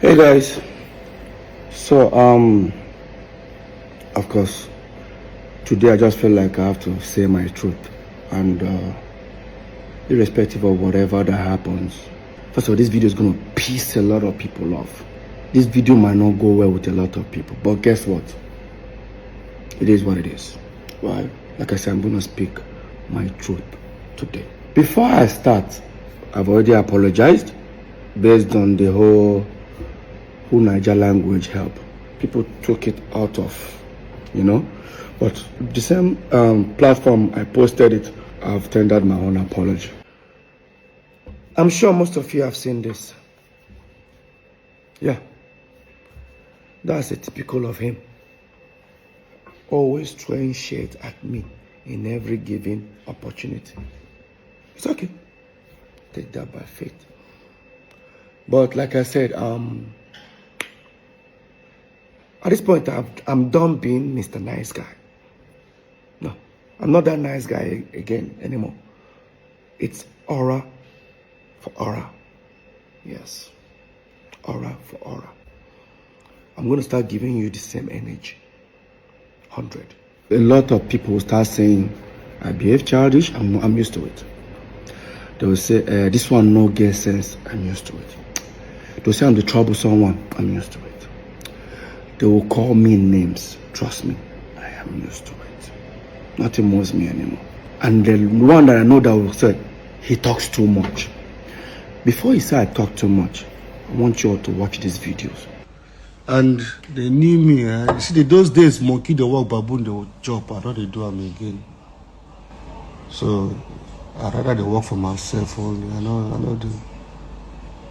Hey guys, so of course today I just feel like I have to say my truth, and irrespective of whatever that happens, first of all, this video is going to piss a lot of people off. This video might not go well with a lot of people, but guess what, it is what it is. Well, like I said, I'm going to speak my truth today. Before I start, I've already apologized based on the whole Niger language help. People took it out of, but the same platform I posted it, I've tendered my own apology. I'm sure most of you have seen this. Yeah, that's a typical of him. Always throwing shade at me in every given opportunity. It's okay, take that by faith. But like I said, at this point, I'm done being Mr. Nice Guy. No, I'm not that nice guy again anymore. It's aura for aura. Yes, aura for aura. I'm going to start giving you the same energy. 100. A lot of people will start saying, I behave childish. I'm used to it. They will say, this one no get sense. I'm used to it. They will say I'm the troublesome one. I'm used to it. They will call me names. Trust me, I am used to it. Nothing moves me anymore. And the one that I know that will say, he talks too much. Before he said I talk too much, I want you all to watch these videos. And they knew me. You see, those days, monkey they walk, baboon they would chop. I know they do them again. So I rather they work for myself only. I know they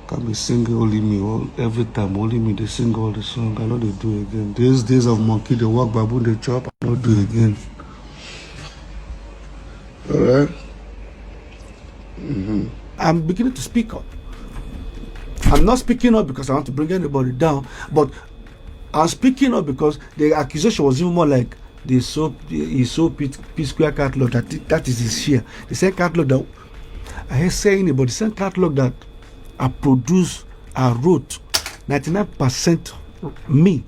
can't be singing only me every time. Only me they sing all the song. I know they do again. These days of monkey they walk, baboon they chop. I know do again. All right. I'm beginning to speak up. I'm not speaking up because I want to bring anybody down, but I'm speaking up because the accusation was even more like he sold P-Square catalog. That is his share. The same catalog that I hear saying about the same catalog that I produced, I wrote, 99% me,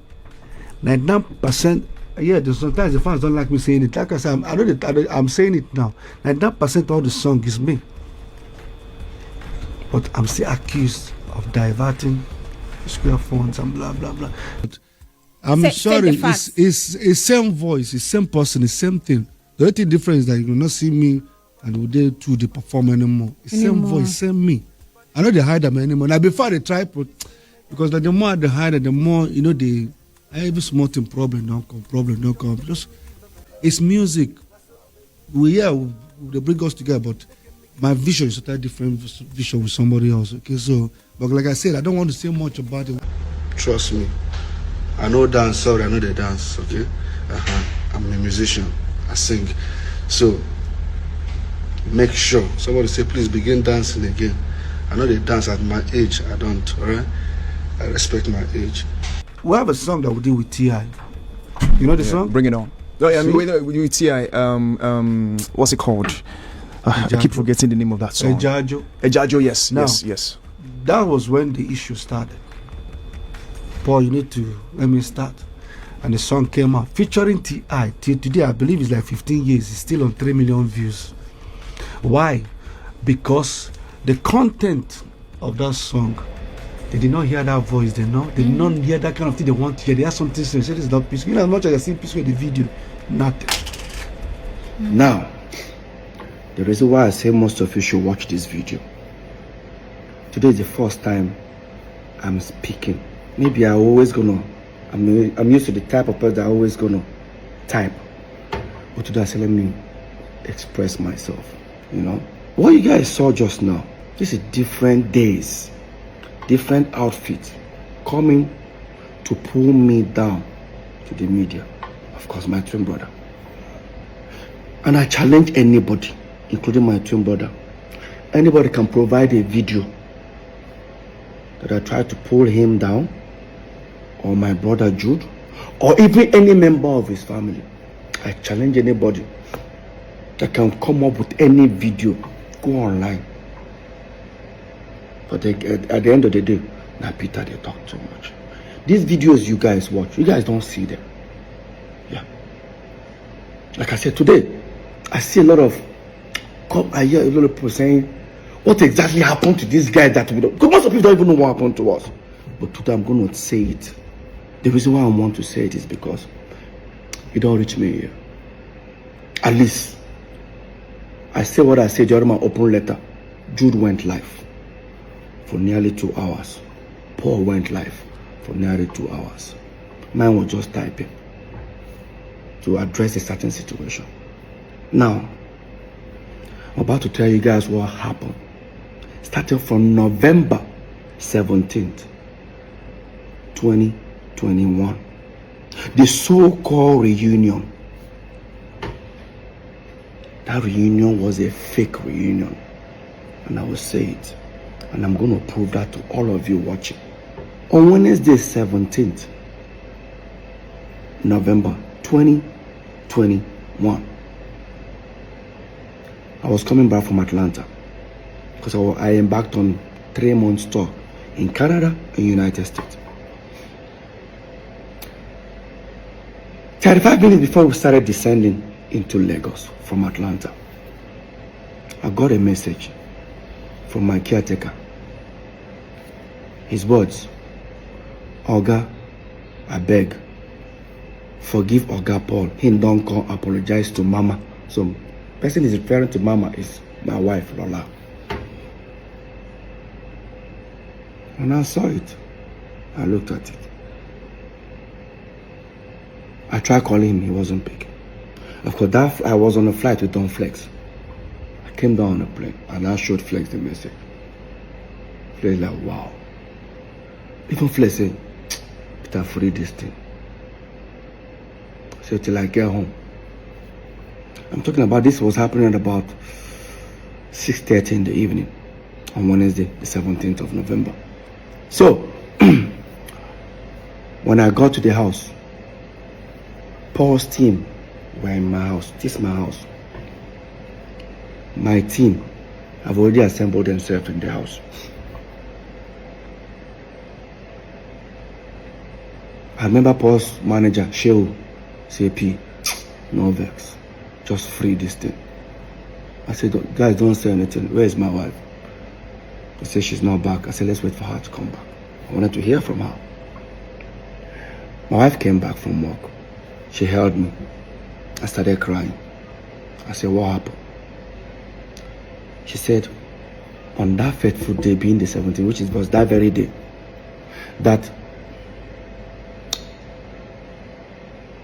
99%. Yeah, sometimes the fans don't like me saying it. Like I said, I'm saying it now. 99% of the song is me, but I'm still accused of diverting square funds and blah blah blah. I'm sorry, it's same voice, it's same person, it's same thing. The only difference is that you will not see me and we they too they perform anymore. It's same voice, same me. I know they hide them anymore. Now before they try, because the more they hide it, the more they every small thing problem don't come. Just it's music. They bring us together, but my vision is a different vision with somebody else. Okay, so but like I said, I don't want to say much about it. Trust me. I know dance, sorry, I know they dance, okay? I'm a musician, I sing. So, make sure, somebody say, please begin dancing again. I know they dance at my age, I don't, all right? I respect my age. We have a song that we did with T.I. You know the song? Bring it on. With T.I., what's it called? I keep forgetting the name of that song. Ejajo, yes, now, yes. That was when the issue started. Paul, you need to let me start. And the song came out featuring T.I. Till today, I believe it's like 15 years. It's still on 3 million views. Why? Because the content of that song, they did not hear that voice. They did not hear that kind of thing they want to hear. They have something to say. This is not peaceful. As much as I see peaceful in the video, nothing. Now, the reason why I say most of you should watch this video. Today is the first time I'm speaking. Maybe I'm used to the type of person that I'm always gonna type. But today I say, let me express myself, What you guys saw just now, this is different days, different outfits, coming to pull me down to the media. Of course, my twin brother. And I challenge anybody, including my twin brother. Anybody can provide a video that I try to pull him down, or my brother Jude, or even any member of his family. I challenge anybody that can come up with any video, go online. But at the end of the day, Now Peter, they talk too much. These videos you guys watch, you guys don't see them. Yeah. Like I said, today, I see a lot of, I hear a lot of people saying, what exactly happened to these guys that we don't, because most of people don't even know what happened to us. But today I'm going to say it. The reason why I want to say it is because it don't reach me here. At least, I say what I said during my open letter. Jude went live for nearly 2 hours. Paul went live for nearly 2 hours. Mine was just typing to address a certain situation. Now, I'm about to tell you guys what happened. Starting from November 17th, 2021. The so-called reunion. That reunion was a fake reunion. And I will say it. And I'm going to prove that to all of you watching. On Wednesday 17th, November 2021. I was coming back from Atlanta because I embarked on 3-month tour in Canada and United States. 35 minutes before we started descending into Lagos from Atlanta, I got a message from my caretaker. His words, Oga, I beg, forgive Oga Paul. He don't come apologize to Mama. So, person is referring to Mama is my wife, Lola. When I saw it, I looked at it. I tried calling him, he wasn't picking. Of course, that I was on a flight with Don Flex. I came down on a plane and I showed Flex the message. Flex like, wow. Even Flex said, Peter, free this thing. So till I get home. I'm talking about this was happening at about 6:30 in the evening on Wednesday, the 17th of November. So, when I got to the house, Paul's team were in my house. This is my house. My team have already assembled themselves in the house. I remember Paul's manager, Shehu, say, P, no vex. Just free this thing. I said, guys, don't say anything. Where is my wife? They said she's not back. I said, let's wait for her to come back. I wanted to hear from her. My wife came back from work. She held me. I started crying. I said, what happened? She said, on that fateful day, being the 17th, which was that very day, that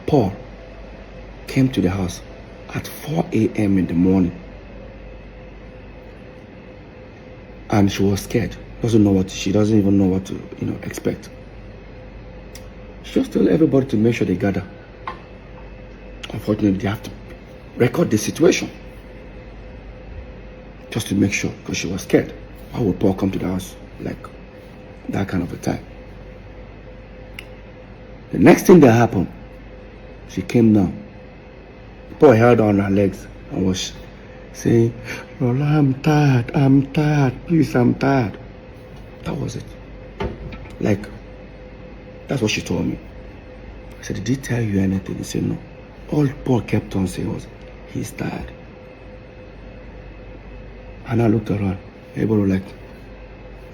Paul came to the house at 4 a.m. in the morning. And she was scared. She doesn't even know what to, expect. She just told everybody to make sure they gather. Unfortunately, they have to record the situation. Just to make sure, because she was scared. Why would Paul come to the house like that kind of a time? The next thing that happened, she came down. Paul held on her legs and was saying, Lola, I'm tired, please, I'm tired. That was it. Like, that's what she told me. I said, did he tell you anything? He said, no. All Paul kept on saying was, he's tired. And I looked around. Everybody was like,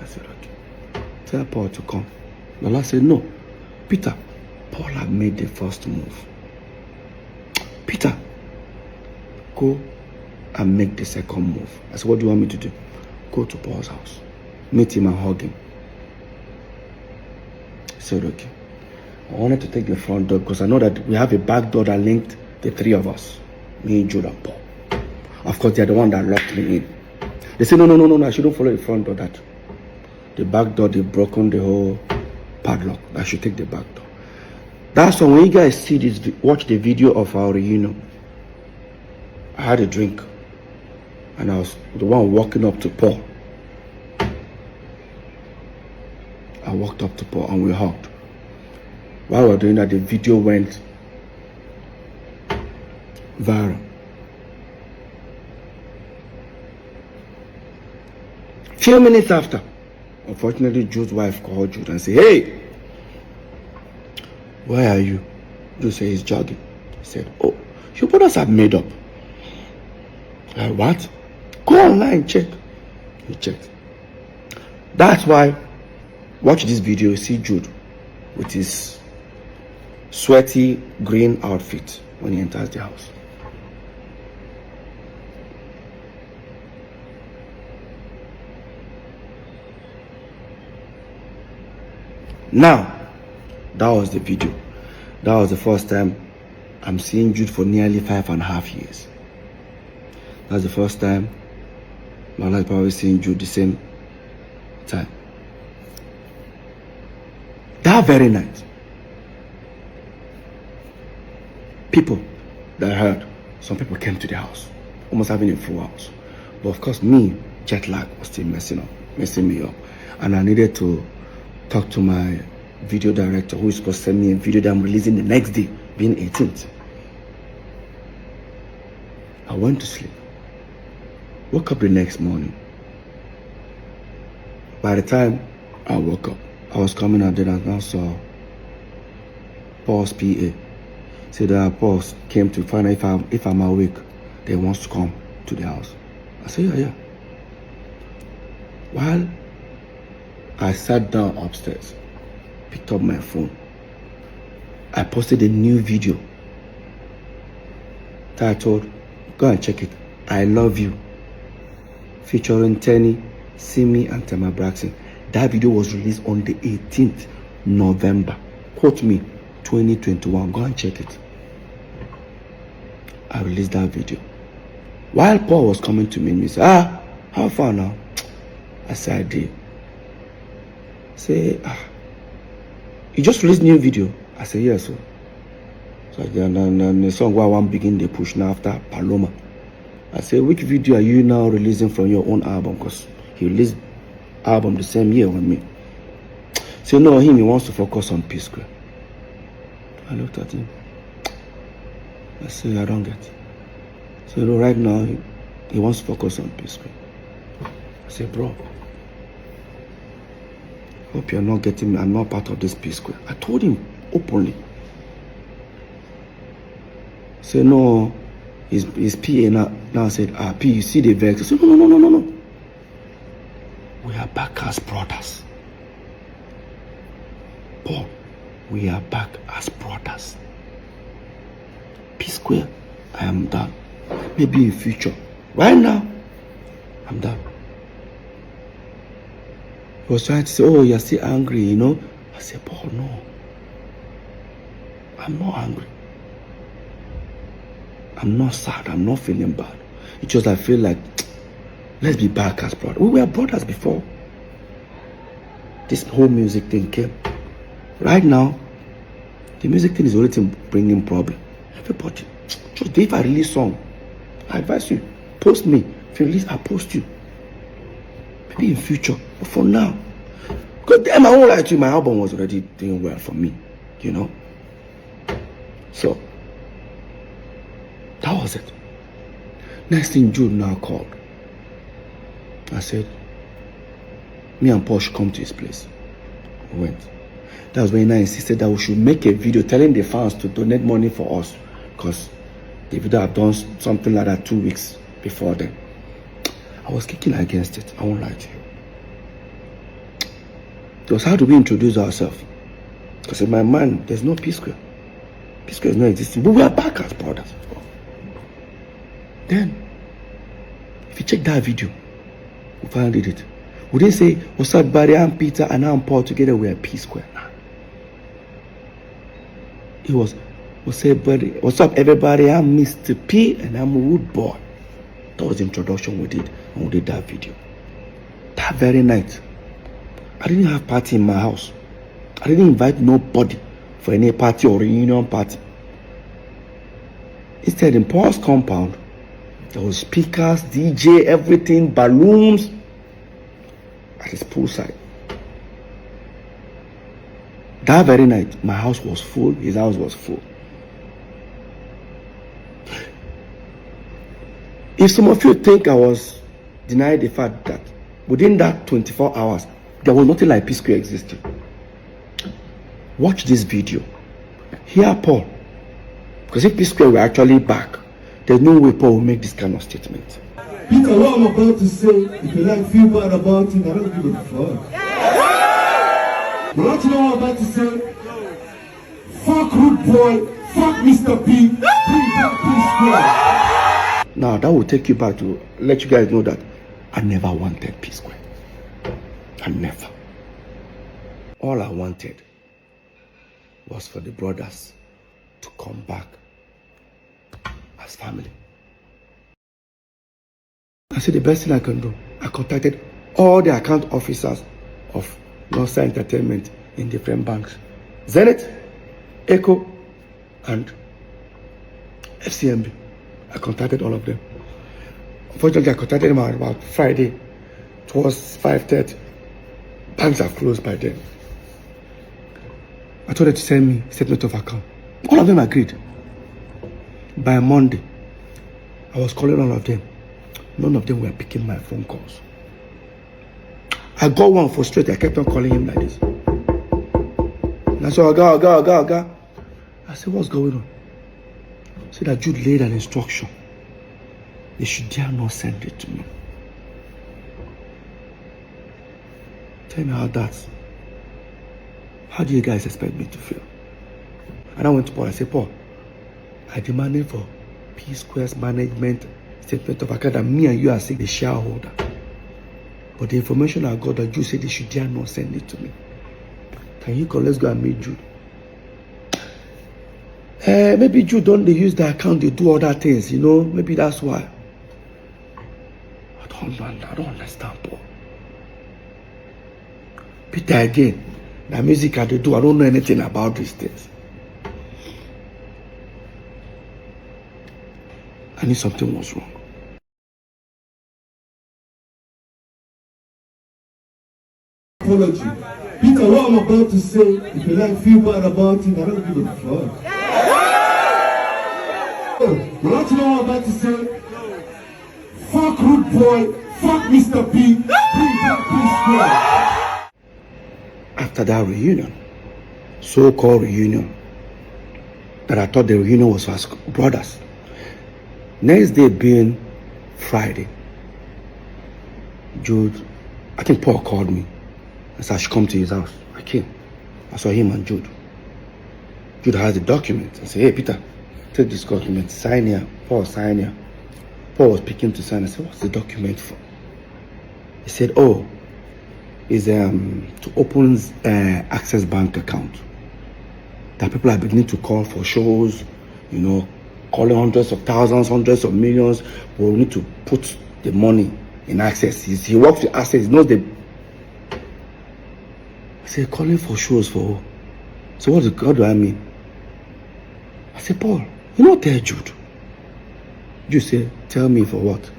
I said, okay. Tell Paul to come. Lola said, no. Peter, Paul had made the first move. Peter, go and make the second move. I said, what do you want me to do? Go to Paul's house. Meet him and hug him. I said, okay. I wanted to take the front door because I know that we have a back door that linked the three of us. Me, Jude, and Paul. Of course, they're the one that locked me in. They said, no, I shouldn't follow the front door. That the back door, they've broken the whole padlock. I should take the back door. That's why when you guys see this, watch the video of our reunion, I had a drink. And I was the one walking up to Paul. I walked up to Paul and we hugged. While we were doing that, the video went viral. Few minutes after, Unfortunately, Jude's wife called Jude and said, "Hey, where are you?" Jude said he's jogging. He said, "Oh, your brothers have made up." Like, what? Go online, check. He checked. That's why, watch this video, you see Jude with his sweaty green outfit when he enters the house. Now, that was the video. That was the first time I'm seeing Jude for nearly 5.5 years. That's the first time Lola is probably seeing Jude the same time. That very night, people that I heard, some people came to the house, almost having a full house. But of course, me, jet lag was still messing me up. And I needed to talk to my video director, who is supposed to send me a video that I'm releasing the next day, being 18th. I went to sleep. Woke up the next morning. By the time I woke up, I was coming out there and I saw Paul's PA. Said that Paul came to find out if I'm awake, they wants to come to the house. I said, yeah. While I sat down upstairs, picked up my phone, I posted a new video titled, go and check it, "I Love You," featuring Tenny, Simi, and Tema Braxton. That video was released on the 18th November. Quote me, 2021. Go and check it. I released that video. While Paul was coming to me, he said, how far now? I said, I did. Say, you just released new video? I said, yes, sir. So the song where I want begin the push now after Paloma. I said, which video are you now releasing from your own album? Because he released album the same year with me. So no, he wants to focus on P Square. I looked at him. I said, I don't get it. So no, right now he wants to focus on P Square. I said, bro, hope you're not getting me. I'm not part of this P Square. I told him openly. Say no, his PA now said, P, you see the vex. I said, no. We are back as brothers. Paul, we are back as brothers. P Square, I am done. Maybe in future. Right now, I'm done. He was trying to say, oh, you're still angry, you know. I said, Paul, no. I'm not angry. I'm not sad. I'm not feeling bad. It's just I feel like, let's be back as brothers. We were brothers before this whole music thing came. Right now, the music thing is already bringing problem. Everybody, just if I release song, I advise you, post me. If you release, I post you. Maybe in future, but for now, because then I won't lie to you, my album was already doing well for me, you know. So that was it. Next thing, Jude now called. I said, me and Paul should come to his place. We went. That was when I insisted that we should make a video telling the fans to donate money for us, because the video have done something like that 2 weeks before then. I was kicking against it. I won't lie to you. Because how do we introduce ourselves? Because in my mind, there's no P Square. P Square is not existing. But we are back as brothers. Then, if you check that video, we finally did it. We didn't say, what's up, Barry, I'm Peter, and I'm Paul, together we are P Square. Nah. It was, what's up, buddy? What's up, everybody? I'm Mr. P, and I'm Rudeboy. That was the introduction we did when we did that video. That very night, I didn't have party in my house. I didn't invite nobody for any party or reunion party. Instead, in Paul's compound, there was speakers, DJ, everything, balloons at his poolside. That very night, my house was full, his house was full. If some of you think I was denying the fact that within that 24 hours, There was nothing like P Square existing. Watch this video. Hear Paul. Because if P Square were actually back, there's no way Paul will make this kind of statement. Peter, what I'm about to say, if you like feel bad about it, I don't give a fuck. But what you know what I'm about to say? Fuck Rudeboy, fuck Mr. P, bring back P Square. Now that will take you back to let you guys know that I never wanted P Square. I never. All I wanted was for the brothers to come back as family. I said the best thing I can do. I contacted all the account officers of Northside Entertainment in different banks. Zenith, Echo, and FCMB. I contacted all of them. Unfortunately, I contacted them about Friday. It was 5:30. Banks are closed by then. I told them to send me statement of account. All of them agreed. By Monday, I was calling all of them. None of them were picking my phone calls. I got one frustrated. I kept on calling him like this. And I said, Oga. I said, what's going on? He said that Jude laid an instruction. They should dare not send it to me. Tell me how do you guys expect me to feel? And I went to Paul. I said, Paul, I demanded for P Square's management statement of account that me and you are saying the shareholder. But the information I got that Jude said they should dare not send it to me. Can you call? Let's go and meet Jude. Maybe Jude don't they use the account, they do other things, you know? Maybe that's why. I don't understand, Paul. Peter again, the music I do, I don't know anything about these things. I knew something was wrong. Apology. Peter, what I'm about to say, if you like feel bad about it, I don't give a fuck. What you know what I'm about to say? Fuck Rudeboy, fuck Mr. P, bring back P Square. After that reunion, so-called reunion, that I thought the reunion was for us brothers. Next day being Friday, Jude, I think Paul called me and said I should come to his house. I came. I saw him and Jude. Jude has the document. I said, hey Peter, take this document, sign here. Paul, sign here. Paul was picking to sign. I said, what's the document for? He said, oh, it's to open Access Bank account. That people are beginning to call for shows, you know, calling hundreds of thousands, hundreds of millions, but we need to put the money in Access. He works with Access, he knows the... I said, calling for shows for who? So what do I mean? I said, Paul, you know tell Jude. Jude said, tell me for what?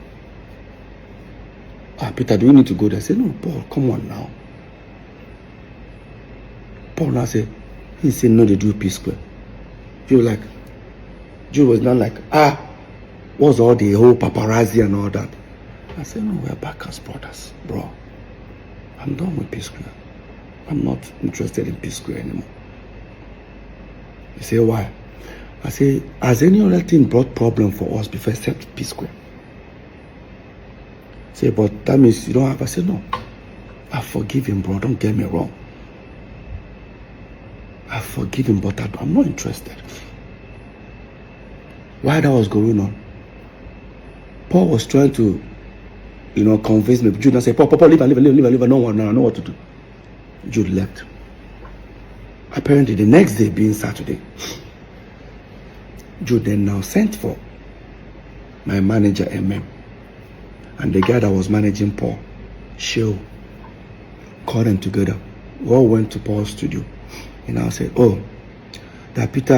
Peter, do we need to go there? I said, no, Paul, come on now. Paul now said, he said, no, they do P Square. Jude was not like, what's all the whole paparazzi and all that? I said, no, we're back as brothers, bro. I'm done with P Square. I'm not interested in P Square anymore. He said, why? I said, has any other thing brought problem for us before except P Square? He said, but that means you don't have. I said, no. I forgive him, bro. Don't get me wrong. I forgive him, but I'm not interested. While that was going on, Paul was trying to, you know, convince me. Jude said, Paul, leave. I know what to do. Jude left. Apparently, the next day being Saturday, Jude then now sent for my manager, MM, and the guy that was managing Paul, Sheo, called them together. We all went to Paul's studio. And I said, oh, that Peter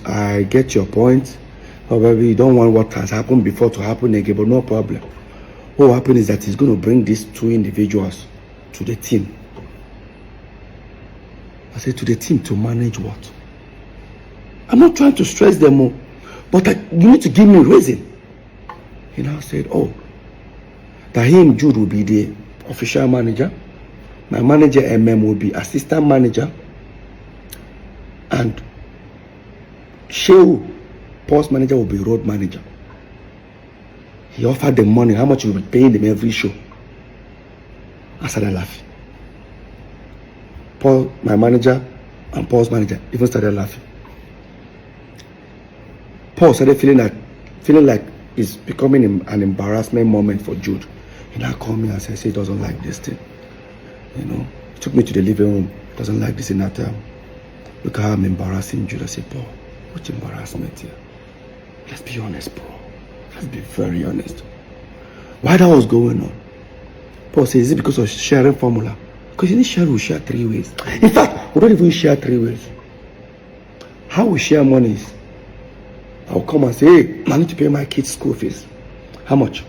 I get your point. However, you don't want what has happened before to happen again, but no problem. What will happen is that he's going to bring these two individuals to the team. I said, to the team to manage what? I'm not trying to stress them more, but you need to give me a reason. He now said, oh, that him, Jude, will be the official manager, My manager MM will be assistant manager, and Shehu, Paul's manager, will be road manager. He offered them money, how much he will be paying them every show. I started laughing. Paul, my manager, and Paul's manager even started laughing. Paul started feeling like it's becoming an embarrassment moment for Jude. He now called me and said he doesn't like this thing. You know, he took me to the living room. He doesn't like this in that time. Look how I'm embarrassing Jude. I said, Paul, what's embarrassment here? Let's be honest, bro. Let's be very honest. Why that was going on? Paul says, is it because of sharing formula? Because in this share, we share 3 ways. In fact, we don't even share 3 ways. How we share money is, I'll come and say, hey, I need to pay my kids' school fees. How much?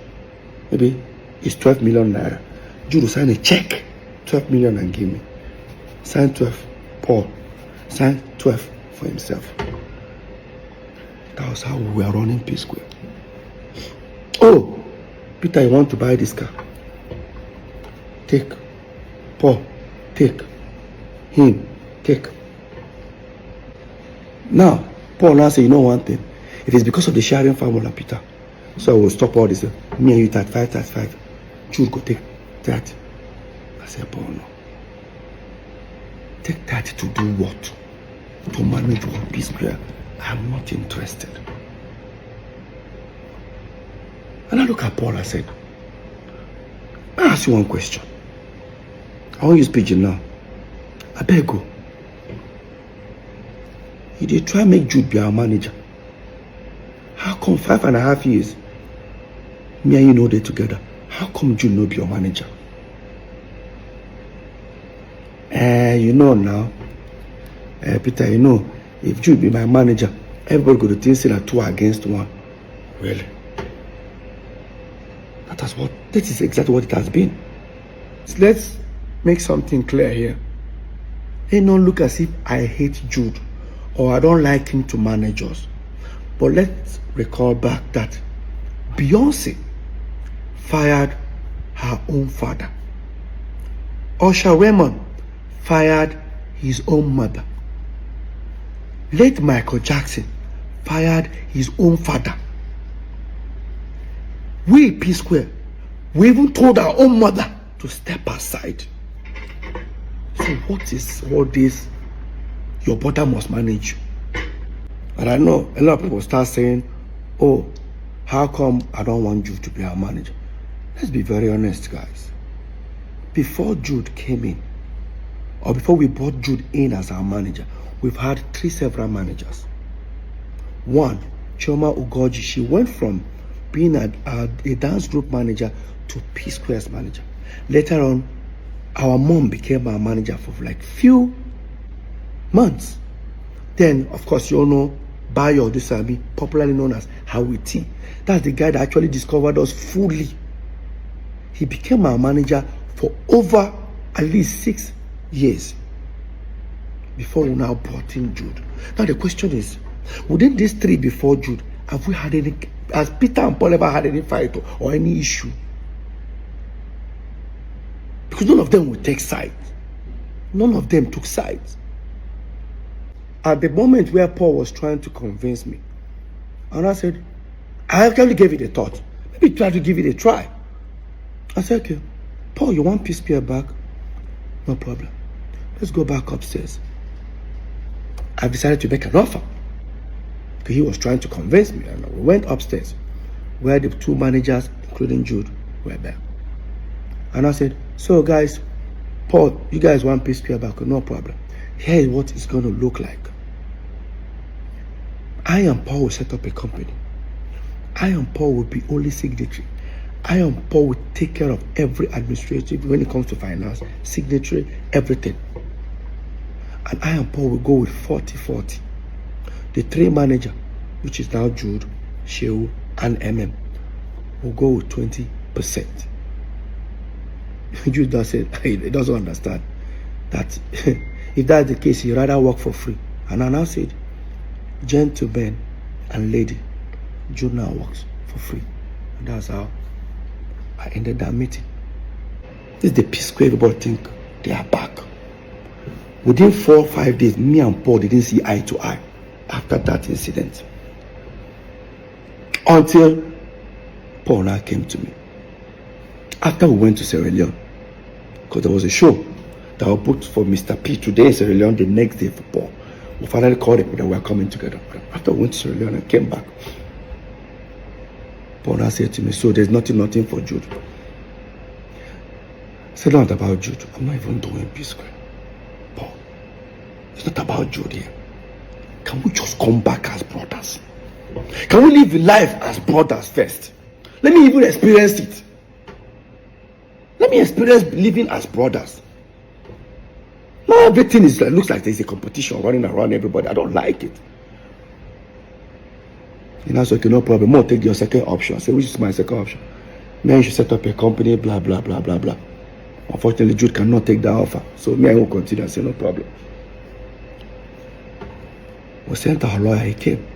Maybe it's 12 million naira. Jude will sign a check, 12 million, and give me. Sign 12, Paul. Sign 12 for himself. That was how we were running P Square. Oh, Peter, you want to buy this car? Take. Paul, take. Him, take. Now, Paul now say, you know one thing. If it's because of the sharing formula, Peter, so I will stop all this. Me and you 35. Jude go take 30. I said, Paul, no. Take 30 to do what? To manage one P Square. I'm not interested. And I look at Paul, I said, I ask you one question. I won't use pigeon now. I beg go. You did try make Jude be our manager. How come 5.5 years, me and you know they together? How come Jude no be your manager? You know now, Peter, you know, if Jude be my manager, everybody go to think say that 2 against 1. Really? That is exactly what it has been. So let's make something clear here. It don't look as if I hate Jude or I don't like him to manage us. But let's recall back that Beyonce fired her own father. Usher Raymond fired his own mother. Late Michael Jackson fired his own father. We, P Square, we even told our own mother to step aside. So what is all this? Your brother must manage you. And I know a lot of people start saying, oh, how come I don't want Jude to be our manager? Let's be very honest, guys. Before Jude came in, or before we brought Jude in as our manager, we've had 3 several managers. One, Chioma Ugoji, she went from being a dance group manager to P Square's manager. Later on, our mom became our manager for like few months. Then, of course, you all know Bayo Dusami, popularly known as Howie T. That's the guy that actually discovered us fully. He became our manager for over at least 6 years before we now brought in Jude. Now the question is, within these 3 before Jude, have we had any, has Peter and Paul ever had any fight or any issue? Because none of them would take sides. None of them took sides. At the moment where Paul was trying to convince me, and I said, I actually gave it a thought. Maybe try to give it a try. I said, okay, Paul, you want P Square back? No problem. Let's go back upstairs. I decided to make an offer. Because he was trying to convince me. And we went upstairs where the 2 managers, including Jude, were there. And I said, so guys, Paul, you guys want P Square back? No problem. Here is what it's going to look like. I and Paul will set up a company. I and Paul will be only signatory. I and Paul will take care of every administrative when it comes to finance, signatory, everything. And I and Paul will go with 40-40. The 3 manager, which is now Jude, Shehu, and MM, will go with 20%. Jude does say he doesn't understand that if that's the case, he'd rather work for free. And I now said, gentlemen and lady, Jude now works for free. And that's how I ended that meeting. This is the P Square everybody think they are back. Within 4 or 5 days, me and Paul didn't see eye to eye after that incident. Until Paul now came to me. After we went to Sierra Leone, because there was a show that was booked for Mr. P today in Sierra Leone, the next day for Paul. We finally called it that we were coming together. After we went to Sierra Leone and came back, Paul now said to me, so there's nothing for Jude. I said, not about Jude. I'm not even doing P Square. Paul, it's not about Jude here. Can we just come back as brothers? Can we live life as brothers first? Let me even experience it. Let me experience living as brothers. Now everything looks like there's a competition running around everybody. I don't like it. And I said, okay, no problem. More take your second option. I said, which is my second option? Me, you should set up a company, blah, blah, blah, blah, blah. Unfortunately, Jude cannot take that offer. So me, I won't consider. I said, no problem. We sent our lawyer, he came.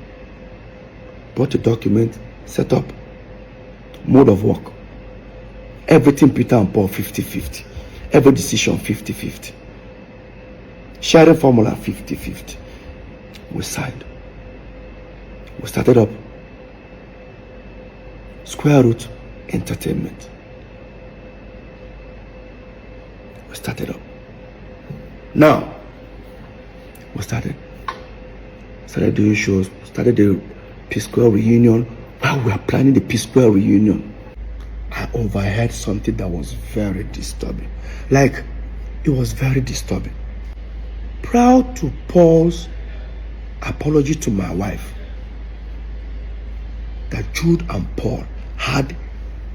Brought the document, set up. Mode of work. Everything Peter and Paul 50-50. Every decision 50-50. Sharing formula 50-50. We signed. We started up Square Root Entertainment. We started up. Now, we started doing shows, started the P Square reunion. While we were planning the P Square reunion, I overheard something that was very disturbing. Like, it was very disturbing. Prior to Paul's apology to my wife, that Jude and Paul had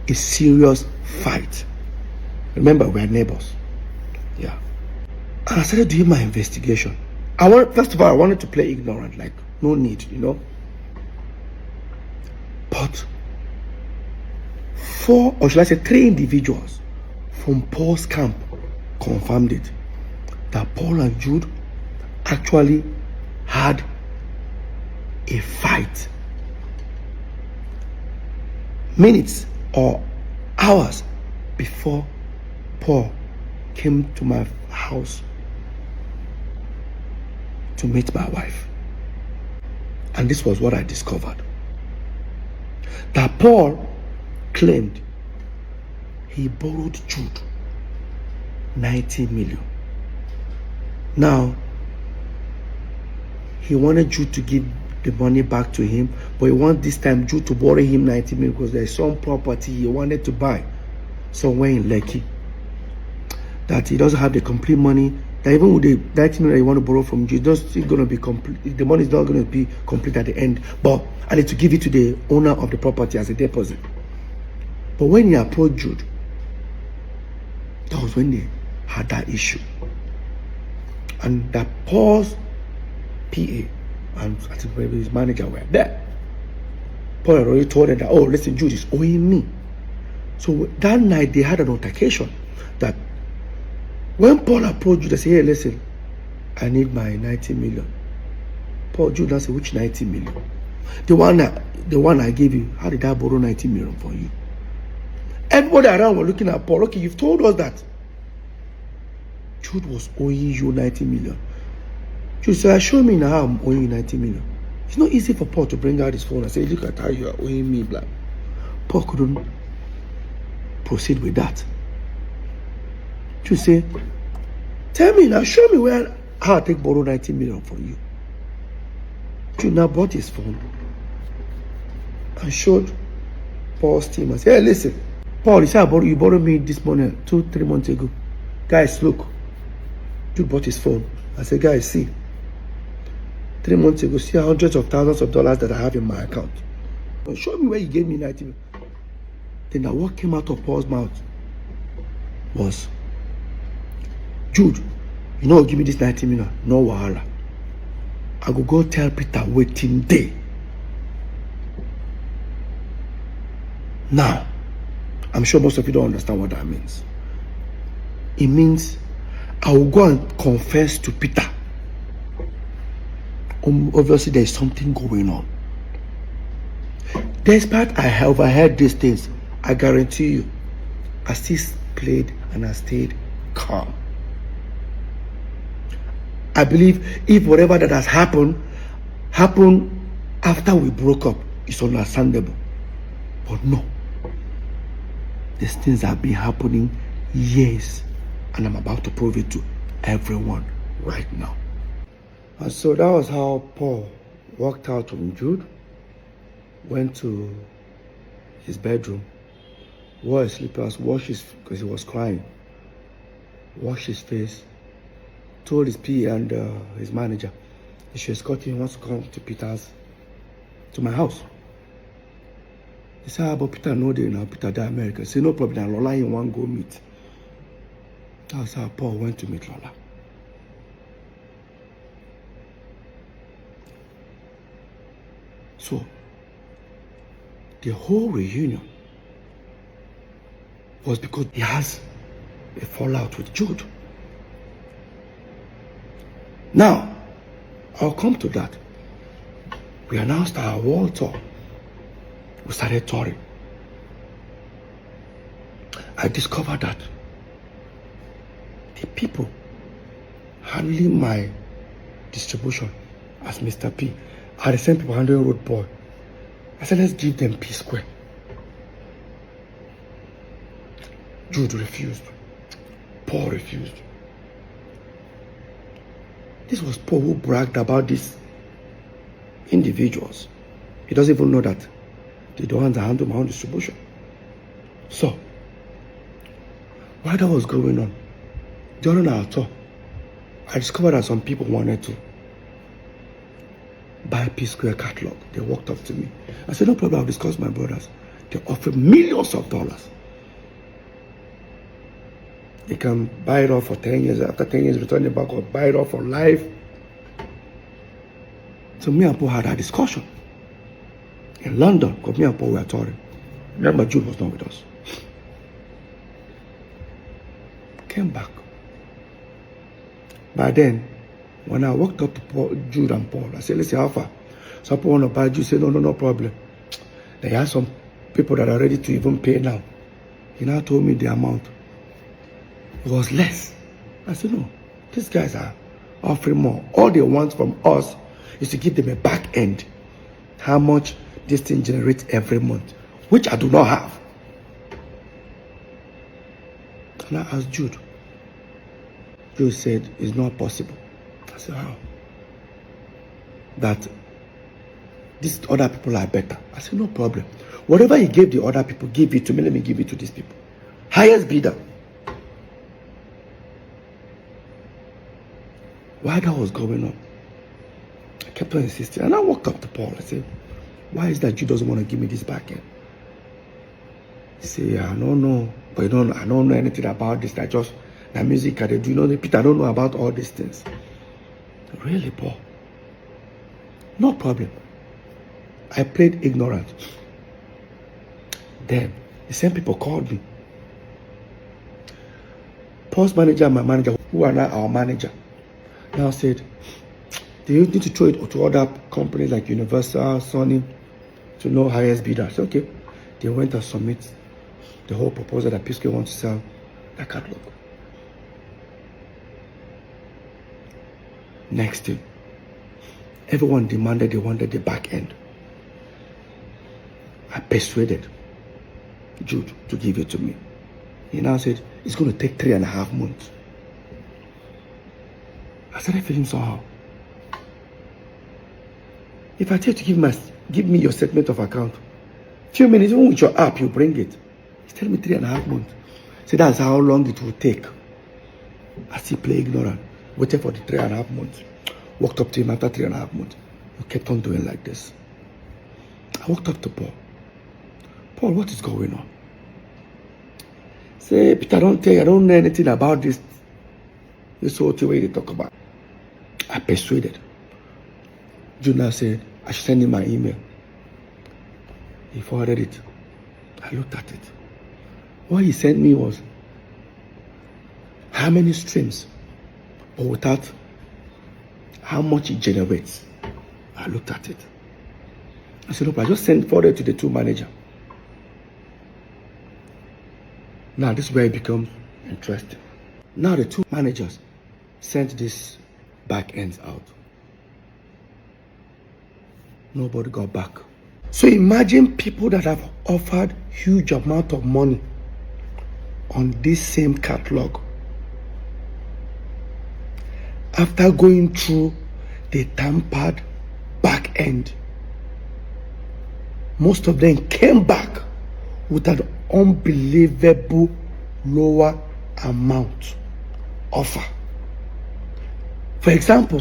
a serious fight. Remember, we're neighbors. Yeah. And I started doing my investigation. First of all, I wanted to play ignorant, like, no need, you know. But 4, or should I say 3 individuals from Paul's camp confirmed it, that Paul and Jude actually had a fight minutes or hours before Paul came to my house to meet my wife. And this was what I discovered. That Paul claimed he borrowed Jude 90 million. Now, he wanted Jude to give the money back to him, but he wanted this time Jude to borrow him 90 million because there's some property he wanted to buy somewhere in Lekki that he doesn't have the complete money. That even with the 90 million that you want to borrow from Jude, it's still going to be complete. The money is not going to be complete at the end, but I need to give it to the owner of the property as a deposit. But when he approached Jude, that was when they had that issue. And that Paul's PA and I think maybe his manager were there. Paul had already told them that, oh, listen, Jude is owing me. So that night they had an altercation that when Paul approached Jude, they said, hey, listen, I need my 90 million. Paul, Jude now said, which 90 million? The one I gave you, how did I borrow 90 million for you? Everybody around were looking at Paul. Okay, you've told us that Jude was owing you 90 million. Jude said, show me now how I'm owing you 90 million. It's not easy for Paul to bring out his phone and say, look at how you are owing me, blah. Paul couldn't proceed with that. Jude said, tell me now, show me how I take borrow 90 million from you. Jude now brought his phone and showed Paul's team and said, hey, listen, Paul, you said you borrowed me this money 2-3 months ago. Guys, look. Jude bought his phone. I said, guys, see. 3 months ago, see hundreds of thousands of dollars that I have in my account. Well, show me where you gave me 90 million. Then that what came out of Paul's mouth was, Jude, you know, give me this 90 million. No wahala. I go tell Peter waiting day. Now, I'm sure most of you don't understand what that means. It means I will go and confess to Peter. Obviously, there is something going on. Despite I overheard these things, I guarantee you, I still played and I stayed calm. I believe if whatever that has happened after we broke up, it's understandable. But no. These things have been happening years, and I'm about to prove it to everyone right now. And so that was how Paul walked out from Jude, went to his bedroom, wore his slippers, washed his, because he was crying, washed his face, told his PA and his manager he should escort him. He wants to come to my house. He said, but Peter no day now, Peter die America. He said, no problem, Lola he want go meet. That's how Paul went to meet Lola. So, the whole reunion was because he has a fallout with Jude. Now, I'll come to that. We announced our world tour. We started touring. I discovered that the people handling my distribution as Mr. P are the same people handling Rudeboy. I said, let's give them P square. Jude refused. Paul refused. This was Paul who bragged about these individuals. He doesn't even know that they don't handle my own distribution. So, while that was going on, during our tour, I discovered that some people wanted to buy P Square catalog. They walked up to me. I said, no problem, I'll discuss with my brothers. They offered millions of dollars. They can buy it off for 10 years. After 10 years, return it back or buy it off for life. So me and Paul had a discussion in London, because me and Paul were touring. Remember, Jude was not with us. Came back. By then, when I walked up to Jude and Paul, I said, listen, how far? So Paul want to buy Jude. He said, no problem. They have some people that are ready to even pay now. He now told me the amount. It was less. I said, no, these guys are offering more. All they want from us is to give them a back end. How much this thing generates every month, which I do not have. And I asked Jude. Jude said, it's not possible. I said, how? That these other people are better. I said, no problem. Whatever he gave the other people, give it to me. Let me give it to these people. Highest bidder. While that was going on, I kept on insisting. And I walked up to Paul. I said, why is that Jude doesn't want to give me this back end? He said, I don't know. But I don't know anything about this. I just, the music I do. You know, Peter, I don't know about all these things. Really, Paul? No problem. I played ignorant. Then, the same people called me. Paul's manager and my manager, who are now our manager, now said, do you need to throw it to other companies like Universal, Sony, to know highest bidder? I said, okay. They went and submit the whole proposal that Pisco wants to sell that catalog. Next thing, everyone demanded, they wanted the back end. I persuaded Jude to give it to me. He now said, it's going to take 3.5 months. I started feeling somehow. If I tell you to give me your statement of account, few minutes, even with your app, you bring it. He's telling me 3.5 months. So that's how long it will take. I still play ignorant. Waited for the 3.5 months. Walked up to him after 3.5 months. He kept on doing like this. I walked up to Paul. Paul, what is going on? Say, Peter, don't tell you, I don't know anything about this. This whole thing where they talk about. I persuaded. Junior said, I should send him my email. He forwarded it. I looked at it. What he sent me was how many streams, but without how much it generates. I looked at it. I said, look, I just forwarded to the two managers. Now this is where it becomes interesting. Now the two managers sent this back ends out. Nobody got back. So imagine people that have offered huge amount of money on this same catalog. After going through the tampered back end, most of them came back with an unbelievable lower amount offer. For example,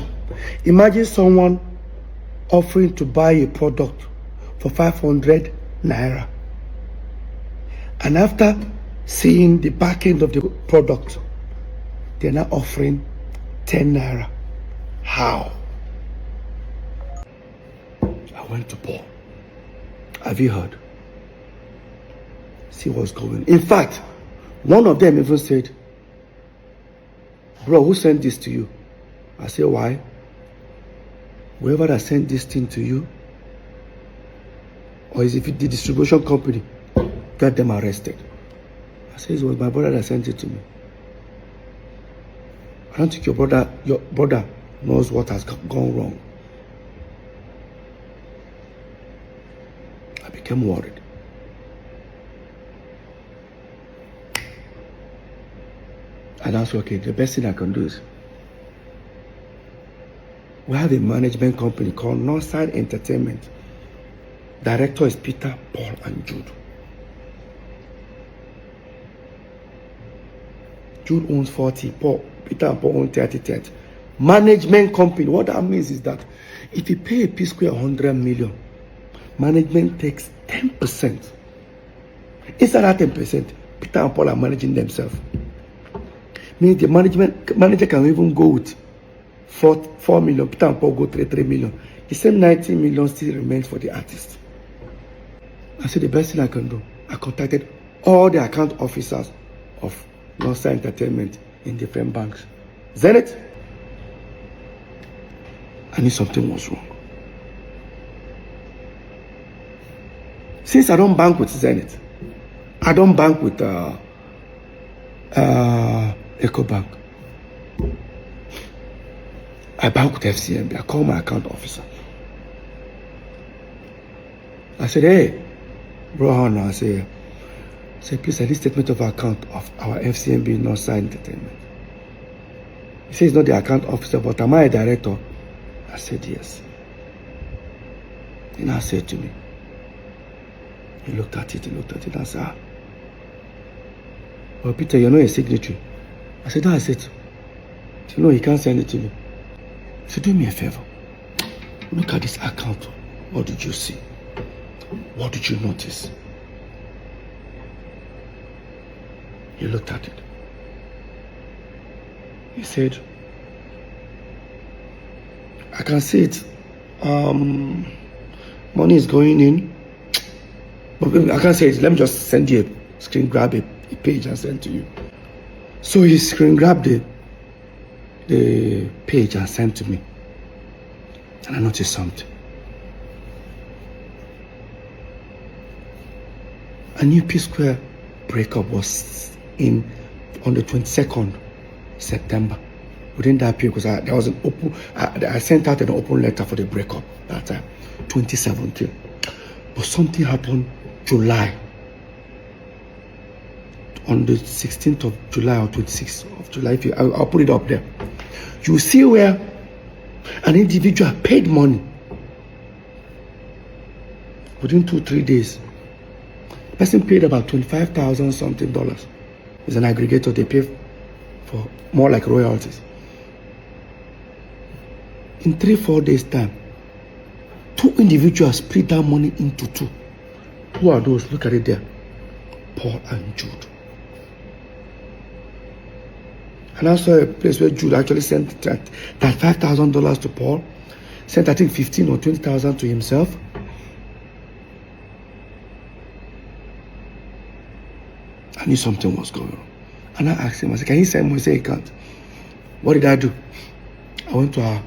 imagine someone offering to buy a product for 500 naira, and after seeing the back end of the product, they're now offering 10 naira. How? I went to Paul. Have you heard? See what's going on. In fact, one of them even said, bro, who sent this to you? I said, why? Whoever that sent this thing to you, or is it the distribution company, get them arrested. I said, it was my brother that sent it to me. I don't think your brother knows what has gone wrong. I became worried. And I said, okay, the best thing I can do is, we have a management company called Northside Entertainment. Director is Peter, Paul and Jude. Jude owns 40, Peter and Paul own 30. Management company, what that means is that if you pay a P Square 100 million, management takes 10%. Inside that 10%, Peter and Paul are managing themselves. Means the manager can even go with 4 million, Peter and Paul go 3 million. The same 90 million still remains for the artist. I said the best thing I can do, I contacted all the account officers of Northside Entertainment in different banks. Zenith, I knew something was wrong. Since I don't bank with Zenith, I don't bank with EcoBank. I bank with FCMB. I call my account officer. I said, hey, bro, I say, please, I need statement of account of our FCMB Northside Entertainment. He says he's not the account officer, but am I a director? I said, yes. And I said to me, he looked at it, and I said, well, Peter, you're not a signatory. I said, no, I said, you know, he can't send it to me. He said, do me a favor. Look at this account. What did you see? What did you notice? He looked at it. He said, I can see it. Money is going in. But I can't say it. Let me just send you a screen grab a page and send to you. So he screen grabbed the page and sent to me. And I noticed something. A new P Square breakup was in on the 22nd September. Within that period, because there was an open, I sent out an open letter for the breakup that time, 2017. But something happened July. On the 16th of July or 26th of July, I'll put it up there. You see where an individual paid money within 2-3 days. The person paid about $25,000 something dollars. It's an aggregator, they pay for more like royalties. In 3-4 days time, 2 individuals split that money into 2. Who are those? Look at it there. Paul and Jude. And I saw a place where Jude actually sent that $5,000 to Paul, sent I think 15 or 20,000 to himself. I knew something was going on. And I asked him, I said, can you send more? He said he can't. What did I do? I went to our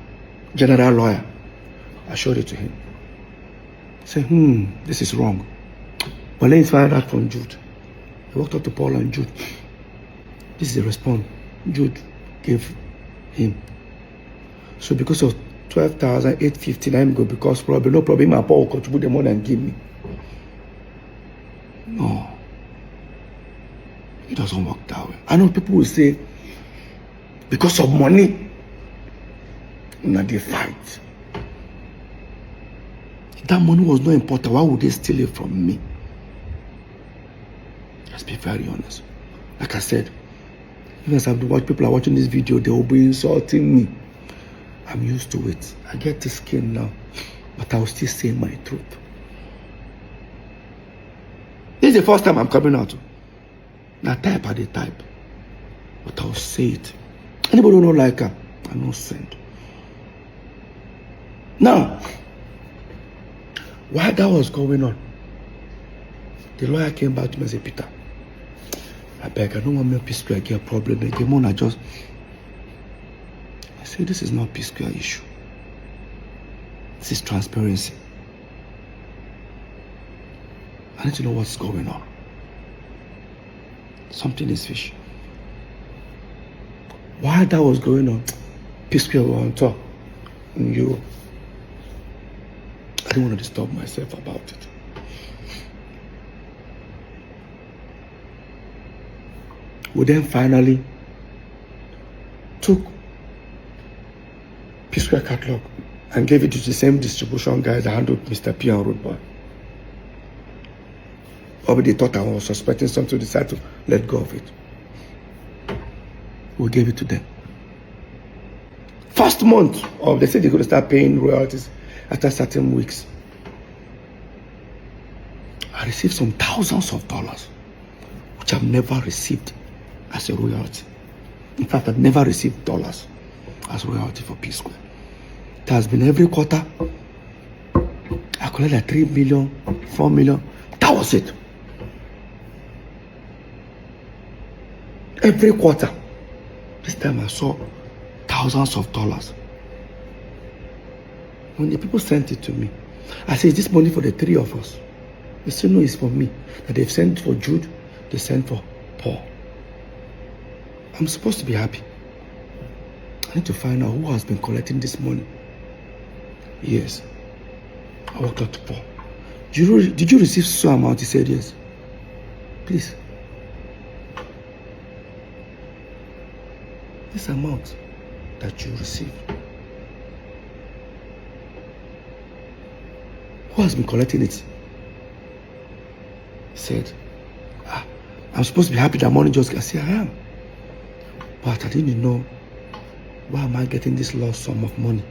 general lawyer. I showed it to him. He said, this is wrong. But let's find out from Jude. He walked up to Paul and Jude. This is the response Jude gave him. So because of 12,850, I'm going because probably no problem. My Paul will contribute the money and give me. No, it doesn't work that way. I know people will say because of money, now they fight. If that money was not important, why would they steal it from me? Let's be very honest. Like I said, even as people are watching this video, they will be insulting me. I'm used to it. I get this skin now, but I will still say my truth. This is the first time I'm coming out. Now type at the type, but I'll say it. Anybody who don't like her, I don't send. Now, while that was going on, the lawyer came back to me and said, Peter, I beg, I don't want me P Square get a problem again. I say, this is not P Square issue. This is transparency. I need to know what's going on. Something is fishy. While that was going on, P Square were on top in Europe. I didn't want to disturb myself about it. We then finally took P Square catalog and gave it to the same distribution guys that handled Mr. P and Rudeboy. Probably they thought I was suspecting something, decided to let go of it. We gave it to them. First month of, they said they're going to start paying royalties after certain weeks. I received some thousands of dollars, which I've never received as a royalty. In fact, I've never received dollars as royalty for P Square. It has been every quarter. I collected like 3 million, 4 million. That was it. Every quarter. This time I saw thousands of dollars. When the people sent it to me, I said, is this money for the three of us? They said, no, it's for me. That they've sent for Jude, they sent for Paul. I'm supposed to be happy. I need to find out who has been collecting this money. Yes. I walked up to Paul. Did you receive so amount? He said, yes. Please. This amount that you received, who has been collecting it? He said, I'm supposed to be happy that money just got. I said, I am. But I didn't know, why am I getting this large sum of money?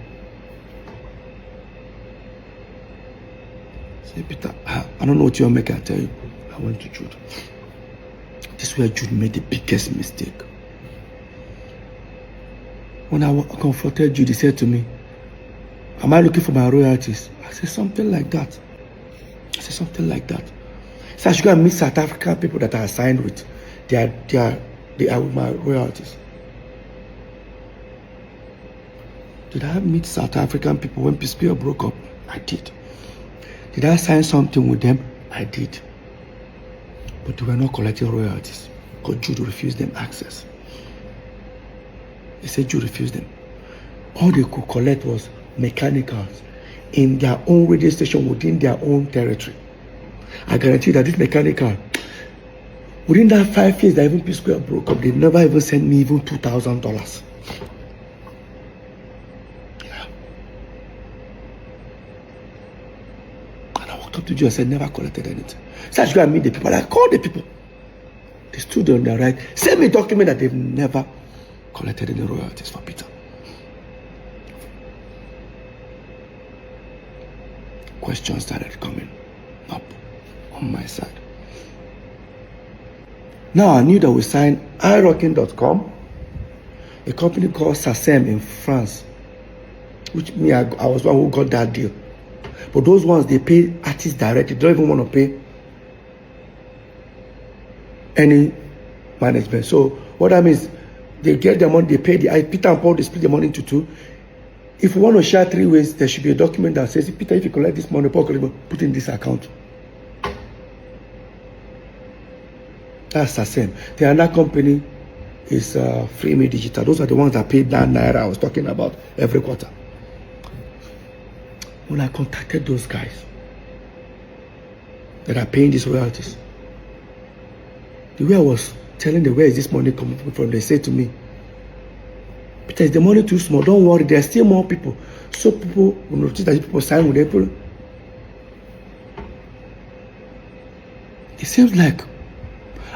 I said, Peter, I don't know what you're making. I tell you, I went to Jude. This is where Jude made the biggest mistake. When I confronted Jude, he said to me, am I looking for my royalties? I said, something like that. I said, something like that. So I should go and meet South African people that I signed with. They are with my royalties. Did I meet South African people when P Square broke up? I did. Did I sign something with them? I did. But they were not collecting royalties because Jude refused them access. They said Jude refused them. All they could collect was mechanicals in their own radio station within their own territory. I guarantee that this mechanical, within that 5 years that even P Square broke up, they never even sent me even $2,000. Yeah. And I walked up to Jude and said, never collected anything. So I should go and meet the people. I called the people. They stood on their right. Send me a document that they've never collected any royalties for Peter. Questions started coming up on my side. Now I knew that we signed iRocking.com, a company called SACEM in France, which me, I was one who got that deal. But those ones, they pay artists directly. They don't even want to pay any management. So what that means, they get their money, they pay the Peter and Paul, they split the money into two. If we want to share 3 ways, there should be a document that says, Peter, if you collect this money, Paul can put in this account. That's the same. The other company is Free Me Digital. Those are the ones that paid that naira I was talking about every quarter. When I contacted those guys that are paying these royalties, the way I was telling them, where is this money coming from, they said to me, Peter, is the money too small? Don't worry, there are still more people. So people will notice that people sign with April. It seems like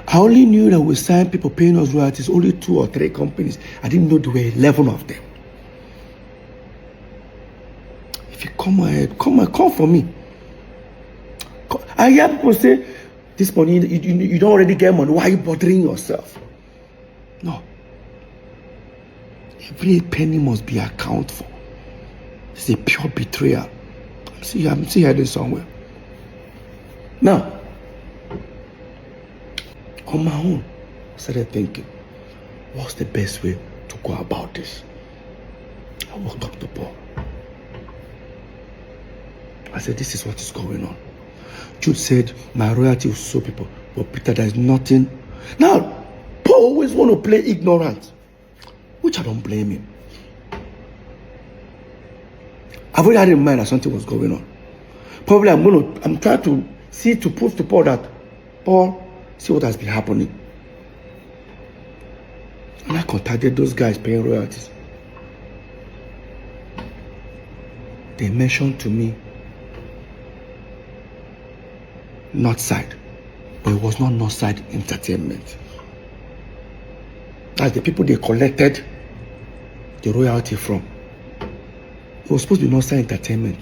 I only knew that we signed people paying us royalties, only 2 or 3 companies. I didn't know there were 11 of them. If you come ahead, come for me. I hear people say, this money, you don't already get money. Why are you bothering yourself? No. Every penny must be accounted for. It's a pure betrayal. I'm still heading somewhere. Now, on my own, I started thinking, what's the best way to go about this? I walked up to Paul. I said, this is what is going on. Jude said, my royalty will show people. But Peter, there's nothing. Now, Paul always want to play ignorant, which I don't blame him. I've already had in mind that something was going on. Probably I'm trying to see, to prove to Paul that, Paul, see what has been happening. And I contacted those guys paying royalties. They mentioned to me Northside, but it was not Northside Entertainment. That's the people they collected the royalty from. It was supposed to be Northside Entertainment.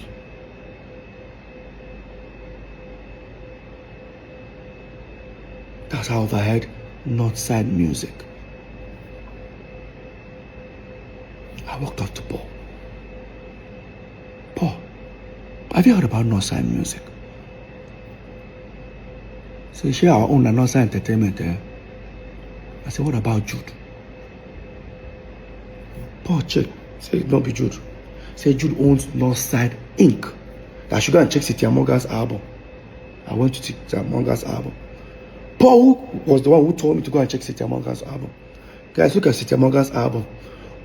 That's how I overheard Northside Music. I walked up to Paul. Paul, have you heard about Northside Music? So share our own Northside Entertainment. I said, what about Jude? Paul check. Say it don't be Jude. Say Jude owns Northside Inc. I should go and check City Amonga's album. I went to City Amonga's album. Paul was the one who told me to go and check City Amonga's album. Guys, look at City Amonga's album.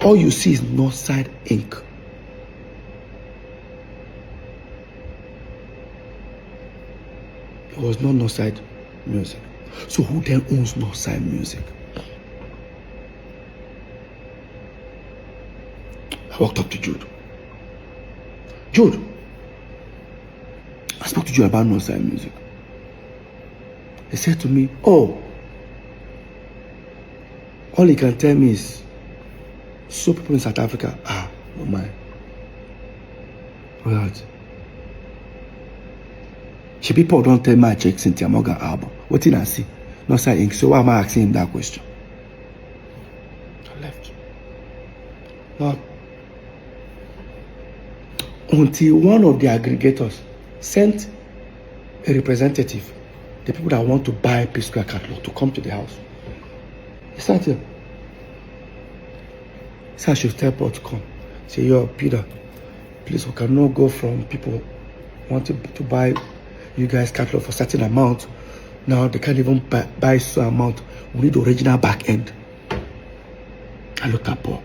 All you see is Northside Inc. It was not Northside Music. So who then owns Northside Music? I walked up to Jude. Jude, I spoke to Jude about Northside Music. He said to me, oh, all he can tell me is, so people in South Africa, no mind. Right. People don't tell me I check Cynthia Morgan album. What did I see? Northside Inc. So why am I asking him that question? I left. Now, until one of the aggregators sent a representative, the people that want to buy P-Square catalog, to come to the house. He sat here. He said I should tell Paul to come. Say, yo, Peter, please, we cannot go from people wanting to buy you guys catalog for certain amount. Now they can't even buy some amount. We need the original back end. I looked at Paul.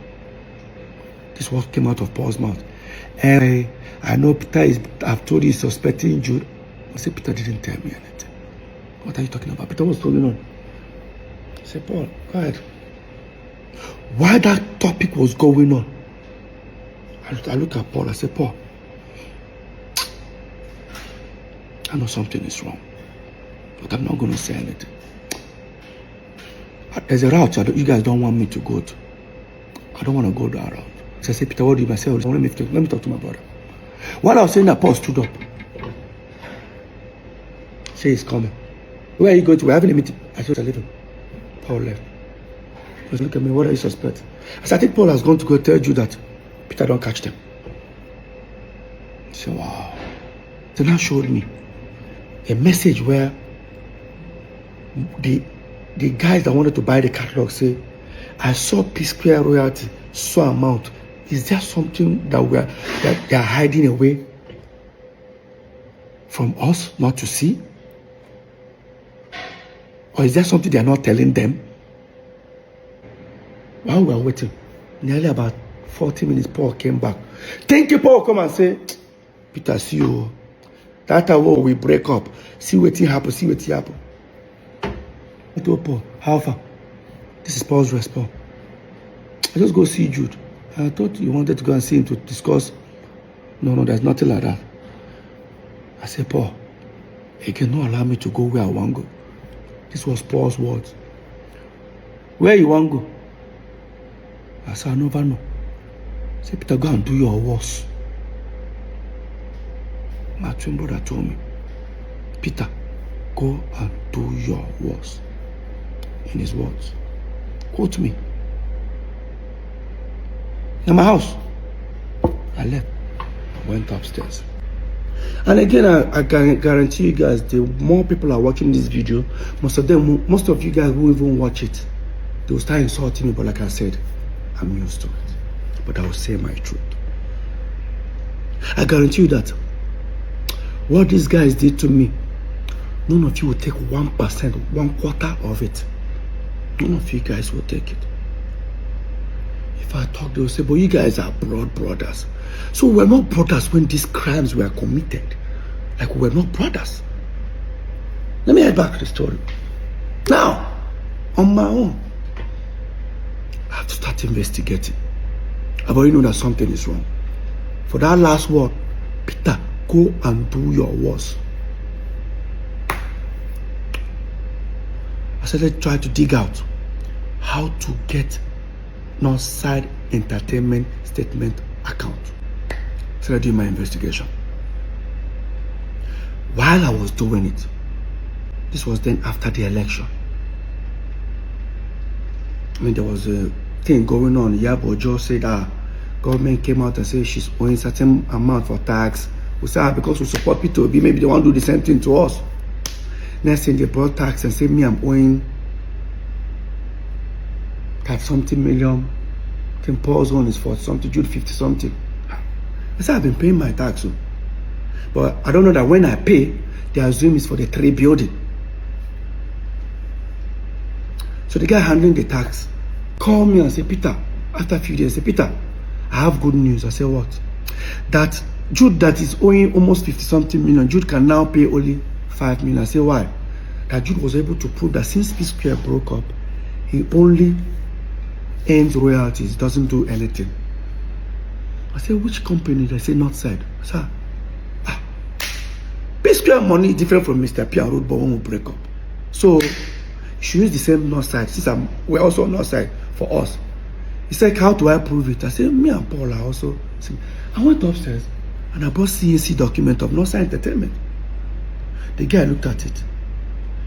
This is what came out of Paul's mouth. And I know Peter I've told you he's suspecting Jude. I said, Peter didn't tell me anything. What are you talking about? Peter, what's going on? I said, Paul, go ahead. While that topic was going on, I looked at Paul. I said, Paul, I know something is wrong, but I'm not going to say anything. There's a route you guys don't want me to go to. I don't want to go that route. So I said, Peter, what do you say? Let me talk to my brother. While I was saying that, Paul stood up. Say he's coming. Where are you going to? We're having a meeting. I said, I leave him. Paul left. He was looking at me, what are you suspecting? I said, I think Paul has gone to go tell you that Peter don't catch them. He said, wow. Then that showed me a message where the guys that wanted to buy the catalog say, I saw P-Square royalty, so amount. Is there something that they are hiding away from us not to see? Or is there something they are not telling them? While we were waiting, nearly about 40 minutes, Paul came back. Thank you, Paul. Come and say, Peter, see you. That time we break up. See what happen. See what happen. I told Paul, how far? This is Paul's response. I just go see Jude. I thought you wanted to go and see him to discuss. No, there's nothing like that. I said, Paul, he cannot allow me to go where I want to go. This was Paul's words. Where you want to go? I said, I never know. I said, Peter, go and do your worst. My twin brother told me, Peter, go and do your worst. In his words. Quote me. In my house. I left. I went upstairs. And again, I can guarantee you guys, the more people are watching this video, most of you guys who even watch it, they will start insulting me. But like I said, I'm used to it. But I will say my truth. I guarantee you that what these guys did to me, none of you will take 1%, 1/4 of it. None of you guys will take it. If I talk, they will say, but you guys are blood brothers. So we're not brothers when these crimes were committed. Like we're not brothers. Let me head back to the story. Now, on my own, I have to start investigating. I've already known that something is wrong. For that last word, Peter, go and do your worst. I said, let's try to dig out how to get Northside Entertainment statement account. So I did my investigation. While I was doing it, this was then after the election. I mean, there was a thing going on. Yabo Joe said government came out and said she's owing certain amount for tax. We said, because we support P2B, maybe they want to do the same thing to us. Next thing they brought tax and said, me, I'm owing something million. I think Paul's one is 40 something, Jude 50 something. I said, I've been paying my tax. But I don't know that when I pay, they assume it's for the 3 building. So the guy handling the tax called me and said, Peter, after a few days, I said, Peter, I have good news. I said, what? That Jude that is owing almost 50 something million, Jude can now pay only 5 million. I said, why? That Jude was able to prove that since P Square broke up, he only earns royalties, doesn't do anything. I said, which company? They say Northside. I said, P Square money is different from Mr. P and Rudeboy when we break up. So, you should use the same Northside since we're also Northside for us. He said, how do I prove it? I said, me and Paul are also. I went upstairs and I brought CAC document of Northside Entertainment. The guy looked at it.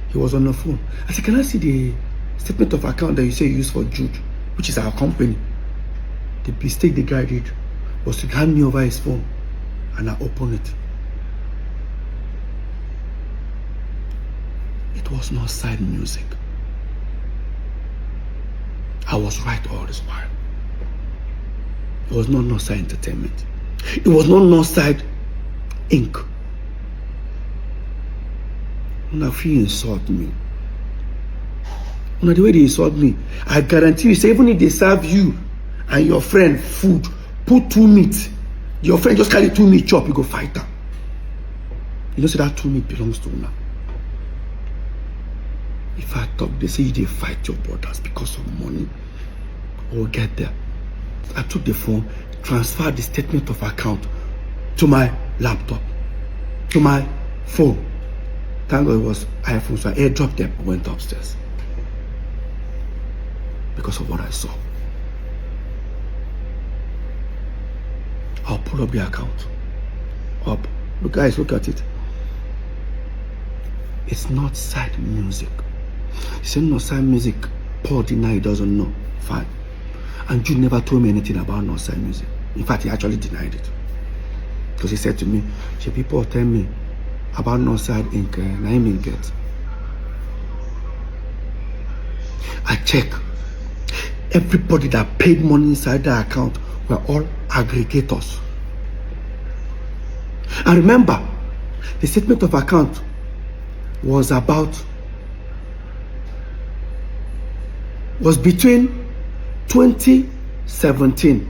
He was on the phone. I said, can I see the statement of account that you say you use for Jude, which is our company? The mistake the guy did was to hand me over his phone and I opened it. It was Northside Music. I was right all this while. It was not Northside Entertainment. It was not Northside Inc. Now, if you insult me, now the way they insult me, I guarantee you, say even if they serve you and your friend food, put 2 meat, your friend just carry 2 meat chop, you go fight her. You know, so that 2 meat belongs to now. If I talk, they say they fight your brothers because of money. We'll get there. I took the phone, transferred the statement of account to my laptop, to my phone. Thank God it was iPhone, so I airdropped them and went upstairs. Because of what I saw. I'll pull up the account. Up. Look, guys, look at it. It's Northside Music. He said Northside Music. Paul denied he doesn't know. Fine. And Jude never told me anything about Northside Music. In fact, he actually denied it. Because he said to me, should people tell me about Northside Inc. And I mean get. I check. Everybody that paid money inside the account were all aggregators. And remember, the statement of account was between 2017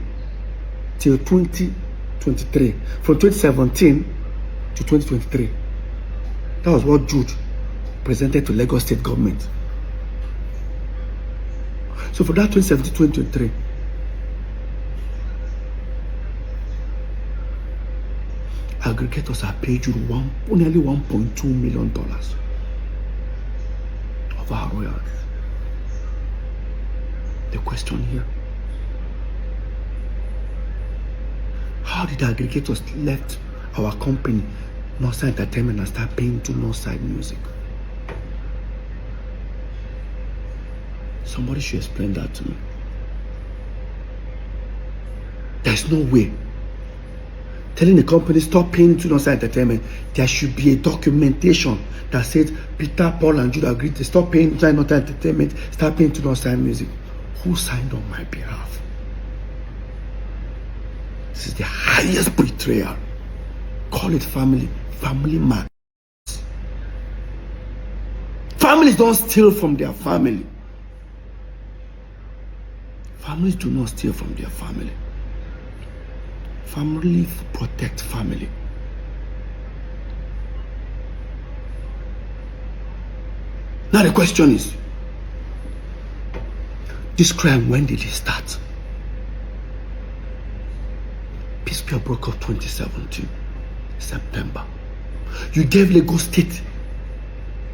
till 2023. From 2017 to 2023. That was what Jude presented to Lagos State government. So for that 2017-2023, aggregators are paid you nearly $1.2 million of our royalties. The question here, how did aggregators left our company, Northside Entertainment, and start paying to Northside Music? Somebody should explain that to me. There's no way. Telling the company stop paying to Northside Entertainment, there should be a documentation that says Peter, Paul and Jude agreed to stop paying to Northside Entertainment, start paying to Northside Music. Who signed on my behalf? This is the highest betrayal. Call it family man. Families don't steal from their family. Families do not steal from their family. Family protect family. Now the question is, this crime, when did it start? Peace Square broke up 2017, September. You gave Lagos State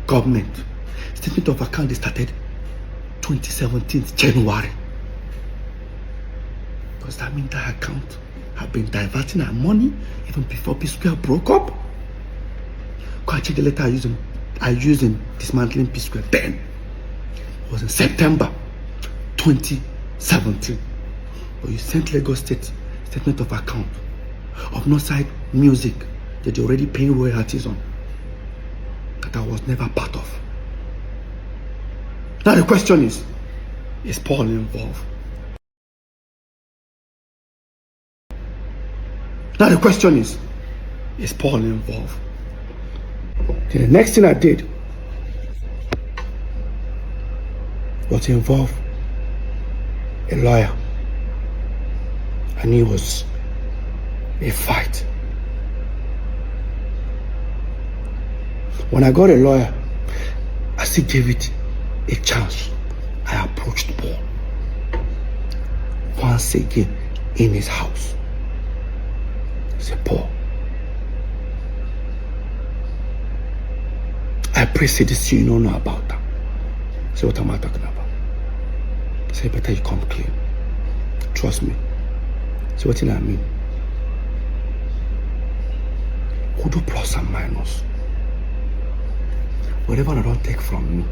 government statement of account. They started 2017, January. Does that mean that account have been diverting our money even before Peace Square broke up? Go and check the letter I used in dismantling Peace Square then. It was in September 2017. But you sent Lagos State statement of account of Northside Music that you're already paying royalties on, that I was never part of. Now the question is Paul involved? Now the question is Paul involved? The next thing I did was to involve a lawyer. I knew it was a fight. When I got a lawyer, I still gave it a chance. I approached Paul once again in his house. I said, Paul, I appreciate this, you don't know about that. I said, what am I talking about? I said, better you come clean. Trust me. So what do I mean? We'll do plus and minus. Whatever I don't take from me,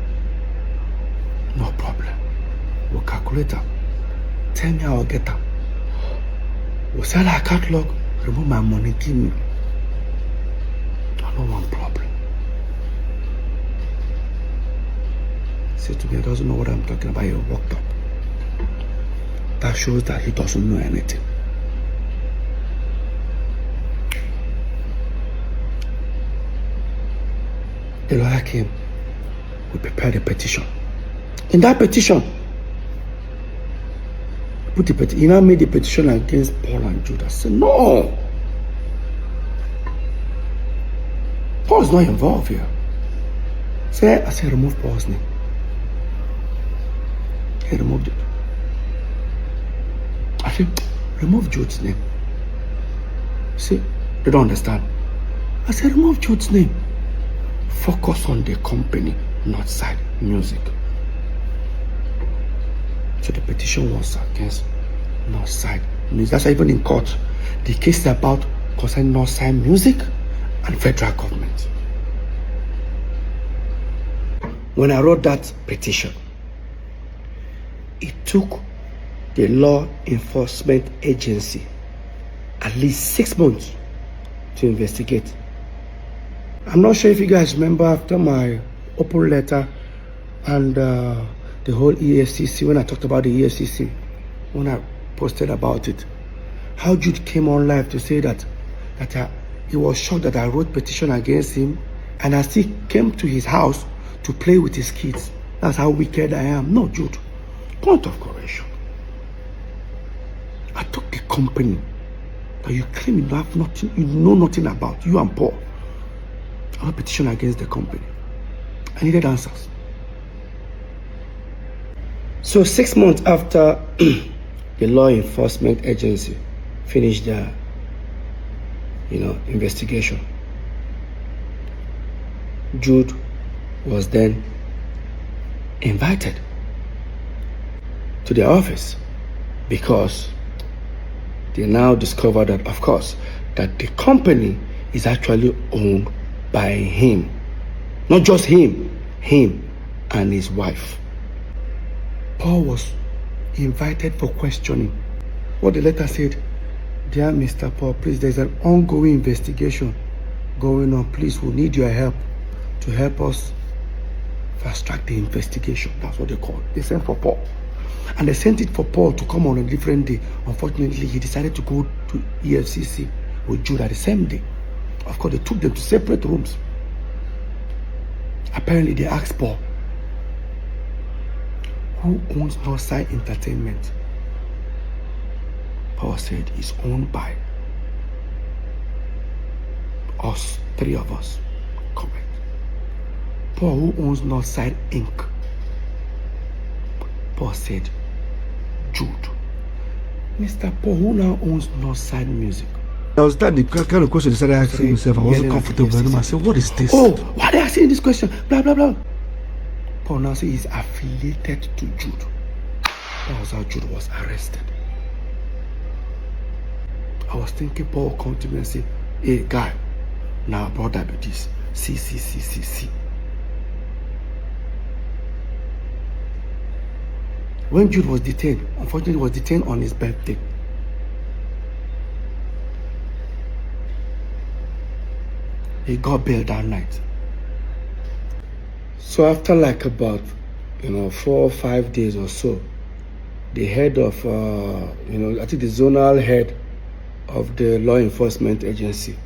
no problem. We'll calculate that. Tell me how I'll get that. We'll sell our catalog, remove my money, give me. I don't want problem. He said to me, he doesn't know what I'm talking about. He walked up. That shows that he doesn't know anything. The lawyer came. We prepared a petition. In that petition, he now made a petition against Paul and Jude. I said, no. Paul's not involved here. I said, remove Paul's name. He removed it. I said, remove Jude's name. See, they don't understand. I said, remove Jude's name. Focus on the company, Northside Music. So the petition was against Northside Music. That's why even in court, the case is about concerning Northside Music and federal government. When I wrote that petition, it took the law enforcement agency at least 6 months to investigate. I'm not sure if you guys remember after my open letter and the whole EFCC, when I talked about the EFCC, when I posted about it, how Jude came on live to say that he was shocked that I wrote petition against him and I still came to his house to play with his kids. That's how wicked I am. No, Jude. Point of correction. company that you claim you have nothing, you know nothing about, you and Paul. I have a petition against the company. I needed answers. So 6 months after the law enforcement agency finished their, investigation, Jude was then invited to their office because they now discovered that, of course, that the company is actually owned by him. Not just him and his wife. Paul was invited for questioning. What the letter said, "Dear Mr. Paul, please, there's an ongoing investigation going on. Please, we need your help to help us fast track the investigation." That's what they called. They sent for Paul. And they sent it for Paul to come on a different day. Unfortunately, he decided to go to EFCC with Jude at the same day. Of course, they took them to separate rooms. Apparently, they asked Paul, "Who owns Northside Entertainment?" Paul said, "It's owned by us, 3 of us." Correct. Paul, "Who owns Northside Inc.?" Paul said, "Jude." Mr. Paul, "Who now owns Northside Music?" I was that the kind of question he started asking himself. I wasn't comfortable with him. I said, "What is this?" "Oh, why are they asking this question? Blah, blah, blah." Paul now says he's affiliated to Jude. That was how Jude was arrested. I was thinking Paul will come to me and say, "Hey, guy, now brother be this. See. When Jude was detained, unfortunately, he was detained on his birthday. He got bail that night. So after like about 4 or 5 days or so, the head of I think the zonal head of the law enforcement agency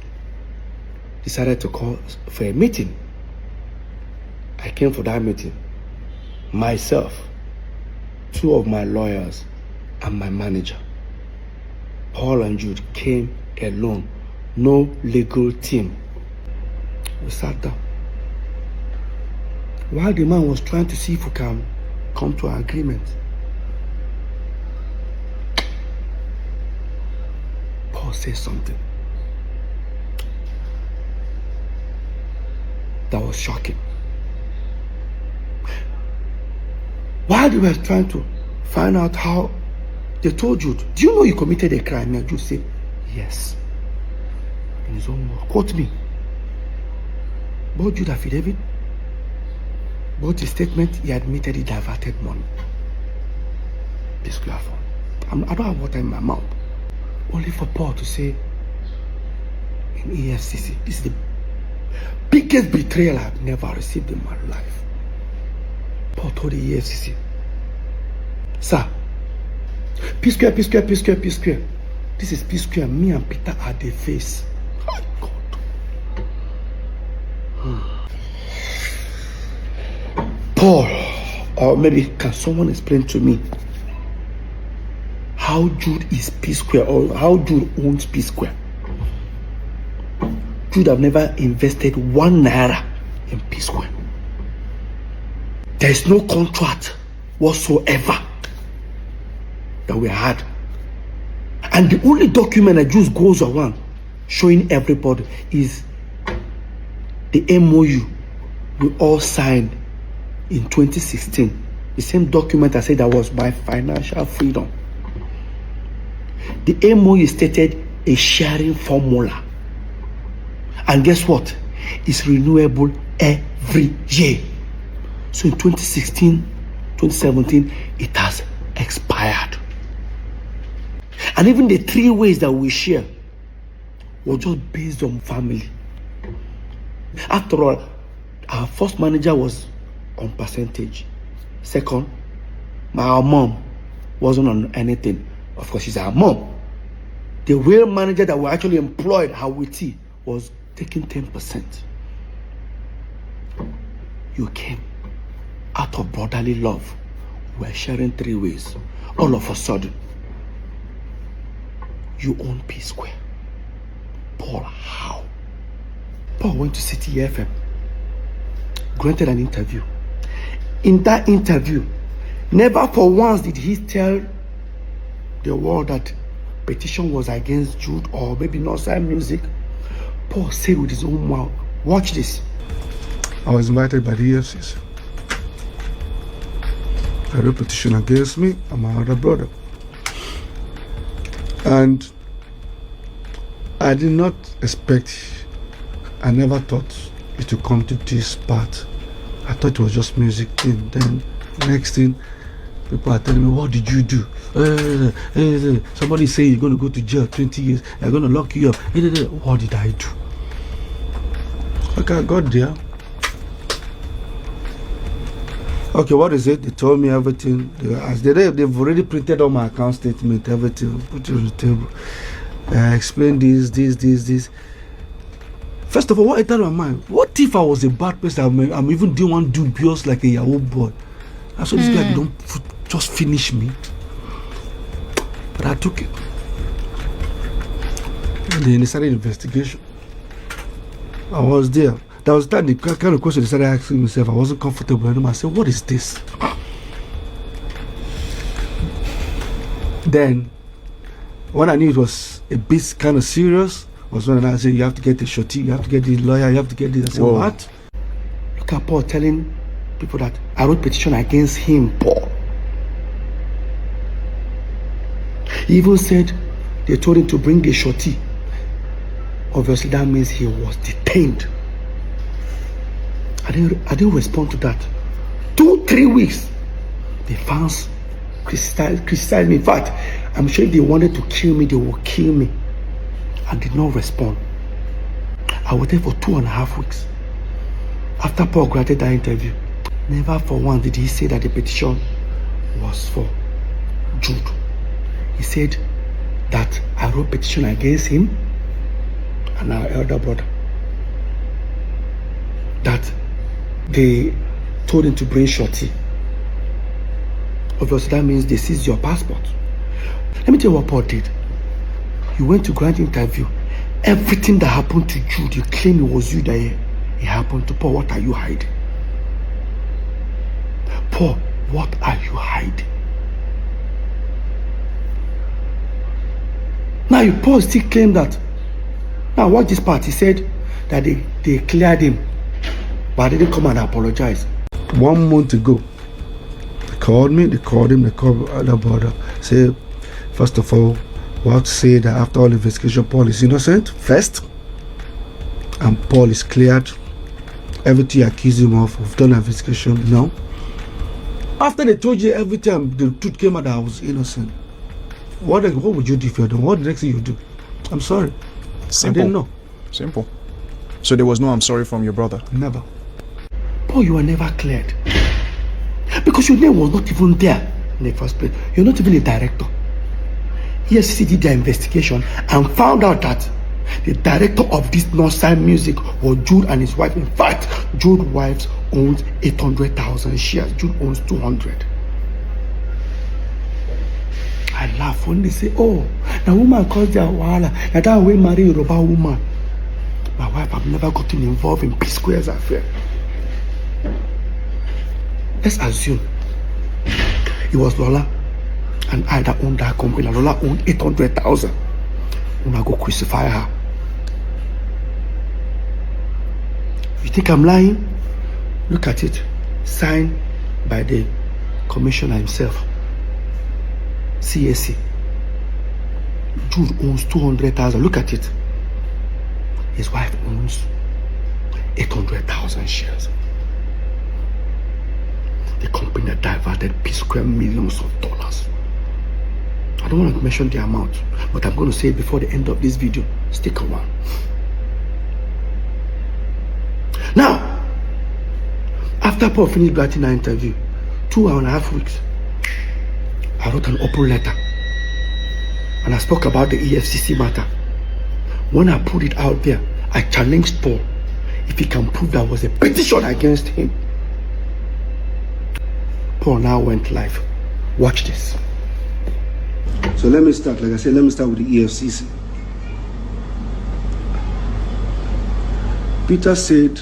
decided to call for a meeting. I came for that meeting. Myself, 2 of my lawyers, and my manager. Paul and Jude came alone, no legal team. We sat down. While the man was trying to see if we can come to an agreement, Paul said something that was shocking. While they were trying to find out how, they told Jude, "Do you know you committed a crime?" And Jude said, "Yes." In his own word. Quote me. Both Jude affidavit, both his statement, he admitted he diverted money. This platform. I don't have water in my mouth. Only for Paul to say in EFCC, "This is the biggest betrayal I've never received in my life." Paul told the EFCC, "Sir, P square. This is P square. Me and Peter are the face." Oh, God. Paul, or maybe can someone explain to me how Jude is P square, or how Jude owns P square? Jude have never invested 1 naira in P square. There is no contract whatsoever that we had. And the only document that just goes around showing everybody is the MOU we all signed in 2016. The same document I said that was my financial freedom. The MOU stated a sharing formula. And guess what? It's renewable every year. So in 2016, 2017, it has expired. And even the 3 ways that we share was just based on family. After all, our first manager was on percentage. Second, our mom wasn't on anything. Of course, she's our mom. The real manager that we actually employed, Hawiti, was taking 10%. You came out of brotherly love. We're sharing 3 ways. All of a sudden, you own P Square. Paul, how? Paul went to City FM, granted an interview. In that interview, never for once did he tell the world that petition was against Jude or maybe Northside Music. Paul said with his own mouth, watch this. I was invited by the EFCC. A real petition against me and my other brother. And I did not expect, I never thought it would come to this part. I thought it was just music thing. Then next thing, people are telling me, what did you do? Somebody say you're going to go to jail 20 years. They're going to lock you up. What did I do? Okay, I got there. Okay, what is it? They told me everything. They've already printed on my account statement, everything, put it on the table. I explained this. First of all, what entered my mind? What if I was a bad person? I'm even doing one dubious like a Yahoo boy. I saw this guy don't just finish me. But I took it. And then they started investigation. I was there. That was the kind of question they started asking myself. I wasn't comfortable anymore. I said, what is this? Then, when I knew it was a bit kind of serious, was when I said, you have to get a shorty, you have to get the lawyer, you have to get this. I said, whoa. What? Look at Paul telling people that I wrote petition against him, Paul. He even said they told him to bring the shorty. Obviously, that means he was detained. I didn't respond to that. 2-3 weeks, the fans criticized me. In fact, I'm sure if they wanted to kill me, they would kill me. I did not respond. I was there for 2.5 weeks. After Paul granted that interview, never for once did he say that the petition was for Jude. He said that I wrote petition against him and our elder brother. That they told him to bring shorty. Obviously, that means they seized your passport. Let me tell you what Paul did. He went to grant interview. Everything that happened to Jude, you claim it was you that it happened to. Paul, what are you hiding? Paul, what are you hiding? Now, Paul still claimed that. Now, watch this part. He said that they cleared him, but they didn't come and apologize. 1 month ago, they called me, they called him, they called other brother. Say, first of all, we have to say that after all investigation, Paul is innocent, first, and Paul is cleared. Everything you accuse him of, we've done an investigation, no. After they told you every time the truth came out that I was innocent, what would you do if you're done? What the next thing you do? I'm sorry. Simple. I didn't know. Simple. So there was no I'm sorry from your brother? Never. Paul, you were never cleared. Because your name was not even there in the first place. You're not even a director. EFCC did their investigation and found out that the director of this Northside Music was Jude and his wife. In fact, Jude's wife owns 800,000 shares. Jude owns 200. I laugh when they say, oh, the woman caused their wahala. Now that way marry a Yoruba woman. My wife have never gotten involved in P Square's affair. Let's assume it was Lola and I that owned that company. And Lola owned 800,000. When I go crucify her. You think I'm lying? Look at it. Signed by the commissioner himself. CSC. Jude owns 200,000. Look at it. His wife owns 800,000 shares. The company that diverted P Square millions of dollars. I don't want to mention the amount, but I'm going to say it before the end of this video. Stick around. Now, after Paul finished granting our interview, 2.5 weeks, I wrote an open letter and I spoke about the EFCC matter. When I put it out there, I challenged Paul if he can prove there was a petition against him. Paul now went live. Watch this. So let me start. Like I said, let me start with the EFCC. Peter said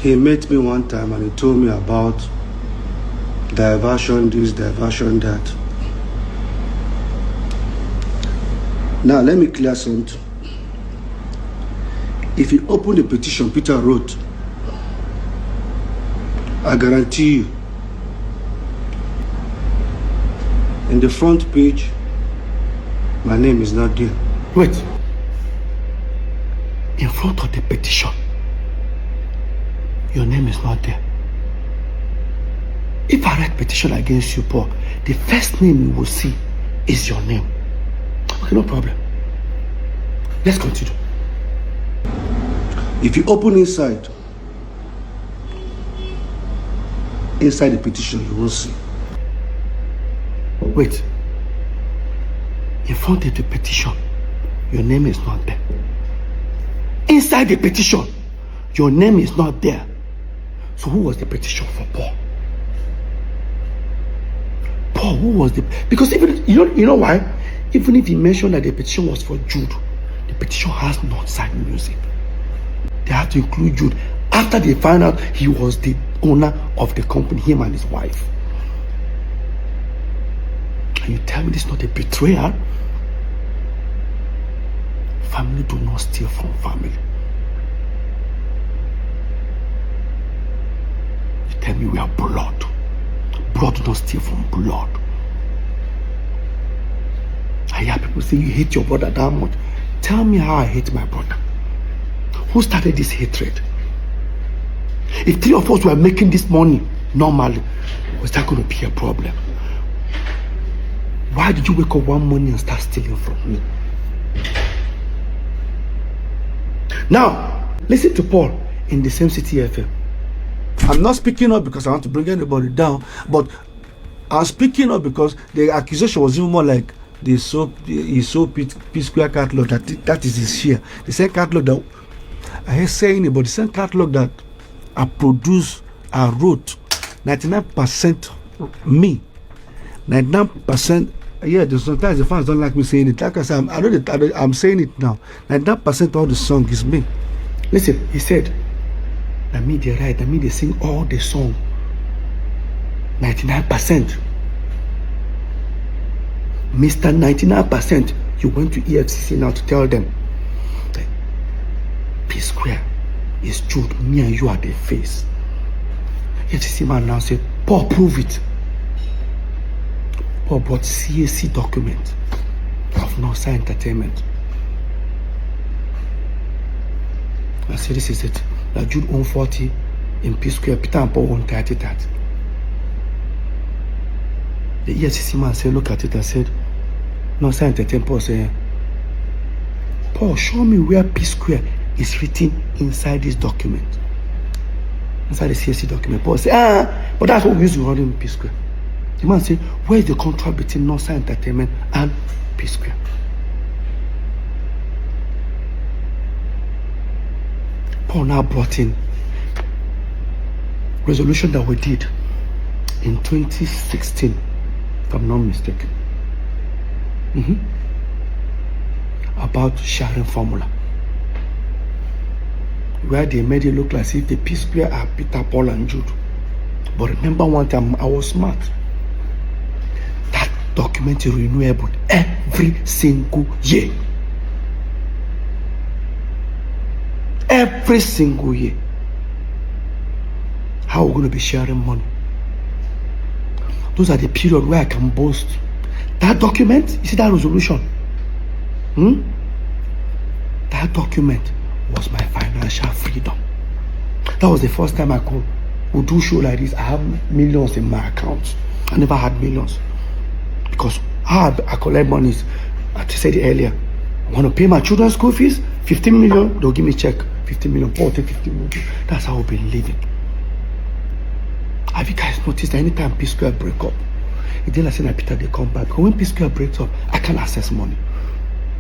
he met me one time and he told me about diversion this, diversion that. Now let me clear something. If you open the petition Peter wrote, I guarantee you, in the front page, my name is not there. Wait. In front of the petition, your name is not there. If I write petition against you, Paul, the first name you will see is your name. Okay, no problem. Let's continue. If you open inside the petition, you will see. Wait. In front of the petition, your name is not there. Inside the petition, your name is not there. So who was the petition for Paul? Paul, who was the... Because even, you know why? Even if he mentioned that the petition was for Jude, the petition has not signed music. They had to include Jude after they found out he was the owner of the company, him and his wife. And you tell me this is not a betrayal? Family do not steal from family. You tell me we are blood. Blood do not steal from blood. I hear people say you hate your brother that much. Tell me how I hate my brother. Who started this hatred? If three of us were making this money normally, was that going to be a problem? Why did you wake up one morning and start stealing from me? Now, listen to Paul in the same City FM. I'm not speaking up because I want to bring anybody down, but I'm speaking up because the accusation was even more like he sold P-Square catalog, that is his share. The same catalog that I hate saying it, but the same catalog that I produced, I wrote, 99% me, 99%. Yeah, sometimes the fans don't like me saying it. Like I said, I'm saying it now. 99% of the song is me. Listen, he said, that me they write, that me they sing all the song. 99%. Mr. 99%, you went to EFCC now to tell them that P-Square is Jude, me and you are the face. EFCC man now said, Paul, prove it. Paul brought CAC document of Northside Entertainment. I said, this is it. That Jude owned 40 in P-Square, Peter and Paul owned 30 that. The EFCC man said, look at it and said, Northside Entertainment. Paul said, Paul, show me where P-Square is written inside this document. Inside the CAC document. Paul said, but that's what we used to run in P-Square. The man said, where is the contract between Northside Entertainment and P-Square? Paul now brought in resolution that we did in 2016, if I'm not mistaken, about sharing formula, where they made it look like if the P-Square are Peter, Paul and Jude. But remember one time I was smart. That document is renewable every single year. Every single year. How are we going to be sharing money? Those are the period where I can boast. That document, you see that resolution? That document was my financial freedom. That was the first time I would do show like this. I have millions in my account. I never had millions. Because how I collect money is, as I said earlier, I want to pay my children's school fees, 15 million, they'll give me a check. 15 million, Paul take 15 million. That's how we've been living. Have you guys noticed that anytime P-Square break up, it didn't like say that Peter they come back. But when P-Square breaks up, I can't access money.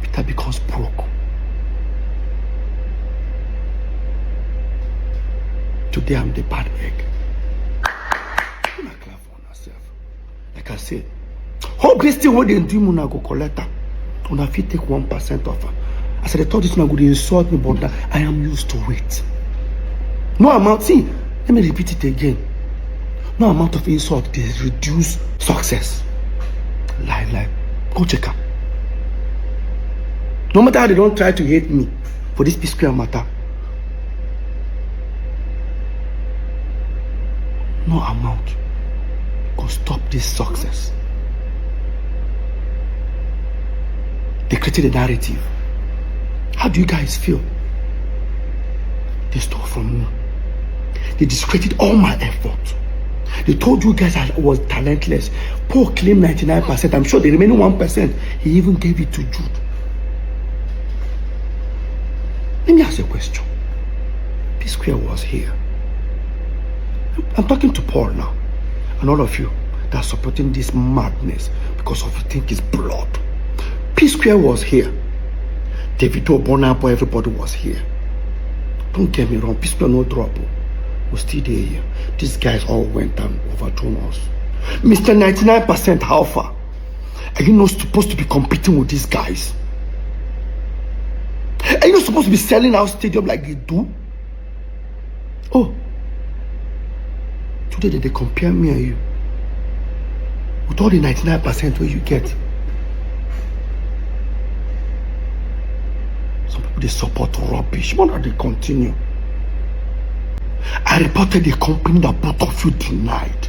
Peter becomes broke. Today I'm the bad egg. I'm not clap for myself. Like I said, How this thing what they do, Muna go collect her. Una fit take 1% of her. I said, they thought this one would insult me, but I am used to it. No amount, see, let me repeat it again. No amount of insult, they reduce success. Lie. Go check her. No matter how they don't try to hate me for this peace square matter, no amount can stop this success. They created a narrative. How do you guys feel? They stole from me. They discredited all my effort. They told you guys I was talentless. Paul claimed 99%. I'm sure the remaining 1%, he even gave it to Jude. Let me ask you a question. P-Square was here. I'm talking to Paul now. And all of you that are supporting this madness because of you think it's blood. P-Square was here. Davido, Bonapo, everybody was here. Don't get me wrong. P-Square no drop. We're still there here. These guys all went and overthrown us. Mr. 99% how far? Are you not supposed to be competing with these guys? Are you not supposed to be selling out stadium like they do? Oh. Today they compare me and you. With all the 99% where you get. Some people they support rubbish. Why not they continue? I reported a company that both of you denied.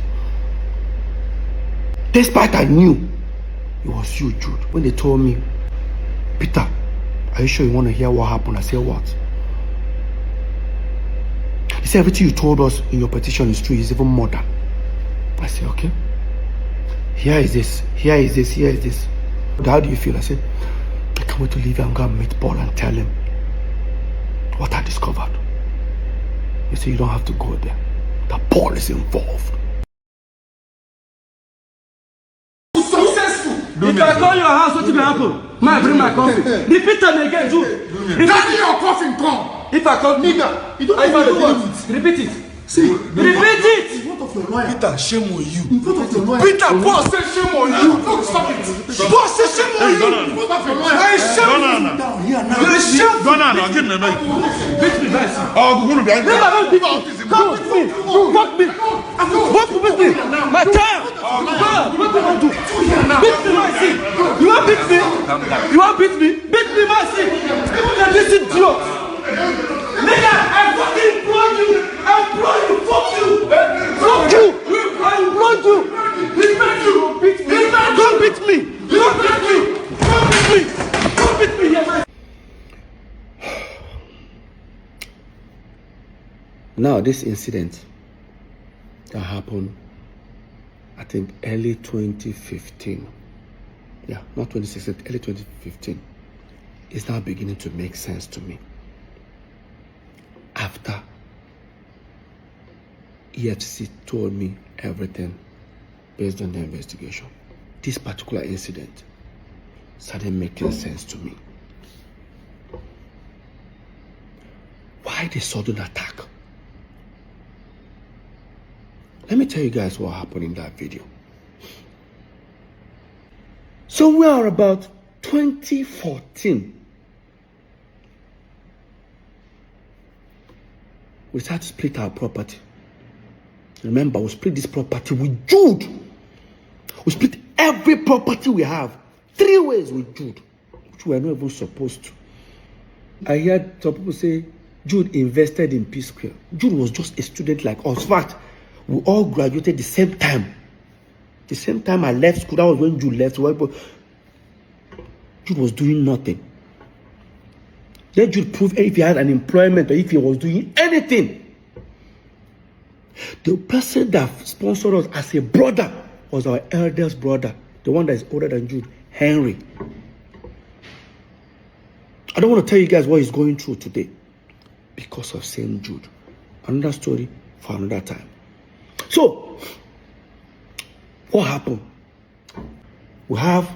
Despite I knew it was you, Jude. When they told me, Peter, are you sure you want to hear what happened? I said, what? They said, everything you told us in your petition is true. It's even more than. I said, okay. Here is this. How do you feel? I said, I can't wait to leave and go and meet Paul and tell him what I discovered. He said, you don't have to go there. That Paul is involved. If I call your house, what will happen? I bring my coffin. Repeat them again, Jude. Carry your coffin, come. If I call Nigga, you don't have to do it. Repeat it. See, repeat it. In front of your lawyer. Peter, shame on you. In front of your lawyer. Peter, boss say shame on you. Don't stop it. Boss say shame on you. In front of your lawyer. I shame Down here now. you. Shame. Beat me, guys. Oh, we're going to be angry. Come with me. Fuck me. What with me? My time. What do I do? Beat me, my seat. You want beat me? You want beat me? Beat me, my seat. Even this idiot. Nigga, I fucking implore you. Fuck you. I implore you. Don't beat me. Don't beat me. Yeah, man. Now, this incident that happened, I think, early 2015. Yeah, not 2016, early 2015. Is now beginning to make sense to me. After EFCC told me everything based on the investigation, this particular incident started making sense to me. Why the sudden attack? Let me tell you guys what happened in that video. So we are about 2014. We started to split our property. Remember, we split this property with Jude. We split every property we have 3 ways with Jude, which we are not even supposed to. I heard some people say Jude invested in P-Square. Jude was just a student like us. In fact, we all graduated the same time. The same time I left school, that was when Jude left. Jude was doing nothing. Let Jude prove if he had an employment or if he was doing anything. The person that sponsored us as a brother was our eldest brother, the one that is older than Jude, Henry. I don't want to tell you guys what he's going through today because of St. Jude. Another story for another time. So, what happened? We have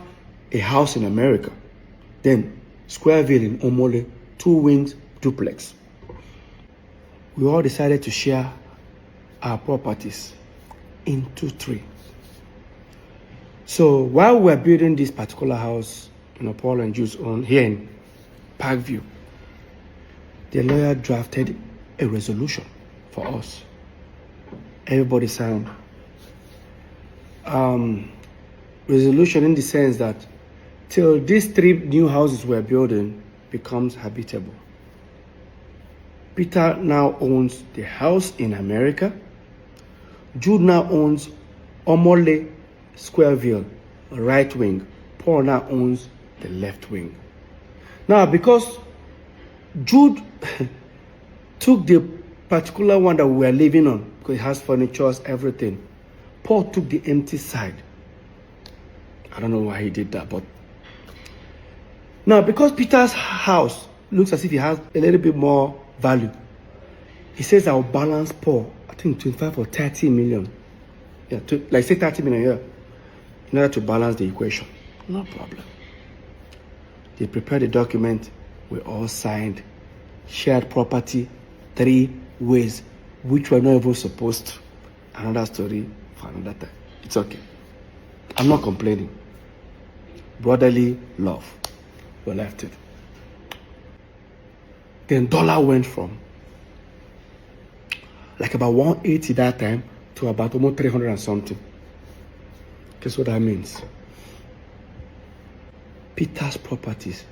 a house in America, then Squareville in Omole, 2 wings, duplex. We all decided to share our properties into 3. So while we're building this particular house, Paul and Jude's own here in Parkview, the lawyer drafted a resolution for us. Everybody signed. Resolution in the sense that till these 3 new houses we're building becomes habitable. Peter now owns the house in America. Jude now owns Omole Squareville, right wing. Paul now owns the left wing. Now, because Jude took the particular one that we were living on, because it has furniture, everything, Paul took the empty side. I don't know why he did that, but now because Peter's house looks as if it has a little bit more value, he says I'll balance Paul, I think 25 or 30 million. Yeah, like say 30 million here, in order to balance the equation. No problem. They prepared the document, we all signed, shared property 3 ways, which we're not even supposed to. Another story for another time. It's okay. I'm not complaining. Brotherly love. We left it. Then dollar went from like about 180 that time to about almost 300 and something. Guess what that means? Peter's properties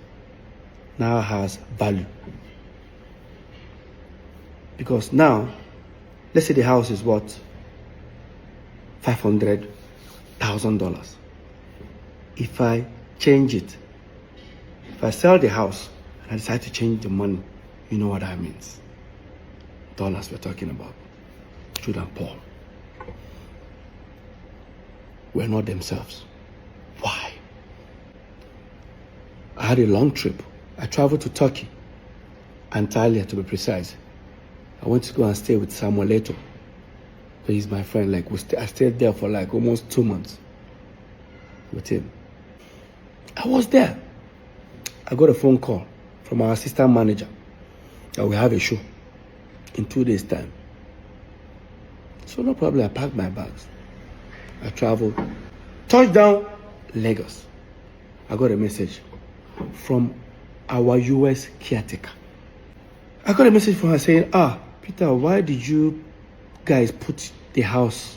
now has value. Because now, let's say the house is worth $500,000. If I change it, if I sell the house and I decide to change the money, you know what that means. Dollars we're talking about. Jude and Paul were not themselves. Why? I had a long trip. I traveled to Turkey, Antalya to be precise. I went to go and stay with Samuel Leto. He's my friend. I stayed there for like almost 2 months with him. I was there. I got a phone call from our assistant manager that we have a show in 2 days' time. So no problem, I packed my bags. I traveled. Touchdown, Lagos. I got a message from our US caretaker. I got a message from her saying, Peter, why did you guys put the house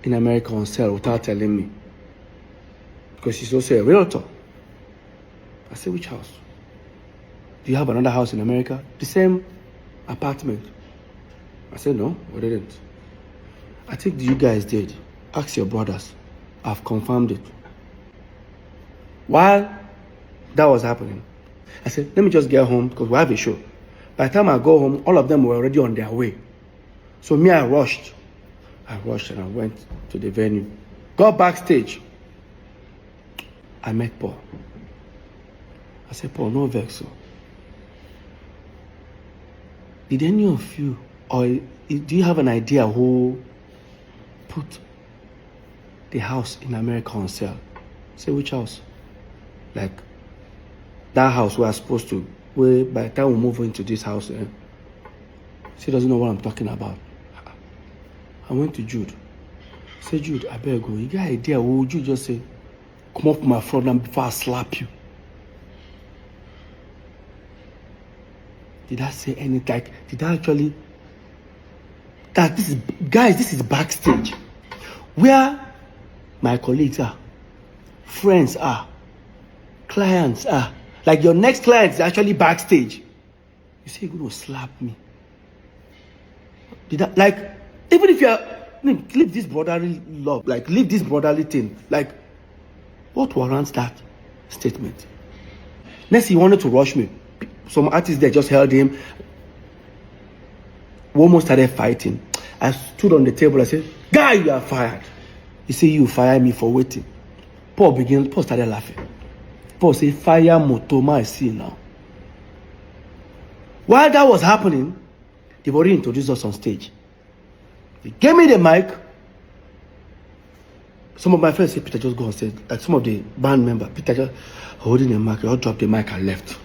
in America on sale without telling me? Because she's also a realtor. I said, which house? Do you have another house in America? The same apartment. I said, no, we didn't. I think you guys did. Ask your brothers. I've confirmed it. While that was happening, I said, let me just get home because we have a show. By the time I go home, all of them were already on their way. So me, I rushed. And I went to the venue. Got backstage. I met Paul. I said, Paul, no vex. Did any of you, or do you have an idea who put the house in America on sale? I said, which house? Like, that house we are supposed to, where by the time we move into this house, she doesn't know what I'm talking about. I went to Jude. I said, Jude, I better go. You got an idea? What would you just say? Come up my front and before I slap you. Did I say anything? Like, did I actually? This is backstage. Where my colleagues are, friends are, clients are. Like your next client is actually backstage. You say you're going to slap me. Did I, like, even if you're, leave this brotherly love, like, leave this brotherly thing. Like, what warrants that statement? Next, he wanted to rush me. Some artists there just held him. We almost started fighting. I stood on the table. I said, guy, you are fired. He said, you fire me for waiting. Paul started laughing. Paul said, fire Motoma, I see now. While that was happening, they've already introduced us on stage. They gave me the mic. Some of my friends said, Peter, just go on stage. Like some of the band members, Peter just holding the mic. I dropped the mic and left.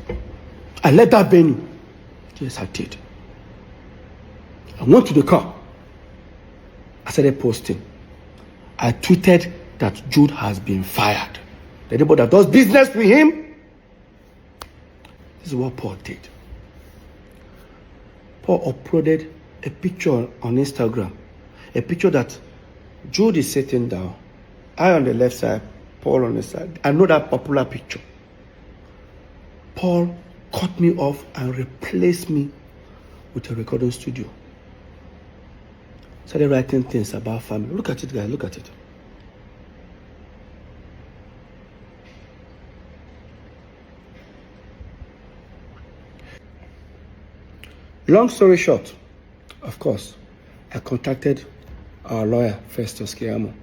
I left that venue. Yes, I did. I went to the car. I started posting. I tweeted that Jude has been fired. Anybody that does business with him, this is what Paul did. Paul uploaded a picture on Instagram, a picture that Jude is sitting down, I on the left side, Paul on the side. I know that popular picture. Paul cut me off and replaced me with a recording studio. Started writing things about family. Look at it, guys, look at it. Long story short, of course, I contacted our lawyer, Festus Kiamo.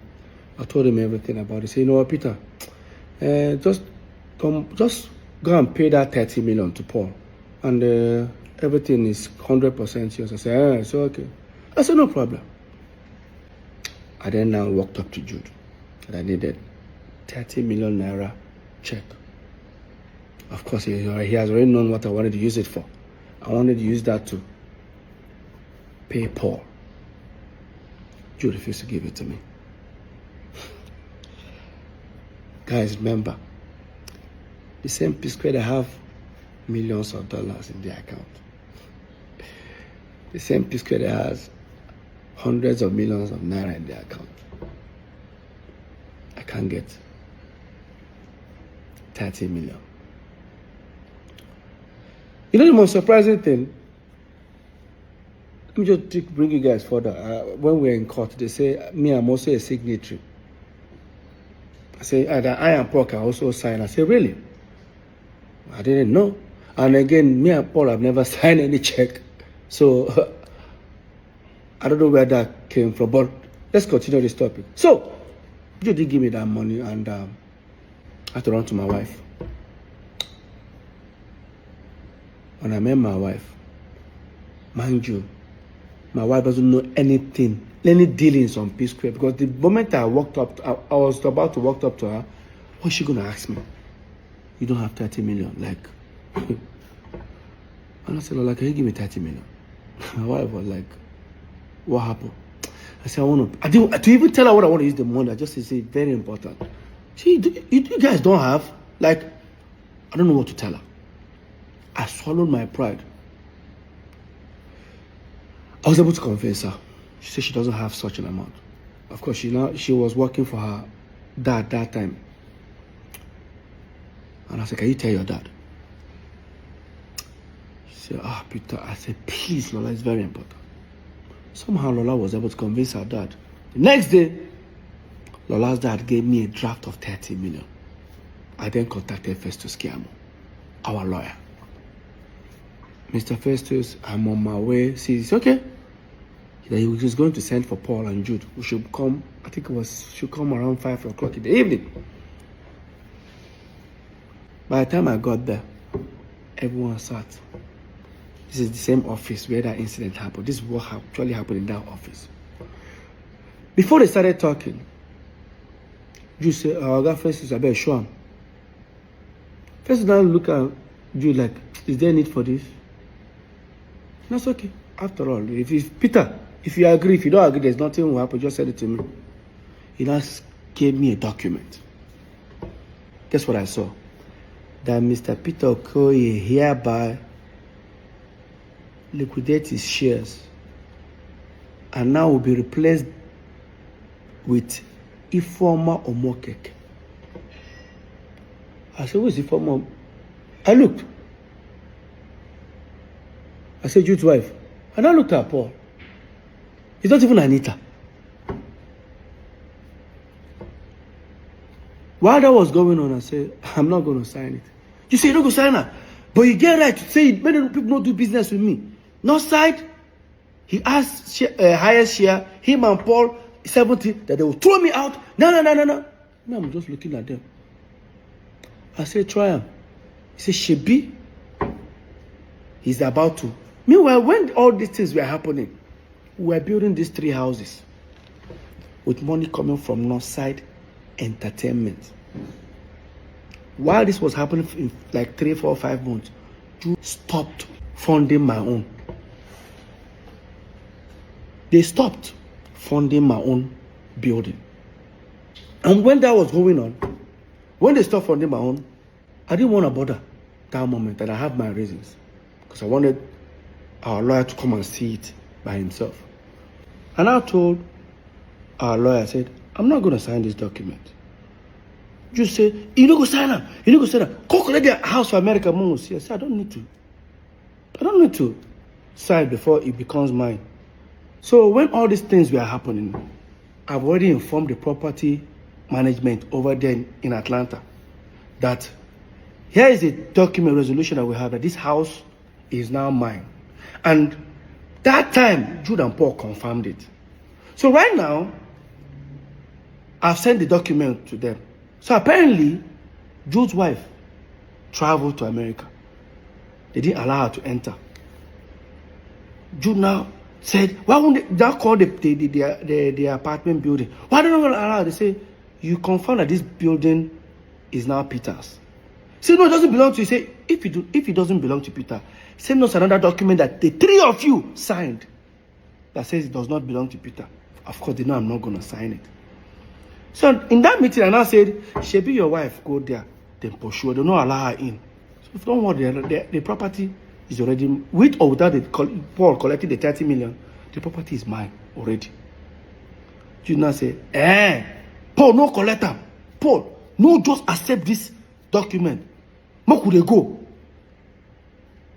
I told him everything about it. He said, you know what, Peter, just go and pay that 30 million to Paul. And everything is 100% yours. I said, it's okay. I said, no problem. I then now walked up to Jude and I needed 30 million naira check. Of course, he has already known what I wanted to use it for. I wanted to use that to pay Paul. Jude refused to give it to me. Guys, remember, the same P-Square that have millions of dollars in their account. The same P-Square that has hundreds of millions of naira in their account. I can't get 30 million. You know the most surprising thing? Let me just bring you guys further. When we're in court, they say, me, I'm also a signatory. I say, that I and Paul can also sign. I say, really? I didn't know. And again, me and Paul have never signed any check. So, I don't know where that came from, but let's continue this topic. So, you did give me that money, and I had to run to my wife. When I met my wife, mind you, my wife doesn't know anything, any dealings on P-Square, because the moment I walked up, I was about to walk up to her, what's she going to ask me? You don't have 30 million, like. And I said, Lola, can you give me 30 million? My wife was like, what happened? I said, to even tell her what I want to use the money, I just say, very important. See, you guys don't have, like, I don't know what to tell her. I swallowed my pride. I was able to convince her. She said she doesn't have such an amount. Of course, she was working for her dad that time. And I said, can you tell your dad? She said, Peter. I said, please, Lola, it's very important. Somehow Lola was able to convince her dad. The next day, Lola's dad gave me a draft of 30 million. I then contacted Festus Kiamo, our lawyer. Mr. Festus, I'm on my way. See, it's okay. He was going to send for Paul and Jude, who should come, I think should come around 5 o'clock in the evening. By the time I got there, everyone sat. This is the same office where that incident happened. This is what actually happened in that office. Before they started talking, Jude said, I got Festus, I better show him. Festus now look at Jude like, is there a need for this? That's okay. After all, Peter, if you agree, if you don't agree, there's nothing will happen. Just send it to me. He just gave me a document. Guess what I saw? That Mr. Peter Okoye hereby liquidate his shares and now will be replaced with Ifeoma Omokeke. I said, who is Ifeoma? I looked. I said, Jude's wife. And I looked at Paul. It's not even Anita. While that was going on, I said, I'm not going to sign it. You say you're not going to sign her. But you get right to say many people don't do business with me. No side. He asked highest share, him and Paul, 70, that they will throw me out. No. No, I'm just looking at them. I said, try him. He said, Shebi. He's about to. Meanwhile, when all these things were happening, we were building these 3 houses with money coming from Northside Entertainment. While this was happening in like 3, 4, 5 months, Jude stopped funding my own. They stopped funding my own building. And when that was going on, when they stopped funding my own, I didn't want to bother that moment, and I have my reasons. Because I wanted our lawyer to come and see it by himself. And I told our lawyer, I said, I'm not going to sign this document. Just say, you don't go sign them. You don't go sign them. Go collect the house for America. I said, I don't need to. I don't need to sign before it becomes mine. So when all these things were happening, I've already informed the property management over there in Atlanta that here is a document resolution that we have that this house is now mine. And that time, Jude and Paul confirmed it. So right now, I've sent the document to them. So apparently, Jude's wife traveled to America. They didn't allow her to enter. Jude now said, why won't they call the apartment building? Why don't they allow her? They say, you confirm that this building is now Peter's. Say, no, it doesn't belong to you. Say, if it doesn't belong to Peter, send us another document that the three of you signed that says it does not belong to Peter. Of course, they know I'm not going to sign it. So in that meeting, I now said, Shebi, your wife, go there, then pursue her. They don't allow her in. So don't worry, the property is already, with or without Paul collecting the 30 million, the property is mine already. You now say, Paul, no collect them. Paul, no, just accept this document. How could they go?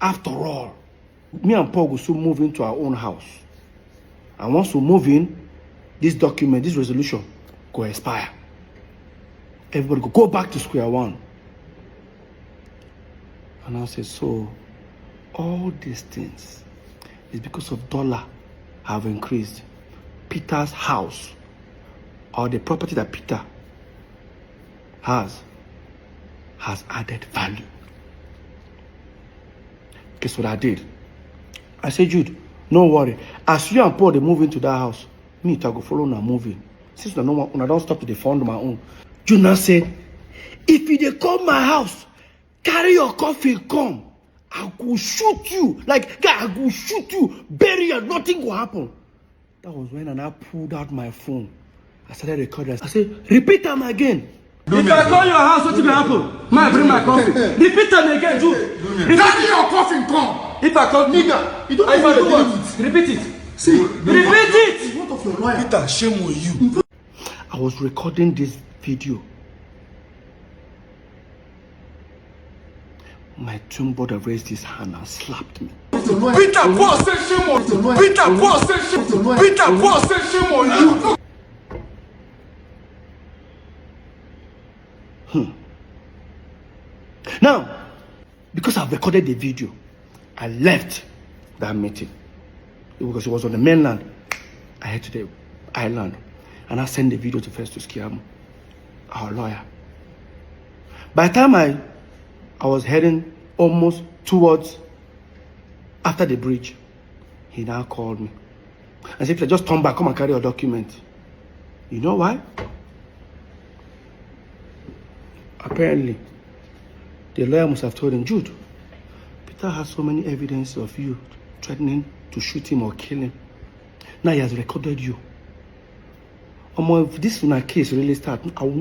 After all, me and Paul will soon move into our own house. And once we move in, this document, this resolution, go expire. Everybody go back to square one. And I said, so all these things is because of dollar have increased. Peter's house, or the property that Peter has added value. Guess what I did? I said, Jude, no worry. As you and Paul they move into that house, me to go follow now moving. Since I don't stop to the fund my own. Jude now said, if you dey come my house, carry your coffin come. I go shoot you. Like, guy, I go shoot you. Bury you. Nothing will happen. That was when I pulled out my phone. I started recording. I said, repeat them again. If I call your house, what will happen? I bring my coffin. Repeat them again, Jude. Carry your coffin come. If I call nigga, you don't even do it. Repeat it. See, repeat it. What of your lawyer? Peter, shame on you. I was recording this video. My twin brother raised his hand and slapped me. Peter, Paul said shame on you. Peter, Paul said shame on you. Peter, Paul said shame on you. Now, because I've recorded the video, I left that meeting. Because it was on the mainland. I head to the island. And I sent the video to Festus Kiamu, our lawyer. By the time I was heading almost towards after the bridge, he now called me and said, just turn back, come and carry your document. You know why? Apparently, the lawyer must have told him, Jude, Peter has so many evidence of you threatening to shoot him or kill him. Now he has recorded you. If this case really starts, I will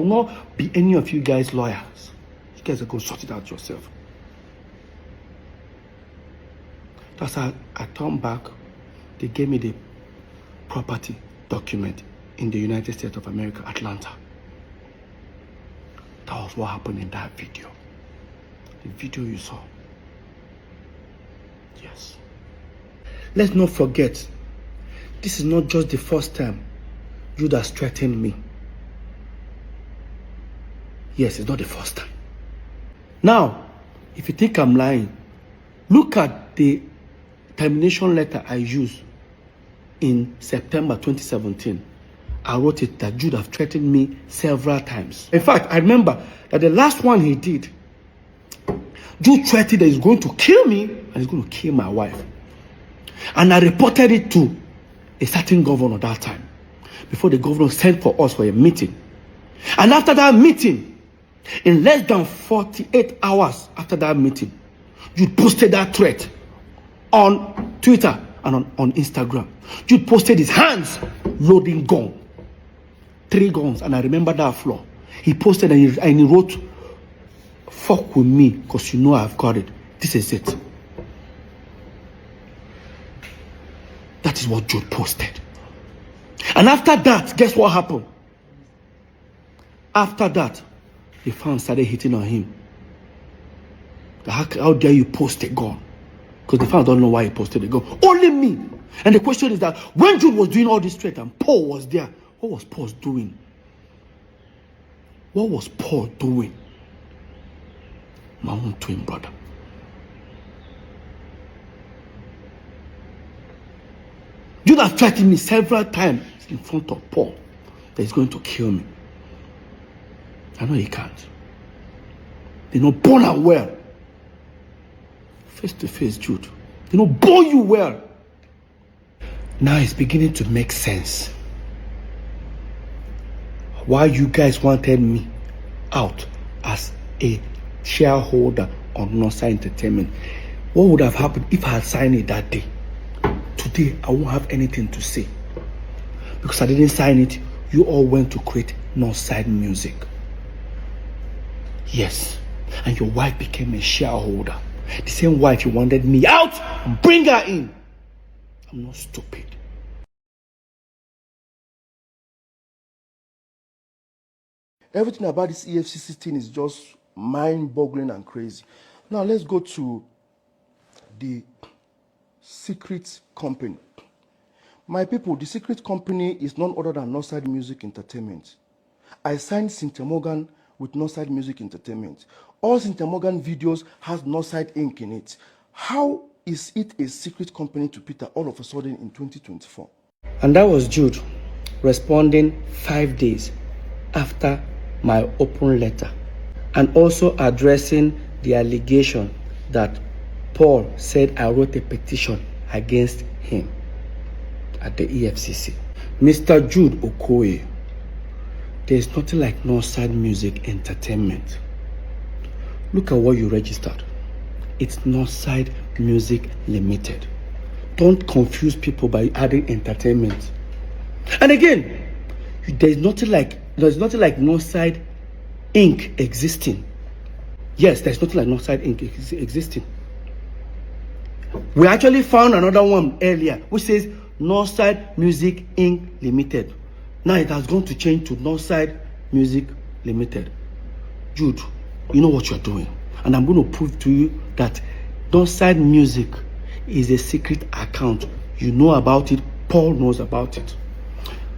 not be any of you guys' lawyers. You guys are going to sort it out yourself. That's how I turned back. They gave me the property document in the United States of America, Atlanta. That was what happened in that video. The video you saw. Yes. Let's not forget, this is not just the first time Jude has threatened me. Yes, it's not the first time. Now, if you think I'm lying, look at the termination letter I used in September 2017. I wrote it that Jude have threatened me several times. In fact, I remember that the last one he did, Jude threatened that he's going to kill me and he's going to kill my wife. And I reported it to a certain governor that time, before the governor sent for us for a meeting. And after that meeting, in less than 48 hours after that meeting, Jude posted that threat on Twitter and on Instagram. Jude posted his hands loading gun. 3 guns, and I remember that floor. He posted and he wrote, "Fuck with me, because you know I've got it. This is it." That is what Jude posted. And after that, guess what happened? After that, the fans started hitting on him. How dare you post a gun? Because the fans don't know why he posted a gun. Only me. And the question is that when Jude was doing all this threat and Paul was there, what was Paul doing? What was Paul doing? My own twin brother. Jude has threatened me several times in front of Paul that he's going to kill me. I know he can't. They know born and well. Face to face, Jude. They know born you well. Now it's beginning to make sense why you guys wanted me out as a shareholder on Northside Entertainment. What would have happened if I had signed it that day? Today, I won't have anything to say. Because I didn't sign it, you all went to create Northside Music. Yes, and your wife became a shareholder. The same wife you wanted me out, bring her in. I'm not stupid. Everything about this EFCC thing is just mind-boggling and crazy. Now let's go to the secret company. My people, the secret company is none other than Northside Music Entertainment. I signed Cynthia Morgan with Northside Music Entertainment. All Cynthia Morgan videos has Northside Inc. in it. How is it a secret company to Peter all of a sudden in 2024? And that was Jude responding 5 days after my open letter, and also addressing the allegation that Paul said I wrote a petition against him at the EFCC. Mr. Jude Okoye, there is nothing like Northside Music Entertainment. Look at what you registered. It's Northside Music Limited. Don't confuse people by adding entertainment. And again, there's nothing like Northside Inc. existing. Yes, there's nothing like Northside Inc. existing. We actually found another one earlier which says Northside Music Inc. Limited. Now it has gone to change to Northside Music Limited. Jude, you know what you're doing. And I'm going to prove to you that Northside Music is a secret account. You know about it. Paul knows about it.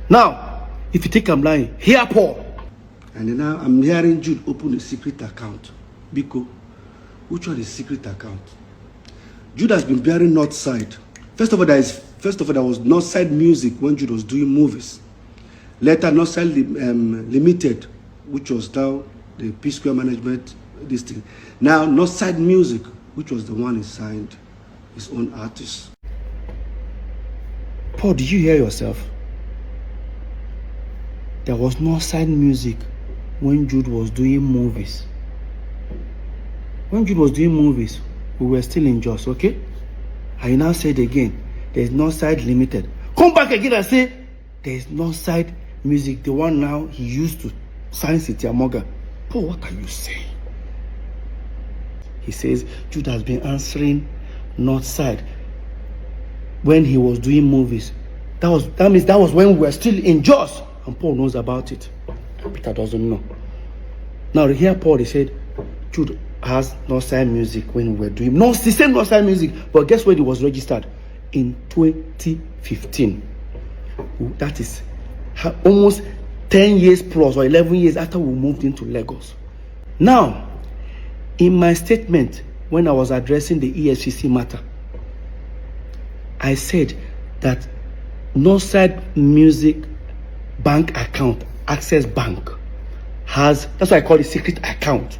Now, if you think I'm lying, hear Paul. And now I'm hearing Jude open a secret account. Biko, which one is secret account? Jude has been bearing Northside. First of all, there was Northside Music when Jude was doing movies. Later, Northside Limited, which was now the P Square Management, this thing. Now, Northside Music, which was the one he signed his own artist. Paul, did you hear yourself? There was Northside Music when Jude was doing movies. When Jude was doing movies, we were still in Jos, okay? I now said again, there's Northside Limited. Come back again and say, there's Northside Music, the one now he used to sign Cynthia Morgan. Paul, what are you saying? He says Jude has been answering Northside when he was doing movies. That means that was when we were still in Jos. And Paul knows about it. Peter doesn't know. Now here Paul, he said Jude has Northside Music when we were doing the same Northside Music, but guess when it was registered? In 2015. That is almost 10 years plus or 11 years after we moved into Lagos. Now, in my statement when I was addressing the EFCC matter, I said that Northside Music bank account, Access Bank, has, that's why I call it secret account,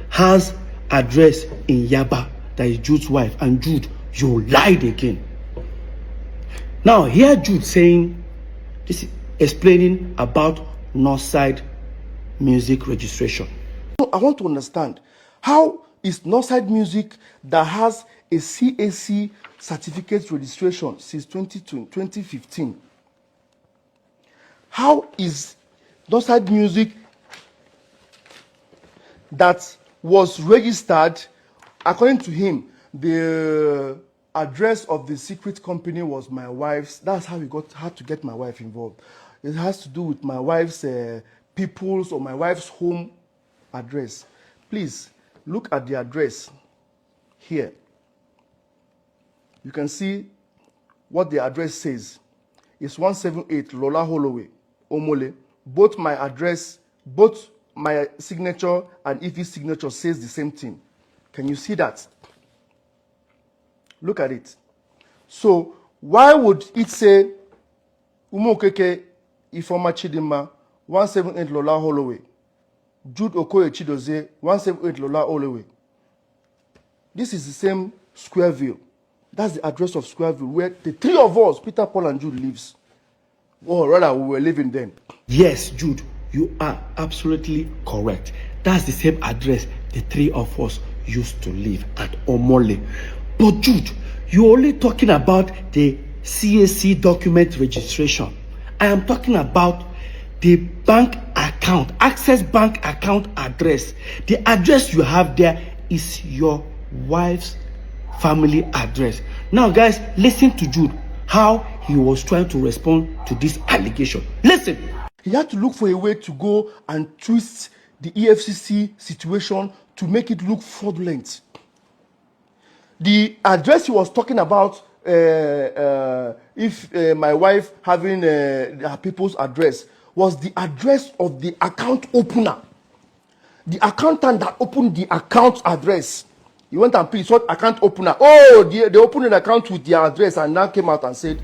has address in Yaba, that is Jude's wife. And Jude, you lied again. Now here Jude saying, this is explaining about Northside Music registration. So I want to understand, how is Northside Music that has a CAC certificate registration since 2015, how is Dorside Music that was registered, according to him, the address of the secret company was my wife's. That's how had to get my wife involved. It has to do with my wife's people's or my wife's home address. Please look at the address here. You can see what the address says. It's 178 Lola Holloway, Omole. Both my address, both my signature and Ife's signature says the same thing. Can you see that? Look at it. So why would it say Umokeke Ifoma Chidima 178 Lola Holloway, Jude Okoye Chidozie 178 Lola Holloway? This is the same Squareville. That's the address of Squareville where the three of us, Peter, Paul, and Jude, lives. Or rather, we were living then. Yes, Jude, you are absolutely correct. That's the same address the three of us used to live at Omole. But Jude, you're only talking about the CAC document registration. I am talking about the bank account, Access Bank account address. The address you have there is your wife's family address. Now, guys, listen to Jude, how he was trying to respond to this allegation. Listen. He had to look for a way to go and twist the EFCC situation to make it look fraudulent. The address he was talking about, if my wife having her people's address, was the address of the account opener. The accountant that opened the account address. He went and picked what account opener. Oh, they opened an account with their address and now came out and said,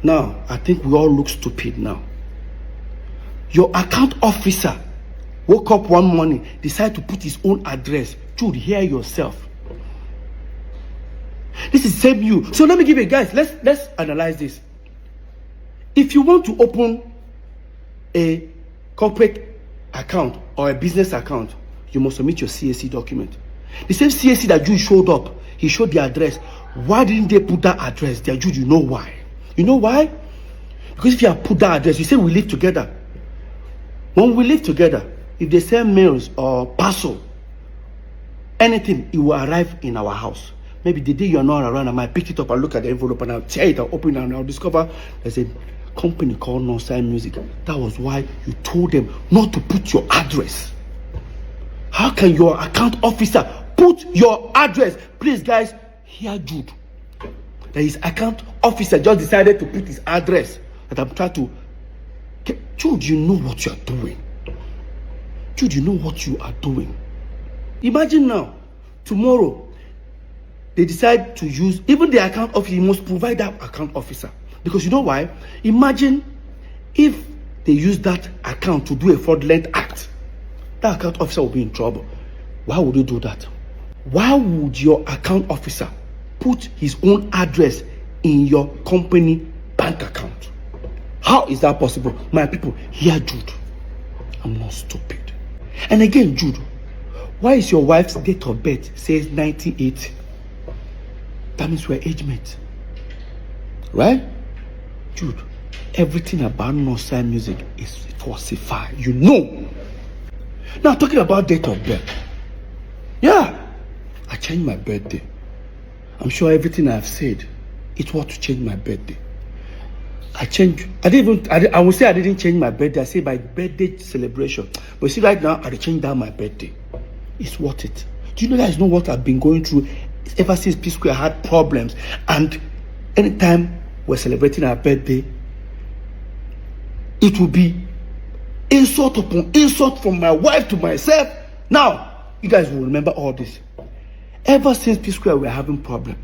now, I think we all look stupid now. Your account officer woke up one morning, decided to put his own address. Jude, hear yourself. This is same you. So let me give you guys, let's analyze this. If you want to open a corporate account or a business account, you must submit your CAC document. The same CAC that Jude showed up, he showed the address. Why didn't they put that address there? Jude, you know why? You know why? Because if you have put that address, you say we live together. When we live together, if they send mails or parcel, anything, it will arrive in our house. Maybe the day you are not around, I might pick it up and look at the envelope and I'll tear it, I'll open it and I'll discover there's a company called Northside Music. That was why you told them not to put your address. How can your account officer put your address? Please, guys, hear Jude. That his account officer just decided to put his address. That I'm trying to. Jude, you know what you are doing. Jude, you know what you are doing. Imagine now, tomorrow, they decide to use, even the account officer, you must provide that account officer. Because you know why? Imagine if they use that account to do a fraudulent act. That account officer will be in trouble. Why would you do that? Why would your account officer put his own address in your company bank account? How is that possible? My people, hear Jude. I'm not stupid. And again, Jude, why is your wife's date of birth says 1980? That means we're age mates. Right? Jude, everything about Northside Music is falsified. You know. Now, talking about date of birth. Yeah, I changed my birthday. I'm sure everything I've said, it was to change my birthday. I would say I didn't change my birthday. I say my birthday celebration. But see, right now, I changed down my birthday. It's worth it. Do you know guys know what I've been going through ever since P Square had problems? And anytime we're celebrating our birthday, it will be insult upon insult from my wife to myself. Now, you guys will remember all this. Ever since P Square, we're having problem.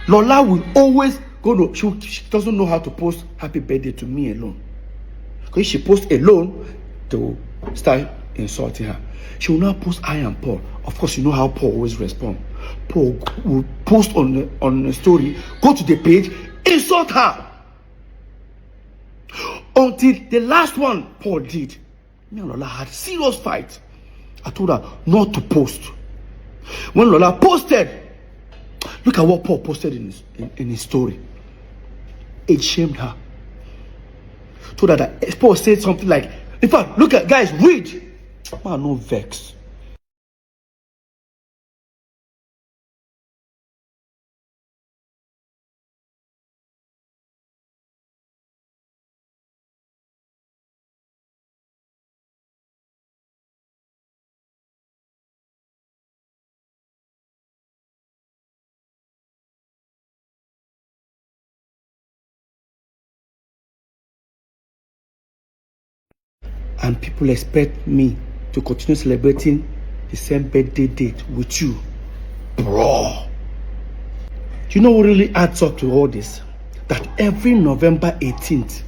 Lola will always go to, she doesn't know how to post happy birthday to me alone. Because if she posts alone, they will start insulting her. She will not post I and Paul. Of course, you know how Paul always responds. Paul will post on the story, go to the page, insult her. Until the last one Paul did. Me and Lola had a serious fight. I told her not to post. When Lola posted, look at what Paul posted in his story. It shamed her. Told her that Paul said something like, In fact, look at guys, read. Man, no vex. And people expect me to continue celebrating the same birthday date with you. Bro. Do you know what really adds up to all this? That every November 18th,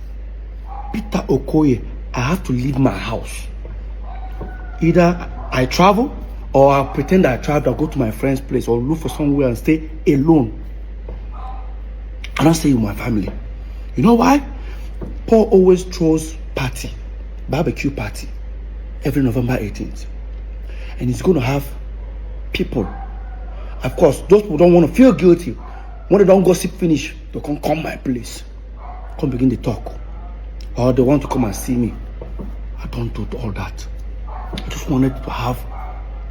Peter Okoye, I have to leave my house. Either I travel or I pretend I travel, I go to my friend's place or look for somewhere and stay alone. I don't stay with my family. You know why? Paul always throws barbecue party every November 18th. And he's going to have people. Of course, those people don't want to feel guilty. When they don't gossip finish, they can come my place. Come begin to talk. Or they want to come and see me. I don't do all that. I just wanted to have,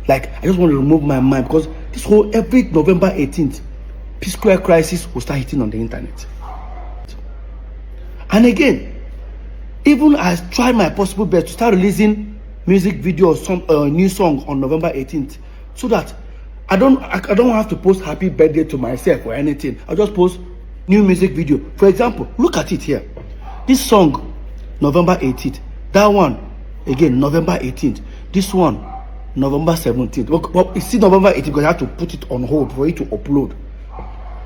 I just want to remove my mind because this whole, every November 18th, P-Square crisis will start hitting on the internet. And again, even I tried my possible best to start releasing music video or some new song on November 18th, so that I don't have to post happy birthday to myself or anything. I'll just post new music video. For example, look at it here. This song, November 18th. That one, again, November 18th. This one, November 17th. Well, it's still November 18th because I have to put it on hold for it to upload.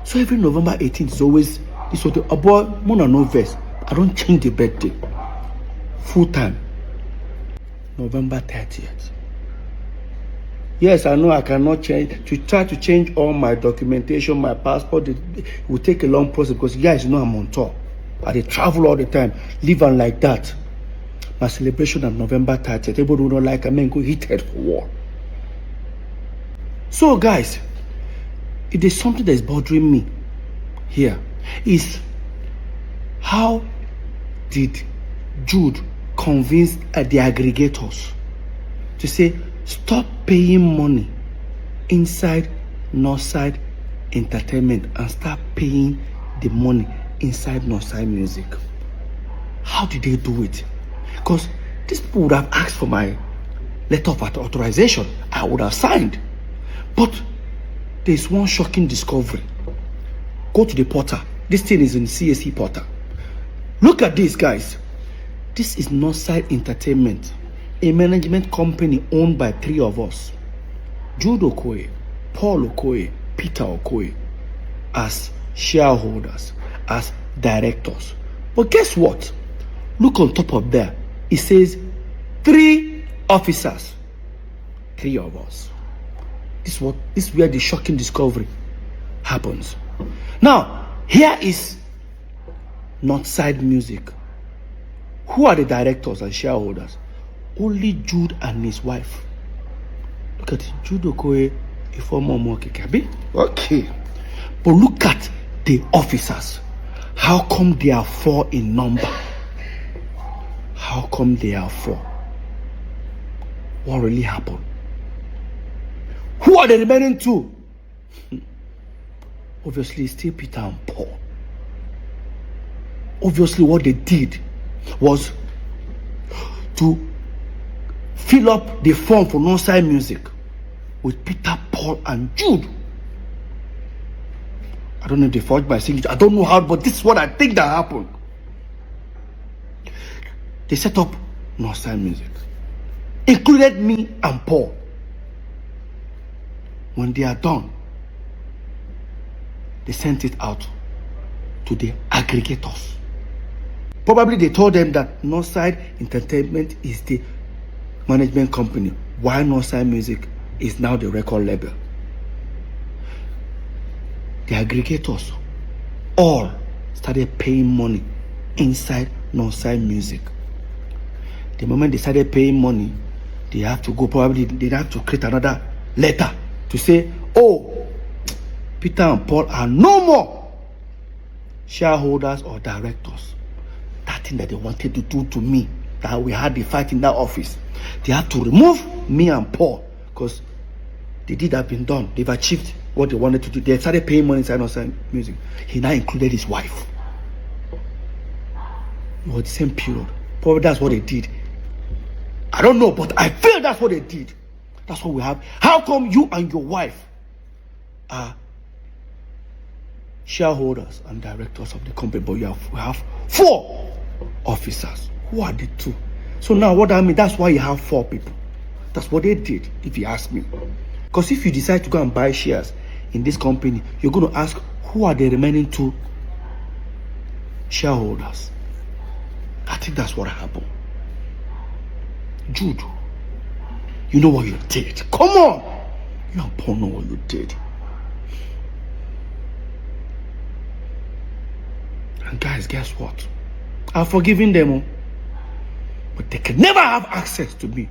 So every November 18th is always this sort of about Mona no verse. I don't change the birthday. Full time. November 30th. Yes, I know I cannot change. To try to change all my documentation, my passport, it will take a long process because you guys know I'm on tour. I travel all the time, live on like that. My celebration on November 30th. Everybody who don't like I mean go hit head for war. So guys, if there's something that is bothering me here, is how did Jude convince the aggregators to say stop paying money inside Northside Entertainment and start paying the money inside Northside Music? How did they do it? Because these people would have asked for my letter of authorization. I would have signed. But there's one shocking discovery. Go to the portal. This thing is in CSE portal. Look at this, guys. This is Northside Entertainment, a management company owned by three of us. Jude Okoye, Paul Okoye, Peter Okoye, as shareholders, as directors. But guess what? Look on top of there. It says 3 officers. 3 of us. This is where the shocking discovery happens. Now, here is Northside Music. Who are the directors and shareholders? Only Jude and his wife. Look at it. Jude Okoye, a former Mokikabi. Okay. But look at the officers. How come they are 4 in number? How come they are 4? What really happened? Who are the remaining 2? Obviously, still Peter and Paul. Obviously, what they did was to fill up the form for Northside Music with Peter, Paul, and Jude. I don't know if they forged my signature. I don't know how, but this is what I think that happened. They set up Northside Music, included me and Paul. When they are done, they sent it out to the aggregators. Probably they told them that Northside Entertainment is the management company, while Northside Music is now the record label. The aggregators all started paying money inside Northside Music. The moment they started paying money, they have to go, probably they have to create another letter to say, oh, Peter and Paul are no more shareholders or directors. That thing that they wanted to do to me, that we had the fight in that office, they had to remove me and Paul because the deed had been done. They've achieved what they wanted to do. They started paying money inside outside music. He now included his wife. It was the same period. Probably that's what they did. I don't know, but I feel that's what they did. That's what we have. How come you and your wife are shareholders and directors of the company, but we have 4 officers? Who are the 2? So now what I mean, that's why you have 4 people. That's what they did, if you ask me. Because if you decide to go and buy shares in this company, you're going to ask, who are the remaining 2 shareholders? I think that's what happened. Jude, you know what you did. Come on. You and Paul know what you did. And guys, guess what? I've forgiven them, but they can never have access to me.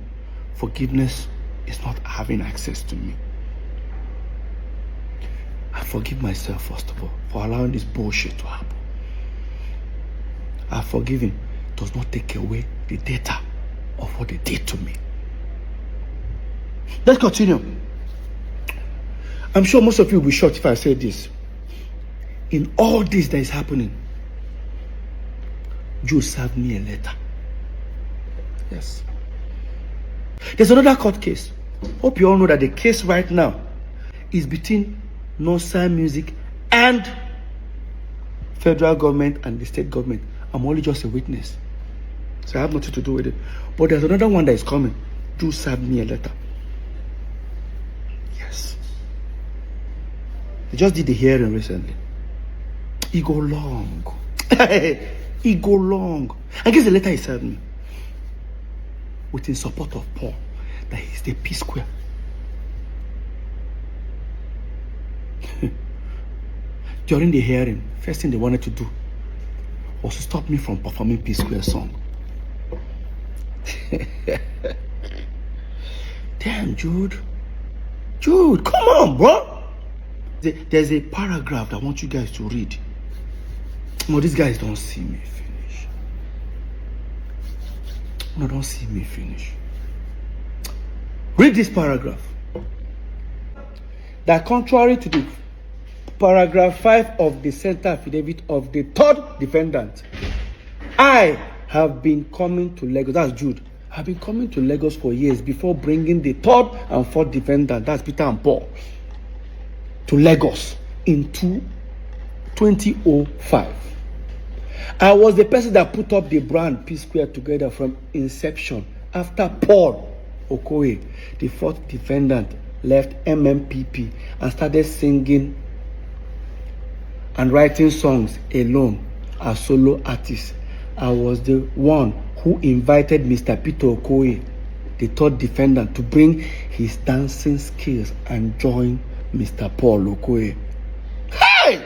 Forgiveness is not having access to me. I forgive myself, first of all, for allowing this bullshit to happen. I've forgiven. Does not take away the data of what they did to me. Let's continue. I'm sure most of you will be shocked if I say this. In all this that is happening, Jude served me a letter. Yes. There's another court case. Hope you all know that the case right now is between non-sign music and federal government and the state government. I'm only just a witness, so I have nothing to do with it. But there's another one that is coming. Jude served me a letter. Yes. They just did the hearing recently. It go long. It go long. I guess the letter he served me with in support of Paul, that he's the P Square. During the hearing, first thing they wanted to do was to stop me from performing P Square song. Damn, Jude, come on, bro. There's a paragraph that I want you guys to read. No, these guys don't see me finish. No, don't see me finish. Read this paragraph. That contrary to the paragraph 5 of the center affidavit of the 3rd defendant, I have been coming to Lagos. That's Jude. I've been coming to Lagos for years before bringing the 3rd and 4th defendant, that's Peter and Paul, to Lagos in 2005. I was the person that put up the brand P Square together from inception after Paul Okoye, the 4th defendant, left MMPP and started singing and writing songs alone as solo artist. I was the one who invited Mr. Peter Okoye, the 3rd defendant, to bring his dancing skills and join Mr. Paul Okoye. Hey!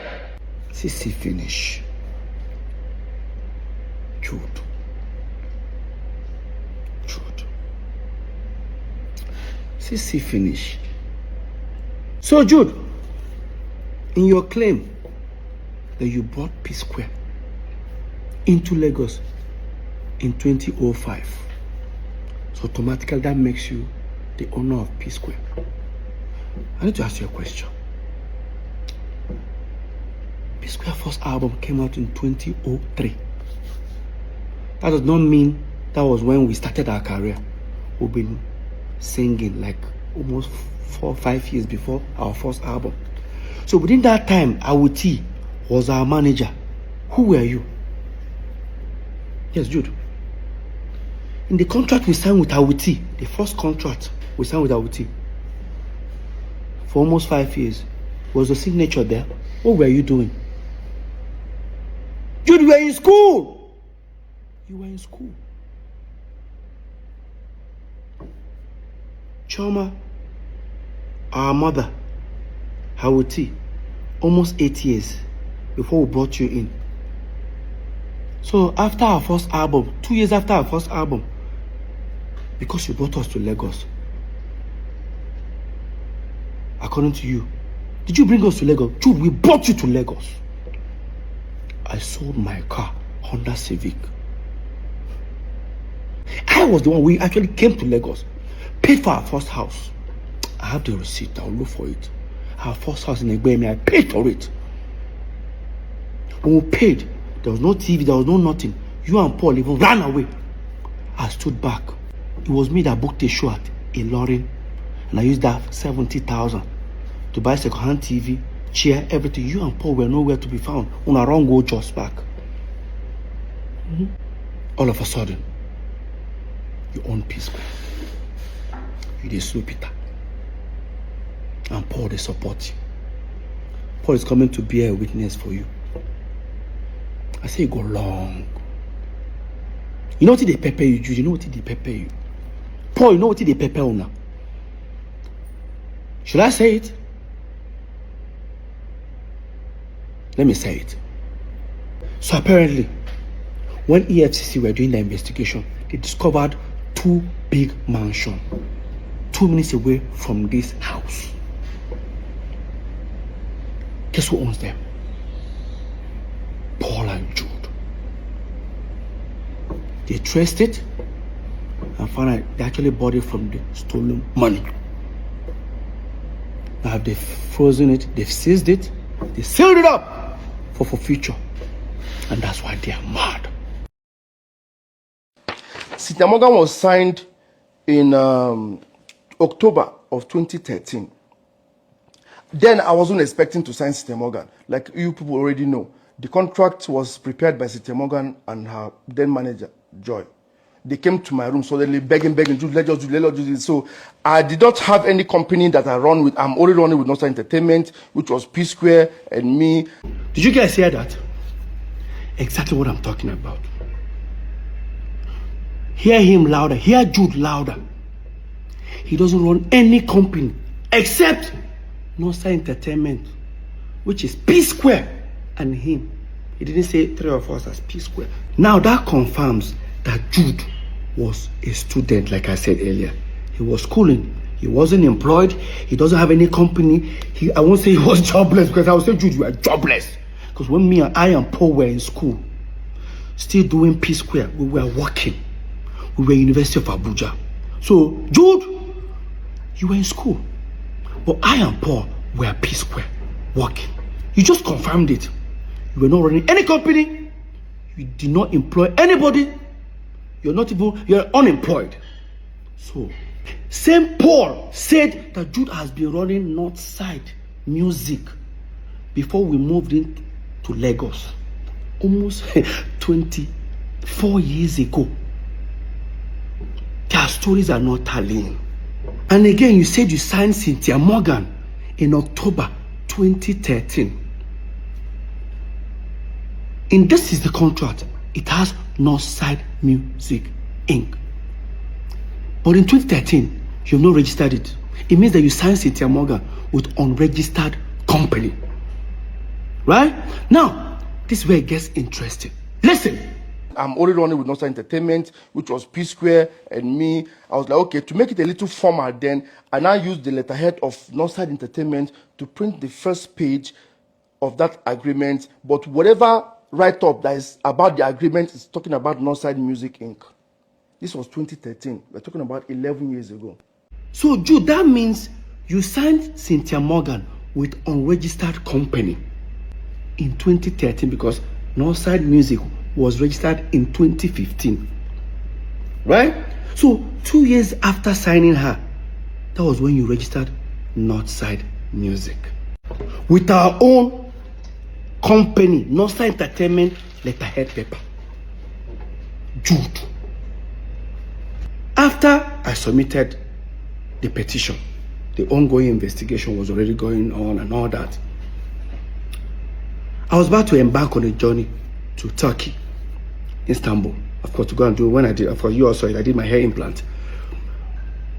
CC finish. Jude. CC finish. So Jude, in your claim that you brought P Square into Lagos in 2005, so automatically that makes you the owner of P Square. I need to ask you a question. P Square first album came out in 2003. That does not mean that was when we started our career. We've been singing like almost 4 or 5 years before our first album. So within that time, Awuti was our manager. Who were you? Yes, Jude. In the contract we signed with Awuti, the first contract we signed with Awuti for almost 5 years, was the signature there. What were you doing? Jude, you were in school. You were in school. Choma, our mother, Awuti, almost 8 years before we brought you in. So after our first album, 2 years after our first album, because you brought us to Lagos, according to you, did you bring us to Lagos? Jude, we brought you to Lagos. I sold my car, Honda Civic. I was the one. We actually came to Lagos, paid for our first house. I have the receipt. I'll look for it. Our first house in Egbemi, I paid for it. When we paid, there was no TV, there was no nothing. You and Paul even ran away. I stood back. It was me that booked a show at laundering, and I used that 70,000 to buy second-hand TV, chair, everything. You and Paul were nowhere to be found. On our own go just back. All of a sudden, you own peace. You dey slow Peter. And Paul, they support you. Paul is coming to bear a witness for you. I say go long. You know what they pepper you, Jude? You know what they pepper you? Paul, you know what they pepper you now? Should I say it? Let me say it. So apparently, when EFCC were doing the investigation, they discovered 2 big mansions 2 minutes away from this house. Guess who owns them? Paul and Jude. They traced it and found out they actually bought it from the stolen money. Now they've frozen it, they've seized it, they sealed it up for future. And that's why they are mad. Cynthia Morgan was signed in October of 2013. Then I wasn't expecting to sign Cynthia Morgan. Like you people already know, the contract was prepared by Cynthia Morgan and her then manager, Joy. They came to my room suddenly begging, Jude, let us do this. So I did not have any company that I run with. I'm only running with Northside Entertainment, which was P Square and me. Did you guys hear that? Exactly what I'm talking about. Hear him louder. Hear Jude louder. He doesn't run any company except Northside Entertainment, which is P Square and him. He didn't say 3 of us as P Square. Now that confirms that Jude was a student, like I said earlier. He was schooling. He wasn't employed. He doesn't have any company. I won't say he was jobless, because I would say, Jude, you are jobless. Because when I and Paul were in school, still doing P Square, we were working. We were University of Abuja. So, Jude, you were in school. But I and Paul were P Square, working. You just confirmed it. You were not running any company. You did not employ anybody. You're unemployed. So, same Paul said that Jude has been running Northside Music before we moved into Lagos. Almost 24 years ago. Their stories are not tallying. And again, you said you signed Cynthia Morgan in October 2013. And this is the contract. It has Northside Music Inc. But in 2013, you've not registered it. It means that you signed Cynthia Morgan with unregistered company. Right? Now, this is where it gets interesting. Listen. I'm only running with Northside Entertainment, which was P Square and me. I was like, okay, to make it a little formal then, I now used the letterhead of Northside Entertainment to print the first page of that agreement. But whatever write-up that is about the agreement is talking about Northside Music Inc. This was 2013. We're talking about 11 years ago. So, Jude, that means you signed Cynthia Morgan with unregistered company in 2013 because Northside Music was registered in 2015. Right? So, 2 years after signing her, that was when you registered Northside Music. With our own company, Northside Entertainment letterhead paper. Jude. After I submitted the petition, the ongoing investigation was already going on and all that. I was about to embark on a journey to Turkey, Istanbul, of course, to go and do when I did, of course, you also, I did my hair implant.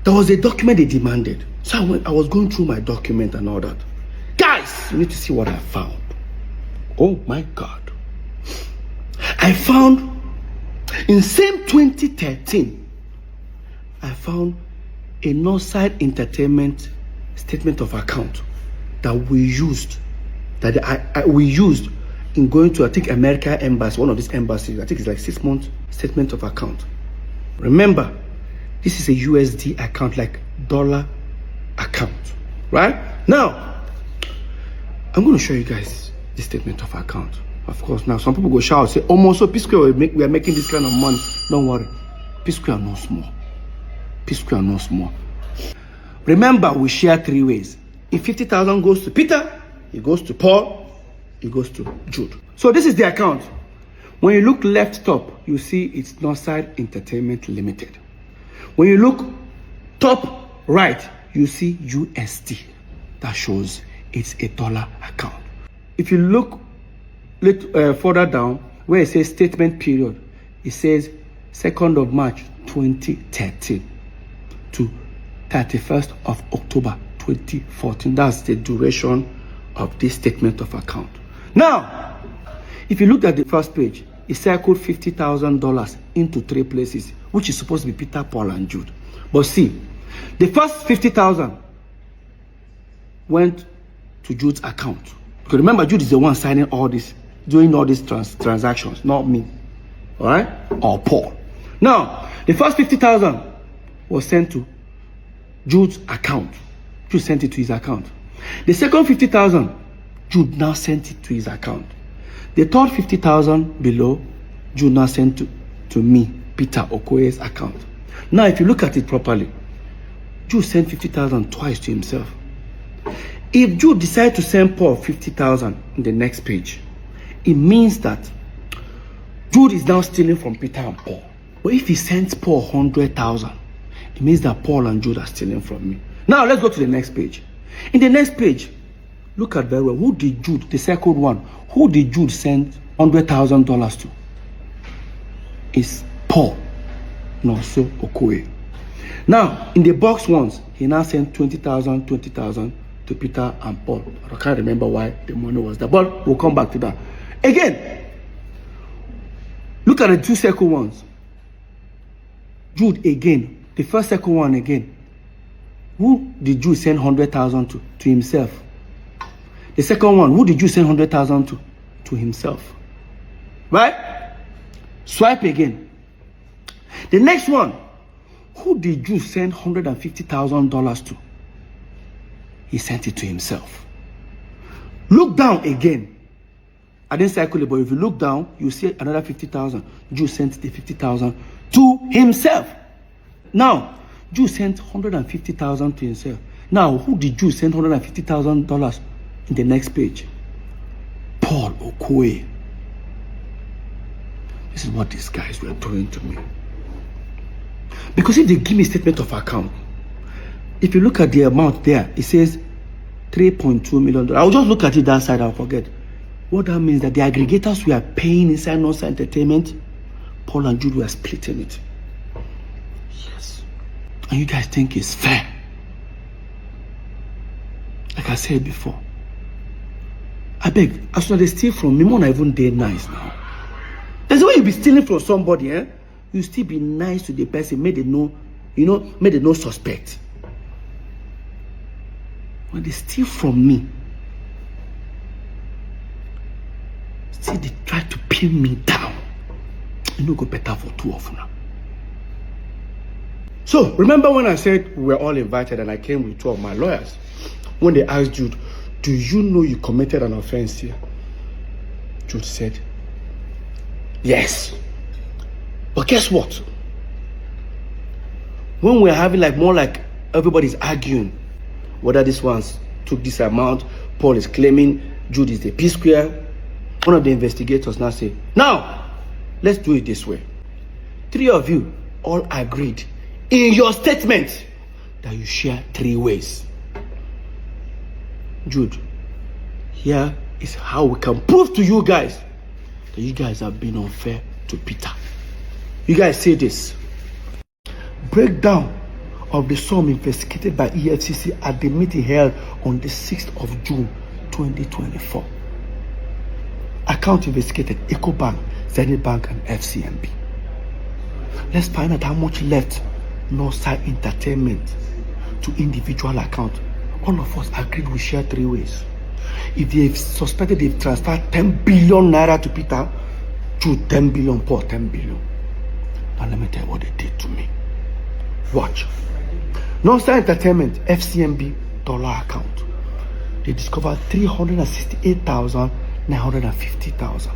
There was a document they demanded. So I was going through my document and all that. Guys, you need to see what I found. Oh my God. I found, in same 2013, I found a Northside Entertainment statement of account that we used, we used in going to, I think, America Embassy, one of these embassies. I think it's like 6 months statement of account. Remember, this is a USD account, like dollar account, right? Now, I'm going to show you guys the statement of account. Of course, now some people go shout, say, oh, so P-Square, we are making this kind of money. Don't worry. P-Square no small. P-Square no small. Remember, we share 3 ways. If 50,000 goes to Peter, it goes to Paul, it goes to Jude. So this is the account. When you look left top, you see it's Northside Entertainment Limited. When you look top right, you see USD. That shows it's a dollar account. If you look further down, where it says statement period, it says 2nd of March 2013 to 31st of October 2014. That's the duration of this statement of account. Now, if you look at the first page, it circled $50,000 into 3 places, which is supposed to be Peter, Paul, and Jude. But see, the first 50,000 went to Jude's account. Because remember, Jude is the one signing all this, doing all these transactions, not me, all right, or Paul. Now, the first 50,000 was sent to Jude's account. Jude sent it to his account. The second 50,000, Jude now sent it to his account. The third 50,000 below, Jude now sent to me, Peter Okoye's account. Now, if you look at it properly, Jude sent 50,000 twice to himself. If Jude decides to send Paul 50,000 in the next page, it means that Jude is now stealing from Peter and Paul. But if he sends Paul 100,000, it means that Paul and Jude are stealing from me. Now, let's go to the next page. In the next page, look at very well. Who did Jude, the second one, who did Jude send $100,000 to? It's Paul, not so Okoye. Now, in the box ones, he now sent 20,000 to Peter and Paul. I can't remember why the money was there, but we'll come back to that. Again, look at the 2 second ones. Jude again, the first second one again. Who did Jude send 100,000 to himself? The second one, who did Jude send 100,000 to himself? Right? Swipe again. The next one, who did Jude send $150,000 to? He sent it to himself. Look down again. I didn't circle it, but if you look down, you see another 50,000. Jude sent the 50,000 to himself. Now, Jude sent 150,000 to himself. Now, who did Jude send $150,000 in the next page? Paul Okoye. This is what these guys were doing to me. Because if they give me a statement of account, if you look at the amount there, it says $3.2 million. I'll just look at it that side, I'll forget. What that means that the aggregators were paying inside Northside Entertainment, Paul and Jude were splitting it. Yes. And you guys think it's fair? Like I said before, I beg, as soon as they steal from me, more not even day nice now. There's a way you be stealing from somebody, eh? You still be nice to the person, made they know, made they no suspect. When they steal from me, still they try to pin me down. You know, go better for 2 of them. So, remember when I said we were all invited and I came with 2 of my lawyers? When they asked Jude, do you know you committed an offense here? Jude said, yes. But guess what? When we're having more like everybody's arguing whether this one's took this amount, Paul is claiming Jude is the P-Square. One of the investigators now say, now, let's do it this way. 3 of you all agreed in your statement that you share 3 ways. Jude, here is how we can prove to you guys that you guys have been unfair to Peter. You guys say this. Breakdown of the sum investigated by EFCC at the meeting held on the 6th of June 2024. Account investigated EcoBank, Zenith Bank, and FCMB. Let's find out how much left Northside Entertainment to individual account. All of us agreed we share 3 ways. If they've suspected they've transferred 10 billion naira to Peter, Jude 10 billion, Paul 10 billion. And let me tell you what they did to me. Watch. Non-Star Entertainment, FCMB dollar account. They discovered 368,950,000.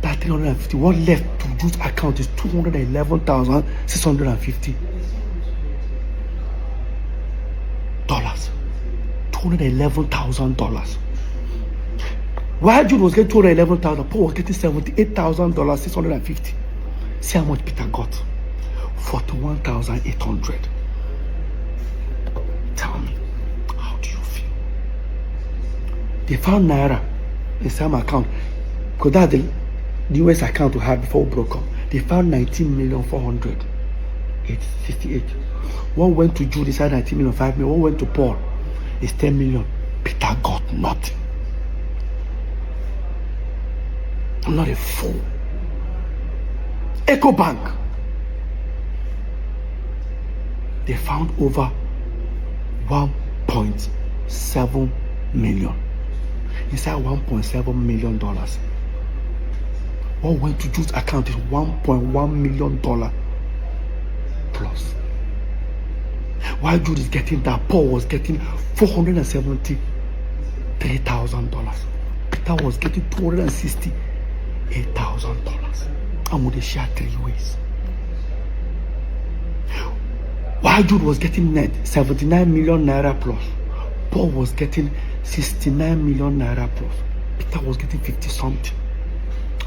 That 350, what left to Jude's account is 211,650 dollars. $211,000. While Jude was getting 211,000, Paul was getting $78,650. See how much Peter got? 41,800. Tell me, how do you feel? They found Naira in some account, because that's the US account we had before we broke up. They found 19,400,868. One went to Jude, inside 19 million, 5 million. One went to Paul, it's 10 million. Peter got nothing. I'm not a fool. Echo Bank, they found over 1.7 million. Inside $1.7 million. What went to Jude's account is $1.1 million plus. While Jude is getting that, Paul was getting $473,000. Peter was getting $268,000. And would they share 3 ways? While Jude was getting net 79 million naira plus, Paul was getting 69 million naira plus. Peter was getting 50 something.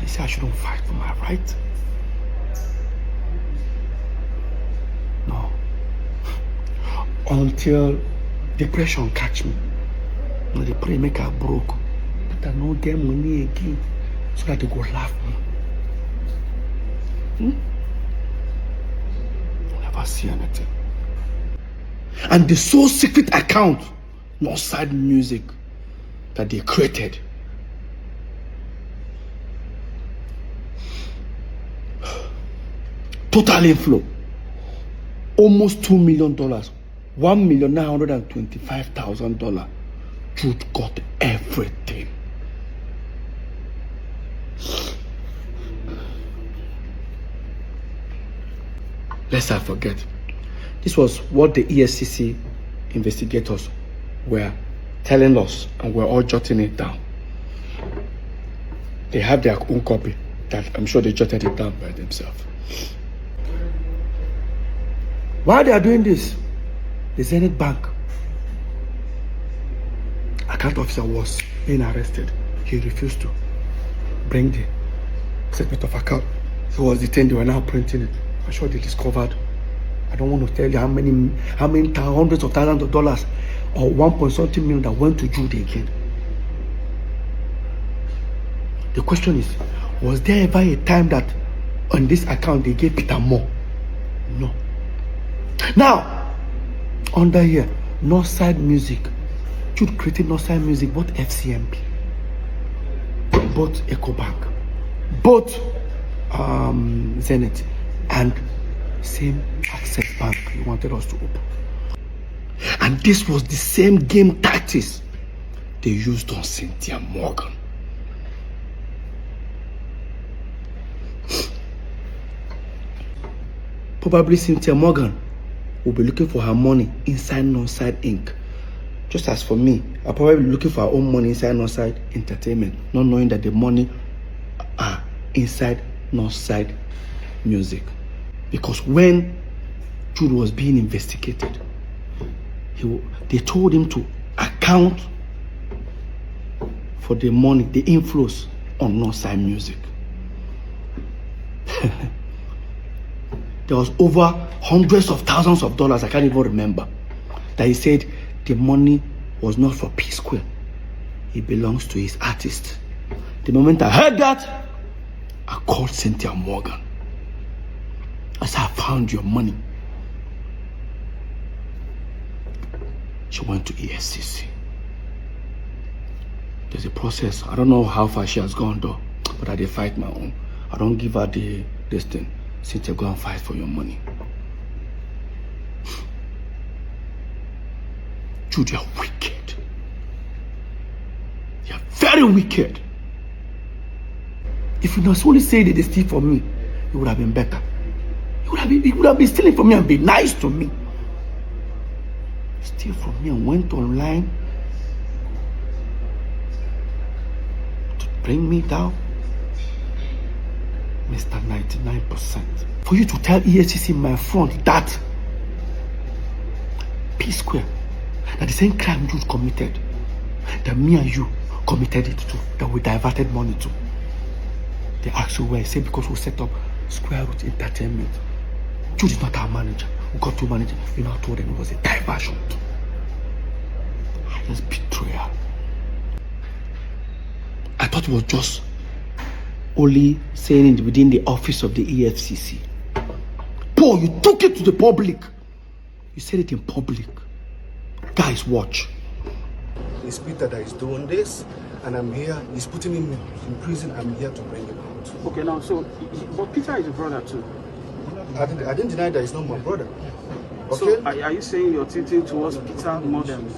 I said I shouldn't fight for my right. No. Until depression catch me. No, they pray make I broke. Peter no get money again, so that they go laugh me. Never see anything. And the sole secret account, Northside Music, that they created, total inflow almost $2 million, $1,925,000. Jude got everything. Lest I forget, this was what the EFCC investigators were telling us, and we're all jotting it down. They have their own copy that I'm sure they jotted it down by themselves. While they are doing this, the Zenith Bank account officer was being arrested. He refused to bring the statement of account. He was detained. They were now printing it. I'm sure they discovered, I don't want to tell you how many hundreds of thousands of dollars or 1.something million that went to Jude again. The question is, was there ever a time that on this account they gave Peter more? No. Now, under here, Northside Music. Jude created Northside Music, both FCMB, both EcoBank, both Zenith, and same Access Bank he wanted us to open. And this was the same game tactics they used on Cynthia Morgan. Probably Cynthia Morgan will be looking for her money inside Northside Inc. Just as for me, I'll probably be looking for her own money inside Northside Entertainment, not knowing that the money are inside Northside Music. Because when Jude was being investigated, they told him to account for the money, the inflows on Northside Music. There was over hundreds of thousands of dollars, I can't even remember, that he said the money was not for P Square. It belongs to his artist. The moment I heard that, I called Cynthia Morgan. I said, I found your money. She went to EFCC. There's a process. I don't know how far she has gone though, but I did fight my own. I don't give her this thing. Cynthia, go and fight for your money. Jude, you're wicked. You're very wicked. If you not only say that they steal from me, it would have been better. He would have been stealing from me and be nice to me. Steal from me and went online to bring me down. Mr. 99%. For you to tell EFCC in my front that P Square, that the same crime Jude committed, that me and you committed it to, that we diverted money to. They asked you where. I say because we set up Square Root Entertainment. Jude is not our manager. We got two managers. You know, I told them it was a diversion. Highest betrayal. I thought it was just only saying it within the office of the EFCC. Paul, you took it to the public. You said it in public. Guys, watch. It's Peter that is doing this, and I'm here. He's putting him in prison. I'm here to bring him out. Okay, now, so, but Peter is a brother too. I didn't deny that he's not my brother. Okay? So, are you saying you're tilting towards Peter more than...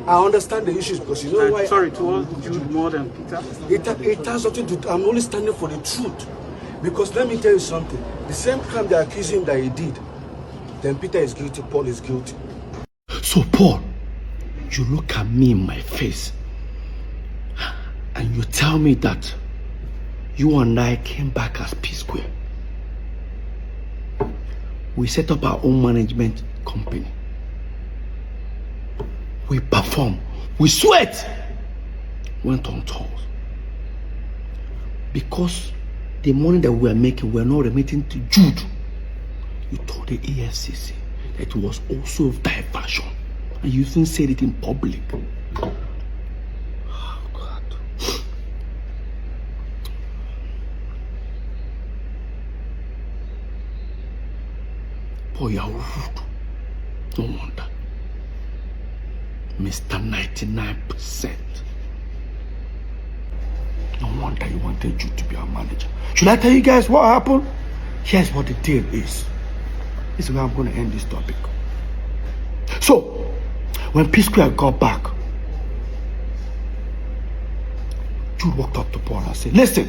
I understand the issues because you know why... Sorry, towards Jude more than Peter? It has something to do... I'm only standing for the truth. Because let me tell you something. The same crime they accuse him that he did, then Peter is guilty, Paul is guilty. So, Paul, you look at me in my face and you tell me that you and I came back as P Square. We set up our own management company. We perform. We sweat. Went on tours. Because the money that we were making, we were not remitting to Jude. You told the EFCC that it was also diversion. And you even said it in public. Oh, God. Boy, you're rude. No wonder. Mr. 99%. No wonder you wanted Jude to be our manager. Should I tell you guys what happened? Here's what the deal is. This is where I'm going to end this topic. So, when P Square got back, Jude walked up to Paul and said, listen,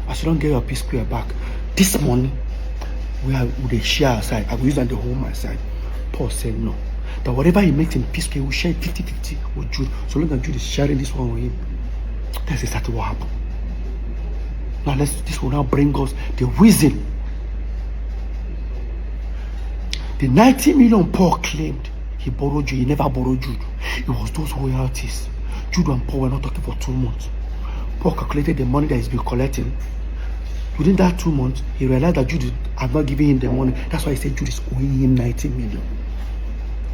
as you don't get your P Square back, this money, we will share aside. I will use that to hold my side. Paul said no. That whatever he makes in P Square, we'll share 50-50 with Jude. So long as Jude is sharing this one with him. That's exactly what happened. Now this will now bring us the reason. The 90 million Paul claimed he borrowed Jude. He never borrowed Jude. It was those royalties. Jude and Paul were not talking for 2 months. Paul calculated the money that he's been collecting. Within that 2 months, he realized that Jude had not given him the money. That's why he said Jude is owing him 90 million.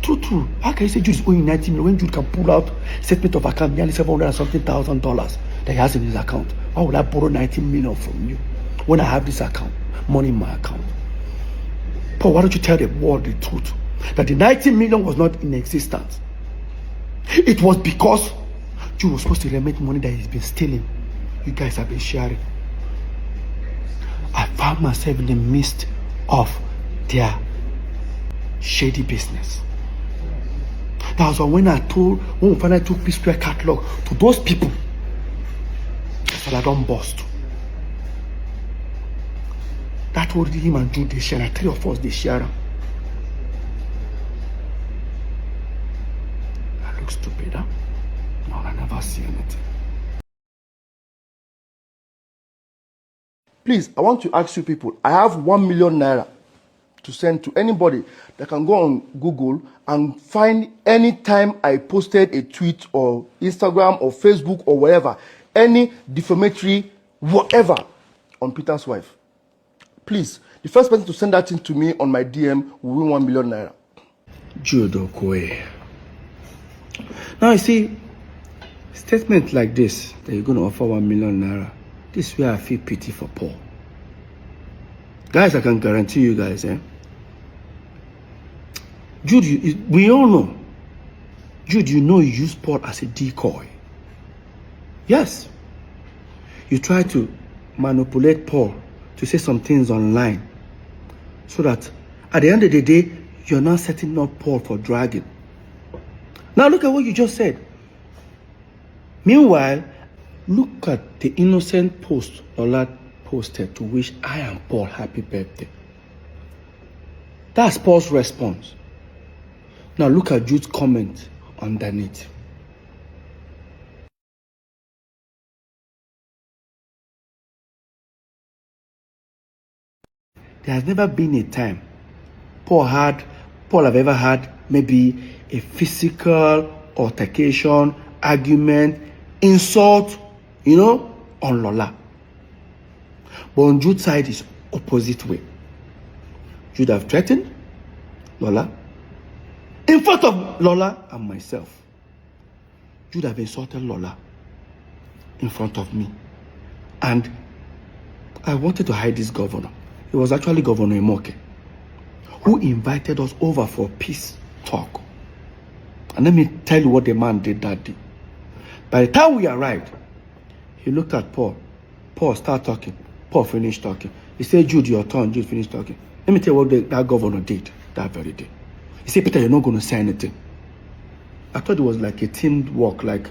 True. How can you say Jude is owing 90 million when Jude can pull out statement of account nearly $700,000 that he has in his account? Why would I borrow 90 million from you when I have this account, money in my account? Paul, why don't you tell the world the truth? That the 90 million was not in existence. It was because Jude was supposed to remit money that he's been stealing. You guys have been sharing. I found myself in the midst of their shady business. That was when we finally took P Square catalog to those people. So I don't bust. That told him and Jude they share. Like 3 of us they share. I look stupid, huh? No, I never see anything. Please, I want to ask you people, I have 1 million naira to send to anybody that can go on Google and find any time I posted a tweet or Instagram or Facebook or whatever, any defamatory whatever on Peter's wife. Please, the first person to send that thing to me on my DM will win 1 million naira. Jude Okoye. Now you see, statement like this, that you're going to offer 1 million naira, this is where I feel pity for Paul. Guys, I can guarantee you guys, Jude, we all know. Jude, you know you use Paul as a decoy. Yes. You try to manipulate Paul to say some things online so that at the end of the day, you're not setting up Paul for dragging. Now look at what you just said. Meanwhile, look at the innocent post Lola posted to wish I and Paul happy birthday. That's Paul's response. Now look at Jude's comment underneath. There has never been a time Paul have ever had maybe a physical altercation, argument, insult, on Lola. But on Jude's side is opposite way. Jude have threatened Lola in front of Lola and myself. Jude have insulted Lola in front of me. And I wanted to hide this governor. It was actually Governor Imoke who invited us over for peace talk. And let me tell you what the man did that day. By the time we arrived, he looked at Paul. Paul started talking. Paul finished talking. He said, Jude, your turn. Jude finished talking. Let me tell you what that governor did that very day. He said, Peter, you're not going to say anything. I thought it was like a team work, like,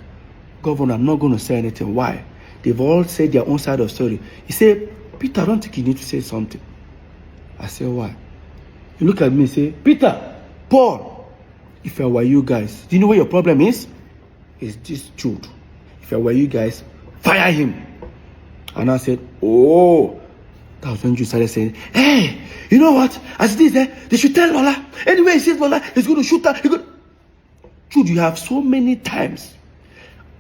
Governor, I'm not going to say anything. Why? They've all said their own side of the story. He said, Peter, I don't think you need to say something. I said, why? He looked at me and said, Peter, Paul, if I were you guys, do you know what your problem is? It's this Jude. If I were you guys, fire him. And I said, oh. That was when Jude started saying, hey, you know what? As it is, they should tell Lola. Anyway, he says Lola, he's going to shoot her. Jude, you have so many times,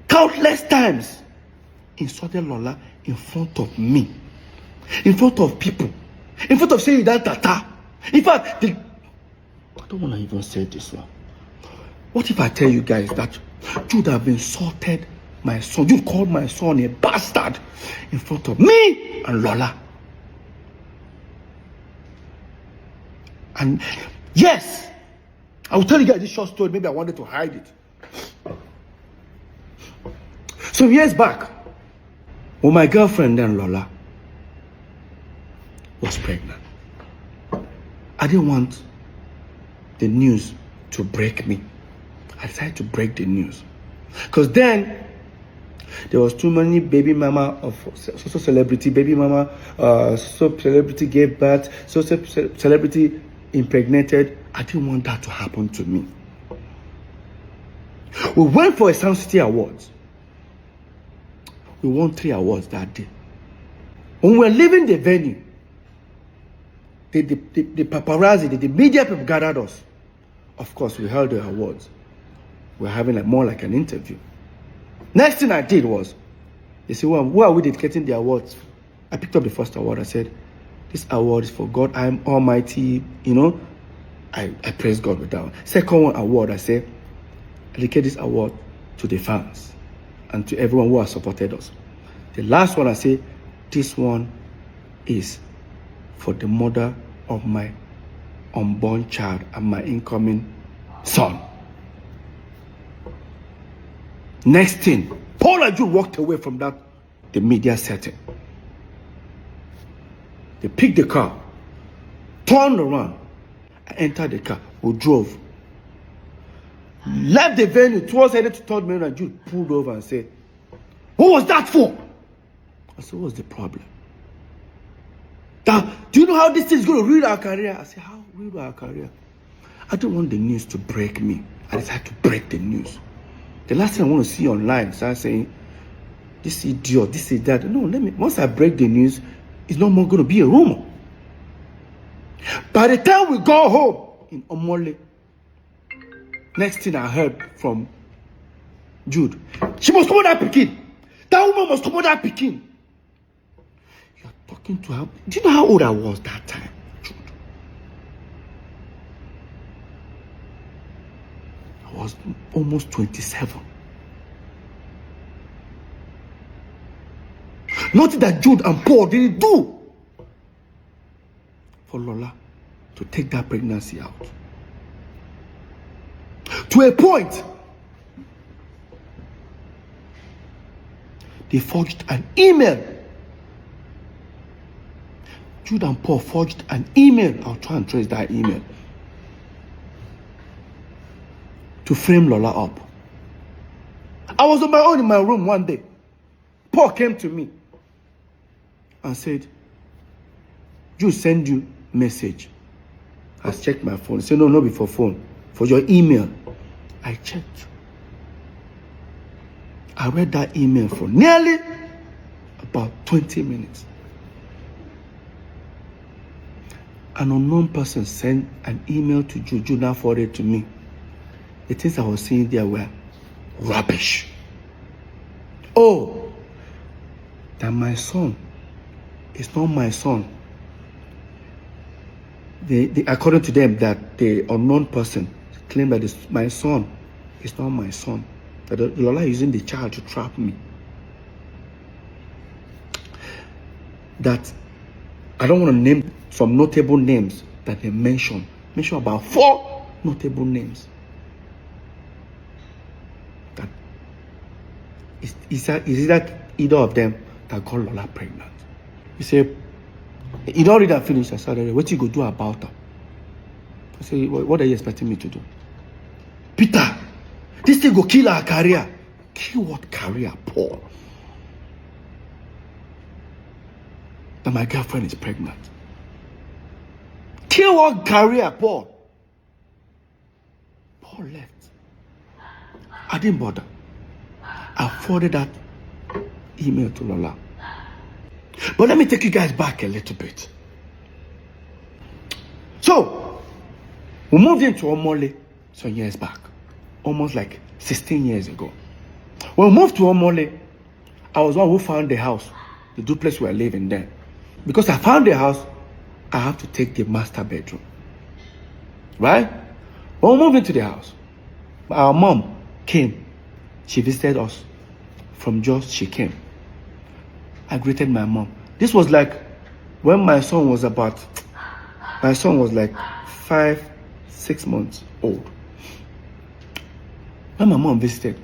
countless times, insulted Lola in front of me, in front of people, in front of saying that tata. In fact, I don't want to even say this one. What if I tell you guys that Jude have insulted my son? Jude called my son a bastard in front of me and Lola. And yes, I will tell you guys this short story. Maybe I wanted to hide it. Some years back, when my girlfriend then Lola was pregnant, I didn't want the news to break me. I decided to break the news. Because then, there was too many baby mama of social celebrity, baby mama, social celebrity gave birth, social celebrity impregnated. I didn't want that to happen to me. We went for a Sound City Awards. We won 3 awards that day. When we were leaving the venue, the paparazzi, the media people gathered us. Of course, we held the awards. We were having more like an interview. Next thing I did was, they said, well, who are we dedicating the awards? I picked up the first award. I said, this award is for God, I'm Almighty, I praise God with that one. Second one award, I said, I dedicate this award to the fans and to everyone who has supported us. The last one, I say, this one is for the mother of my unborn child and my incoming son. Next thing, Paul and Jude walked away from the media setting. They picked the car, turned around, and entered the car. We drove. Left the venue towards headed to 3rd Main, and Jude pulled over and said, what was that for? I said, what's the problem? Do you know how this thing is going to ruin our career? I said, how ruin our career? I don't want the news to break me. I decided to break the news. The last thing I want to see online, start saying, this idiot, this is that. No, once I break the news, it's no more going to be a rumor. By the time we go home in Omole, next thing I heard from Jude, she must come on that Pekin. That woman must come on that Pekin. You're talking to her. Do you know how old I was that time, Jude? I was almost 27. Nothing that Jude and Paul didn't do for Lola to take that pregnancy out. To a point, they forged an email. Jude and Paul forged an email. I'll try and trace that email. To frame Lola up. I was on my own in my room one day. Paul came to me and said, Jude send you message. I checked my phone. He said, no, not before phone. For your email. I checked. I read that email for nearly about 20 minutes. An unknown person sent an email to Jude. Jude now forwarded to me. The things I was seeing there were rubbish. Oh, that my son is not my son. According to them, that the unknown person claimed that my son is not my son. That Lola is using the child to trap me. That I don't want to name some notable names that they mention. Mention about 4 notable names. That is that either of them that got Lola pregnant. He said, he don't read and finish. I said, what you go do about her? I said, what are you expecting me to do? Peter, this thing go kill our career. Kill what career, Paul? That my girlfriend is pregnant. Kill what career, Paul? Paul left. I didn't bother. I forwarded that email to Lola. But let me take you guys back a little bit. So, we moved into Omole some years back. Almost like 16 years ago. When we moved to Omole, I was one who found the house, the duplex we were living there. Because I found the house, I have to take the master bedroom. Right? When we moved into the house, our mom came. She visited us. From Jos, she came. I greeted my mom. This was like when my son was like 5-6 months old. When my mom visited,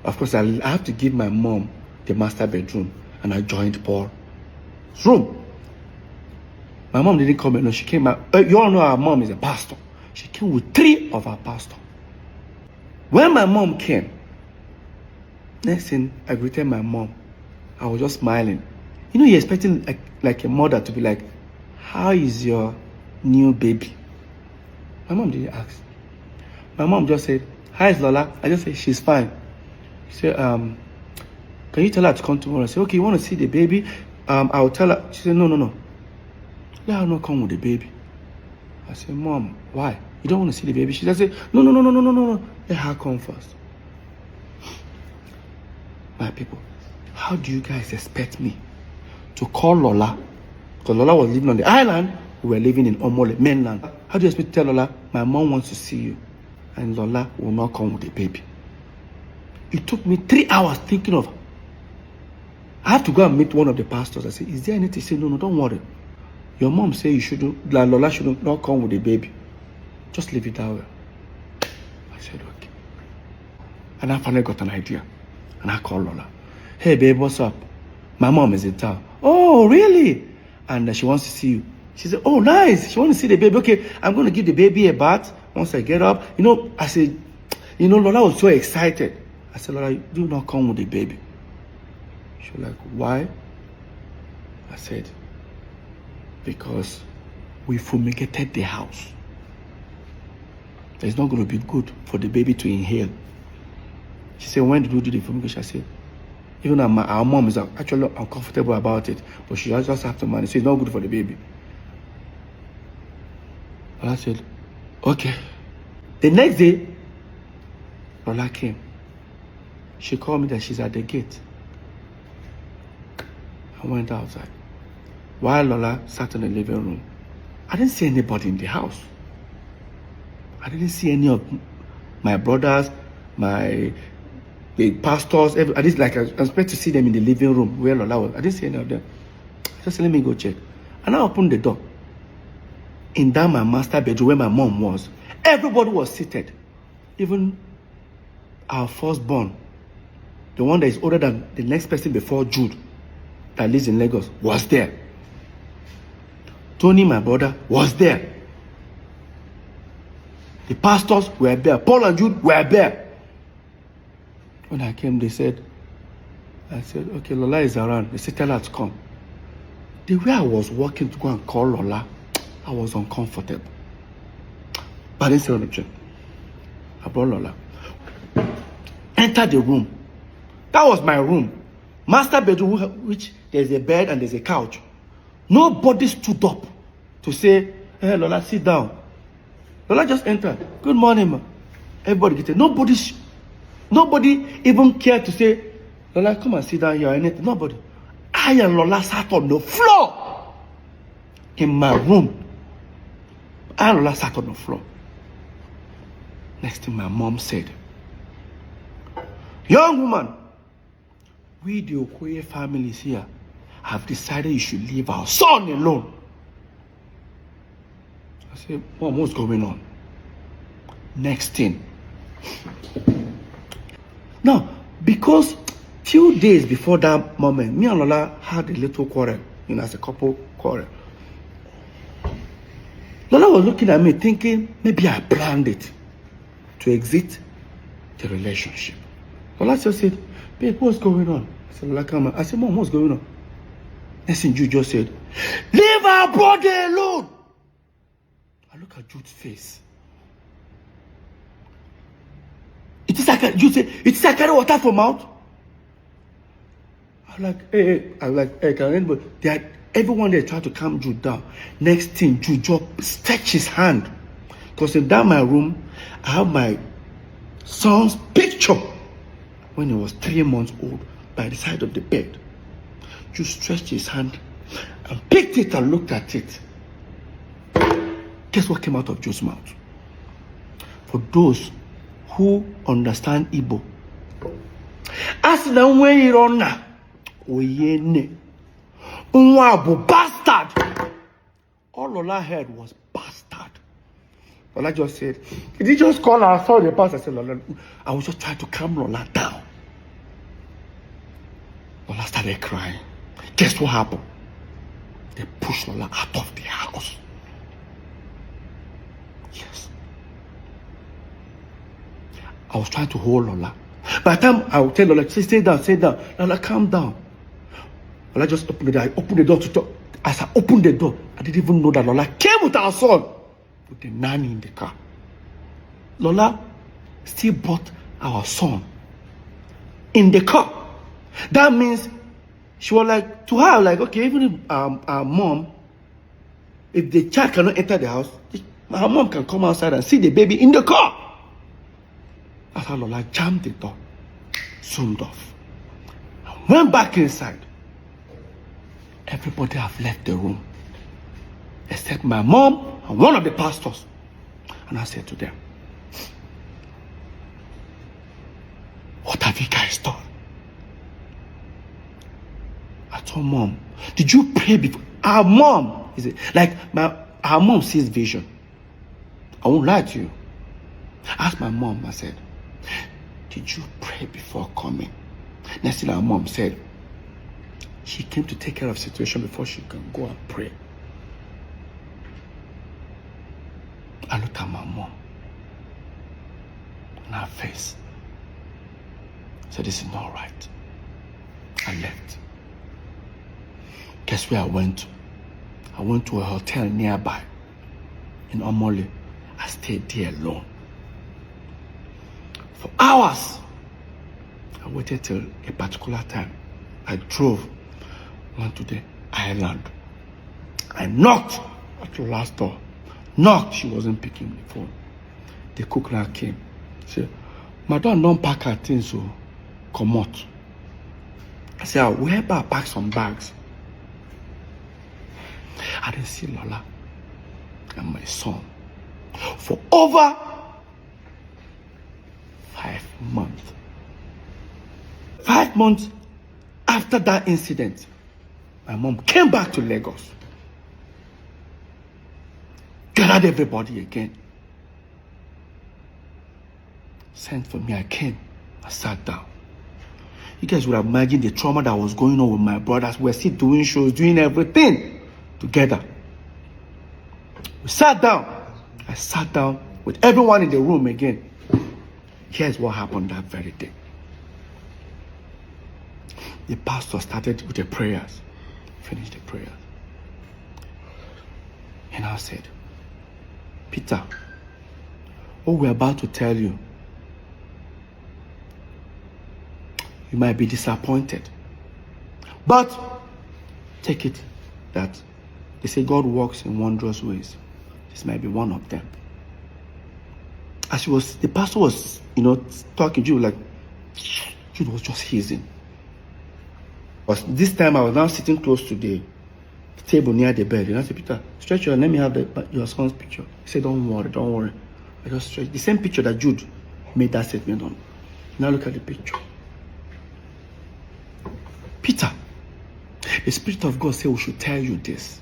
of course, I have to give my mom the master bedroom, and I joined Paul's room. My mom didn't come alone. She came out. You all know our mom is a pastor. She came with 3 of our pastors. When my mom came, next thing I greeted my mom. I was just smiling. You know, you're expecting like a mother to be like, how is your new baby? My mom didn't ask. My mom just said, hi, Lola. I just said, she's fine. She said, can you tell her to come tomorrow? I said, okay, you want to see the baby? I'll tell her. She said, no. Let her not come with the baby. I said, Mom, why? You don't want to see the baby? She just said, no. Let her come first. My people, how do you guys expect me to call Lola? Because Lola was living on the island, we were living in Omole, mainland. How do you expect me to tell Lola, my mom wants to see you, and Lola will not come with the baby? It took me 3 hours thinking of, I have to go and meet one of the pastors. I said, is there anything? He said, no, don't worry. Your mom said you shouldn't, Lola should not come with the baby. Just leave it that way. I said, okay. And I finally got an idea. And I called Lola. Hey, babe, what's up? My mom is in town. Oh, really? And she wants to see you. She said, oh, nice. She wants to see the baby. Okay, I'm going to give the baby a bath once I get up. You know, I said, you know, Lola was so excited. I said, Lola, do not come with the baby. She was like, why? I said, because we fumigated the house. It's not going to be good for the baby to inhale. She said, when did you do the fumigation? I said, even our mom is actually uncomfortable about it, but she just have to manage. It's not good for the baby. And I said, okay. The next day, Lola came. She called me that she's at the gate. I went outside. While Lola sat in the living room, I didn't see anybody in the house. I didn't see any of my brothers, the pastors. I didn't I expect to see them in the living room where Lola was. I didn't see any of them. I just said, let me go check. And I opened the door. In that my master bedroom where my mom was, everybody was seated. Even our firstborn, the one that is older than the next person before Jude, that lives in Lagos, was there. Tony, my brother, was there. The pastors were there. Paul and Jude were there. When I came, I said, okay, Lola is around. They said, tell her to come. The way I was walking to go and call Lola, I was uncomfortable. But I didn't say anything. I brought Lola. Entered the room. That was my room. Master bedroom, which there's a bed and there's a couch. Nobody stood up to say, hey, Lola, sit down. Lola just entered. Good morning, ma. Everybody get it. Nobody even cared to say, Lola, come and sit down here or anything. Nobody. I and Lola sat on the floor in my room. I and Lola sat on the floor. Next thing my mom said, young woman, we the Okoye families here have decided you should leave our son alone. I said, Mom, what's going on? Next thing. Now, because few days before that moment, me and Lola had a little quarrel, as a couple quarrel. Lola was looking at me thinking, maybe I planned it to exit the relationship. Lola just said, babe, what's going on? I said, Lola, come on. I said, Mom, what's going on? Next thing Jude just said, leave our brother alone. I look at Jude's face. It is like Jude said, it is like carry water from mouth. I was like, hey, can anybody? Everyone there tried to calm Jude down. Next thing, Jude just stretched his hand. Because in that my room, I have my son's picture when he was 3 months old by the side of the bed. Jude stretched his hand and picked it and looked at it. Guess what came out of Jude's mouth? For those who understand Igbo, as the way you run now, Oyene, Unwabu, bastard. All Lola heard was bastard. Lola just said, did he just call her? I saw the pastor. I said, Lola, I was just trying to calm Lola down. Lola started crying. Guess what happened? They pushed Lola out of the house. Yes. I was trying to hold Lola. By the time I would tell Lola, stay down, stay down. Lola, calm down. Lola just opened the door. I opened the door to talk. As I opened the door, I didn't even know that Lola came with our son, with the nanny in the car. Lola still brought our son in the car. That means she was like, to her, like, okay, even if our mom, if the child cannot enter the house, her mom can come outside and see the baby in the car. That's how Lola jammed the door, zoomed off, and went back inside. Everybody have left the room, except my mom and one of the pastors. And I said to them, what have you guys done? I told Mom, did you pray before? Our mom, our mom sees vision. I won't lie to you. I asked my mom, I said, did you pray before coming? Next thing our mom said, she came to take care of the situation before she can go and pray. I looked at my mom and her face. I said, this is not right. I left. Guess where I went to? I went to a hotel nearby in Omole. I stayed there alone. For hours, I waited till a particular time. I drove, went to the island. I knocked at the last door. Knocked, she wasn't picking the phone. The cook now came. She said, Madam, don't pack her things, so come out. I said, I'll help her pack some bags. I didn't see Lola and my son for over 5 months. 5 months after that incident, my mom came back to Lagos. Gathered everybody again. Sent for me, I came. I sat down. You guys would have imagined the trauma that was going on with my brothers. We're still doing shows, doing everything together. We sat down. I sat down with everyone in the room again. Here's what happened that very day. The pastor started with the prayers. Finished the prayers. And I said, Peter, what we're about to tell you, you might be disappointed. But take it that they say God works in wondrous ways. This might be one of them. As the pastor was, talking, Jude was just hissing. But this time I was now sitting close to the table near the bed. And I said, Peter, stretch your hand, let me have your son's picture. He said, don't worry. I just stretched the same picture that Jude made that statement on. Now look at the picture. Peter, the Spirit of God said we should tell you this.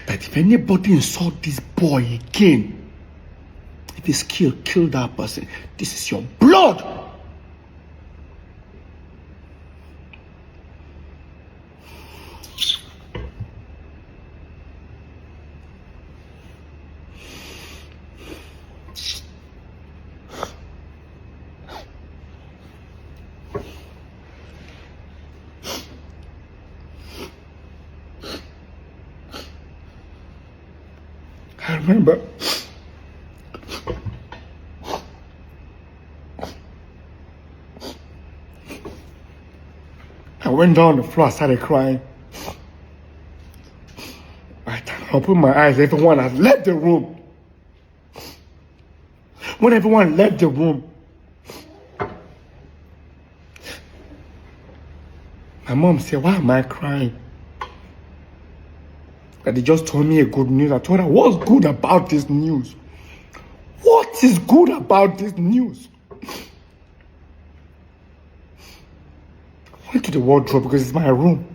That if anybody insult this boy again, if he's killed, kill that person. This is your blood. I remember I went down on the floor, I started crying. I opened my eyes, everyone had left the room. When everyone left the room, my mom said, why am I crying? That they just told me a good news. I told her, what's good about this news? What is good about this news? I went to the wardrobe because it's my room.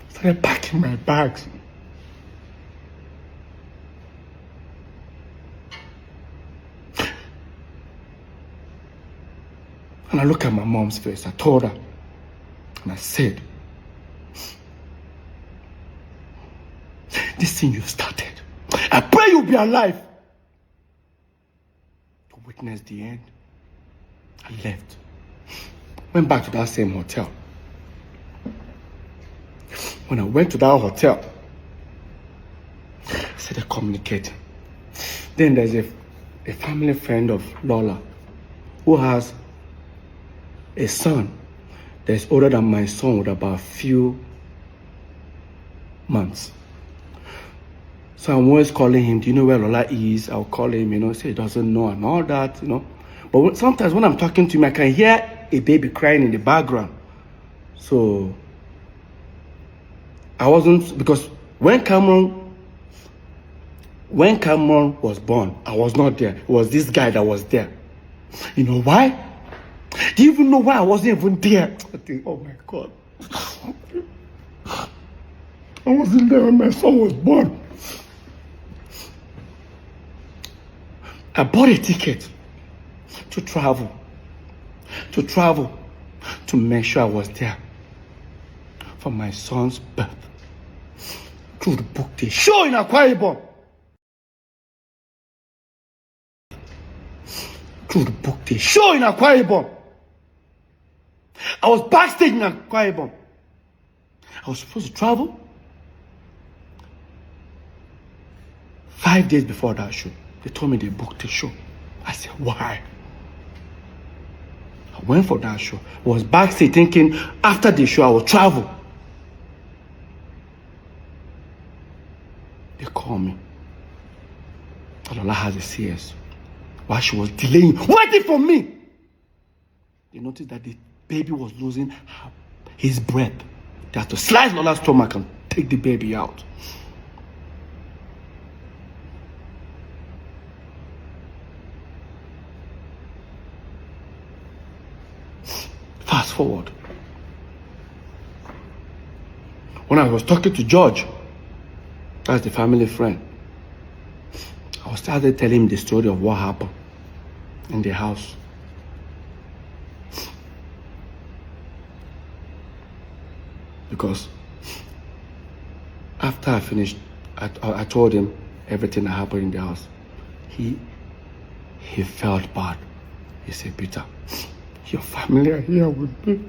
I started packing my bags. And I looked at my mom's face. I told her, and I said, this thing you started, I pray you'll be alive to witness the end. I left. Went back to that same hotel. When I went to that hotel, I started communicating. Then there's a family friend of Lola who has a son that's older than my son with about a few months. So I'm always calling him, do you know where Lola is? I'll call him, say he doesn't know and all that, But sometimes when I'm talking to him, I can hear a baby crying in the background. So I wasn't, because when Cameron was born, I was not there. It was this guy that was there. You know why? Do you even know why I wasn't even there? I think, oh my God. I wasn't there when my son was born. I bought a ticket to travel to make sure I was there for my son's birth. To book the show in Akwa Ibom. I was backstage in Akwa Ibom. I was supposed to travel 5 days before that show. They told me they booked the show. I said, why? I went for that show. I was backstage thinking after the show I would travel. They called me. Lola has a CS. While she was delaying, waiting for me, they noticed that the baby was losing his breath. They had to slice Lola's stomach and take the baby out. Fast forward. When I was talking to George, that's the family friend, I started telling him the story of what happened in the house. Because after I finished, I told him everything that happened in the house. He felt bad. He said, Peter, your family are here with me.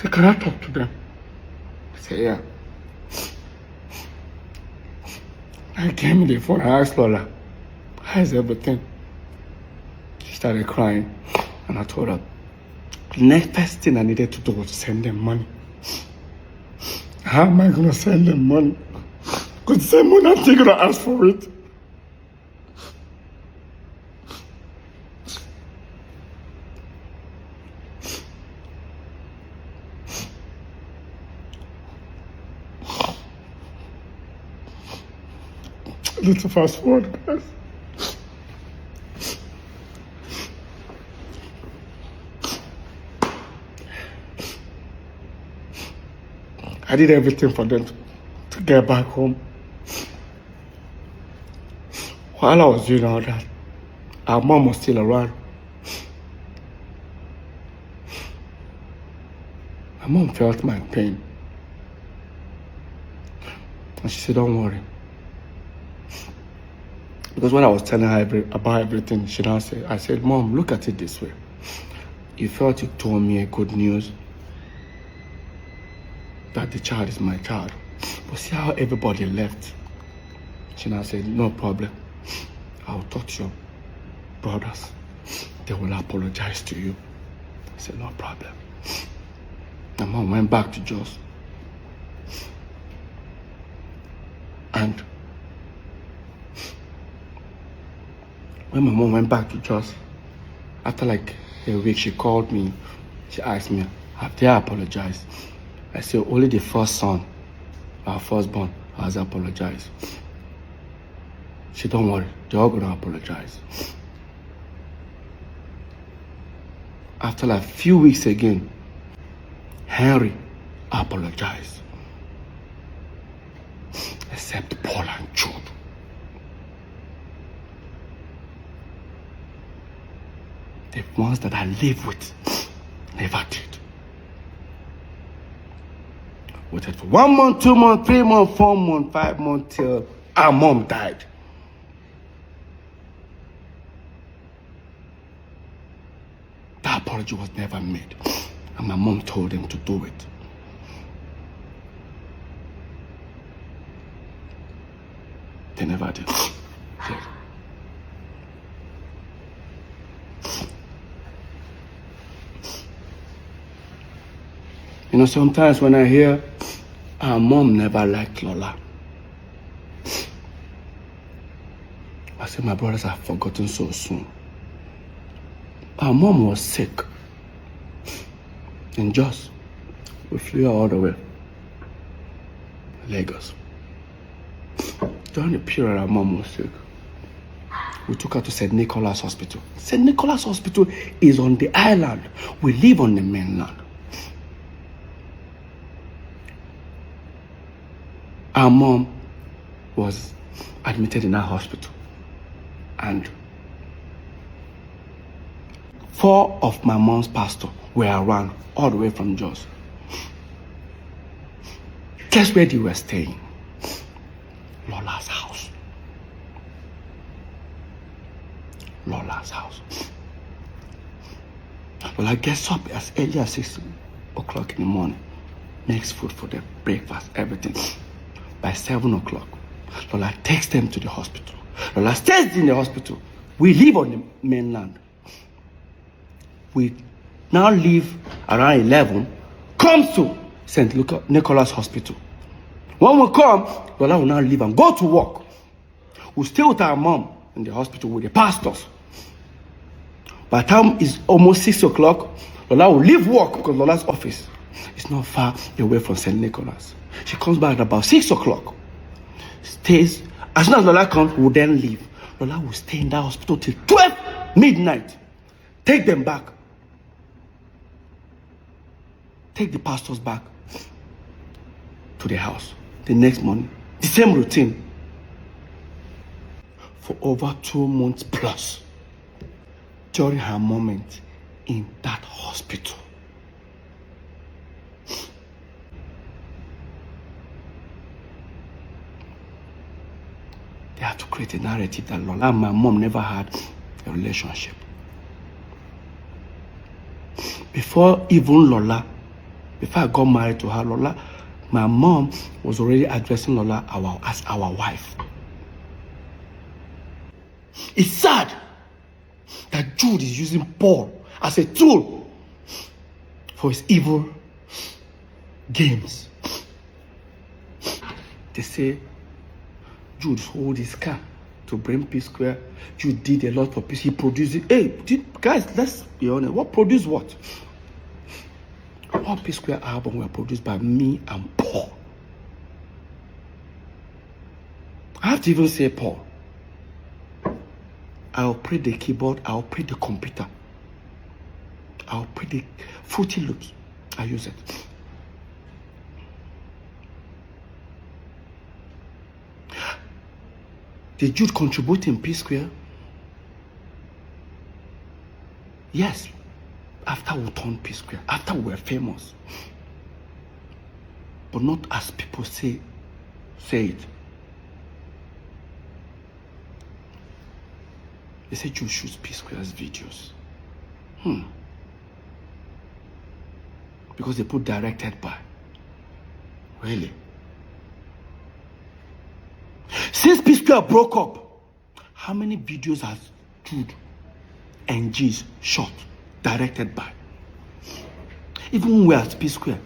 said, can I talk to them? I said, yeah. I came in the phone, I asked Lola, how's everything? She started crying, and I told her, the next first thing I needed to do was to send them money. How am I going to send them money? Because the same money I'm going to ask for it. Let's fast forward, guys. I did everything for them to get back home. While I was doing all that, our mom was still around. My mom felt my pain. And she said, don't worry. Because when I was telling her about everything, she now said, I said, Mom, look at it this way. You felt you told me a good news that the child is my child. But see how everybody left. She now said, no problem. I'll talk to your brothers. They will apologize to you. I said, no problem. My mom went back to Jos. And when my mom went back to Jos, after like a week, she called me. She asked me, have they apologized? I said, only the first son, our firstborn, has apologized. She said, don't worry, they're all going to apologize. After like a few weeks again, Henry apologized. Except Paul and Jude. The ones that I live with never did. Waited for 1 month, 2 months, 3 months, 4 months, 5 months till our mom died. That apology was never made. And my mom told them to do it. They never did. You know, sometimes when I hear our mom never liked Lola, I say my brothers have forgotten so soon. Our mom was sick. In Jos, we flew her all the way to Lagos. During the period our mom was sick, we took her to St. Nicholas Hospital. St. Nicholas Hospital is on the island. We live on the mainland. Our mom was admitted in our hospital, and 4 of my mom's pastors were around all the way from Jos. Guess where they were staying? Lola's house. Lola's house. Lola gets up as early as 6 o'clock in the morning, makes food for them, breakfast, everything. By 7 o'clock, Lola takes them to the hospital. Lola stays in the hospital. We live on the mainland. We now leave around 11, comes to St. Nicholas Hospital. When we come, Lola will now leave and go to work. We stay with our mom in the hospital with the pastors. By the time it's almost 6 o'clock, Lola will leave work because Lola's office is not far away from St. Nicholas. She comes back at about 6 o'clock. Stays. As soon as Lola comes, we'll then leave. Lola will stay in that hospital till 12 midnight. Take them back. Take the pastors back to the house. The next morning, the same routine. For over 2 months plus, during her moment in that hospital. They have to create a narrative that Lola and my mom never had a relationship. Before even Lola before I got married to her, Lola, my mom was already addressing Lola as our wife. It's sad that Jude is using Paul as a tool for his evil games. They say Jude sold his car to bring P Square. Jude did a lot for peace. He produced it. Hey, guys, let's be honest. What produced what? All P Square albums were produced by me and Paul. I have to even say Paul. I operate the keyboard, I operate the computer. I operate the Fruity Loops. I use it. Did Jude contribute in P Square? Yes. After we turned P Square, after we were famous. But not as people say it. They say Jude shoots P Square's videos. Because they put directed by. Really? Since P Square broke up, how many videos has Jude and G's shot, directed by? Even when we are at P Square,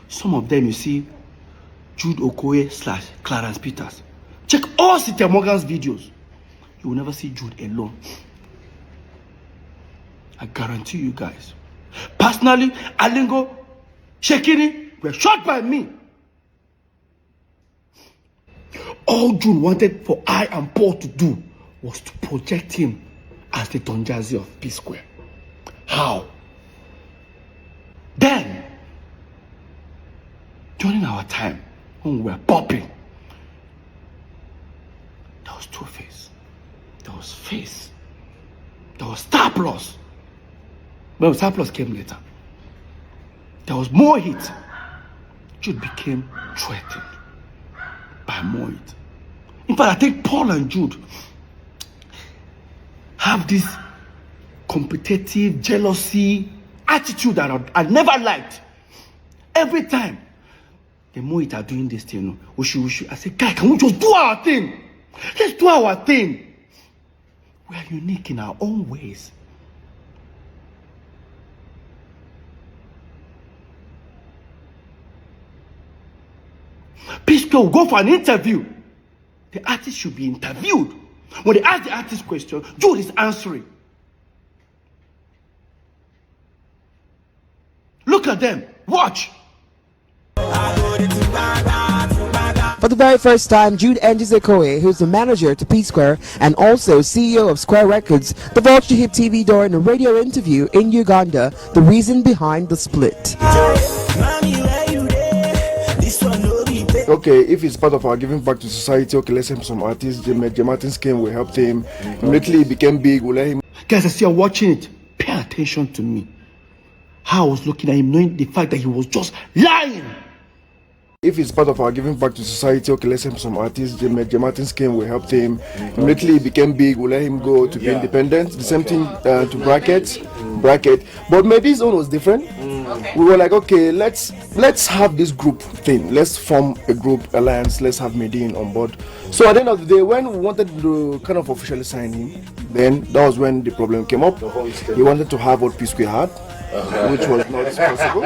some of them you see Jude Okoye / Clarence Peters. Check all Cynthia Morgan's videos. You will never see Jude alone. I guarantee you guys. Personally, Alingo, Shekini were shot by me. All Jude wanted for I and Paul to do was to project him as the Don Jazzy of P Square. How? Then, during our time, when we were popping, there was Two-Face, there was Face, there was Star Plus. Well, Star Plus came later. There was more hit. Jude became threatened by more hit. In fact, I think Paul and Jude have this competitive, jealousy attitude that I never liked. Every time the more it are doing this thing, we should. I say, guy, can we just do our thing? Let's do our thing. We are unique in our own ways. Pisco will go for an interview. The artist should be interviewed. When they ask the artist question, Jude is answering. Look at them. Watch. For the very first time, Jude Okoye, who's the manager to P Square and also CEO of Square Records, divulged to Hip TV Door in a radio interview in Uganda the reason behind the split. Okay, if it's part of our giving back to society, okay, let's help some artists. J Martins came, we helped him. Immediately he became big, we let him. Guys, as you're watching it, pay attention to me. How I was looking at him, knowing the fact that he was just lying. If it's part of our giving back to society, okay, let's help some artists. J Martins came, we helped him. Immediately he became big, we let him go to be independent. The same thing to Bracket. But maybe his own was different. We were like, okay, let's have this group thing. Let's form a group alliance. Let's have Medine on board. So at the end of the day, when we wanted to kind of officially sign him, then that was when the problem came up. He wanted to have what P Square had, which was not possible.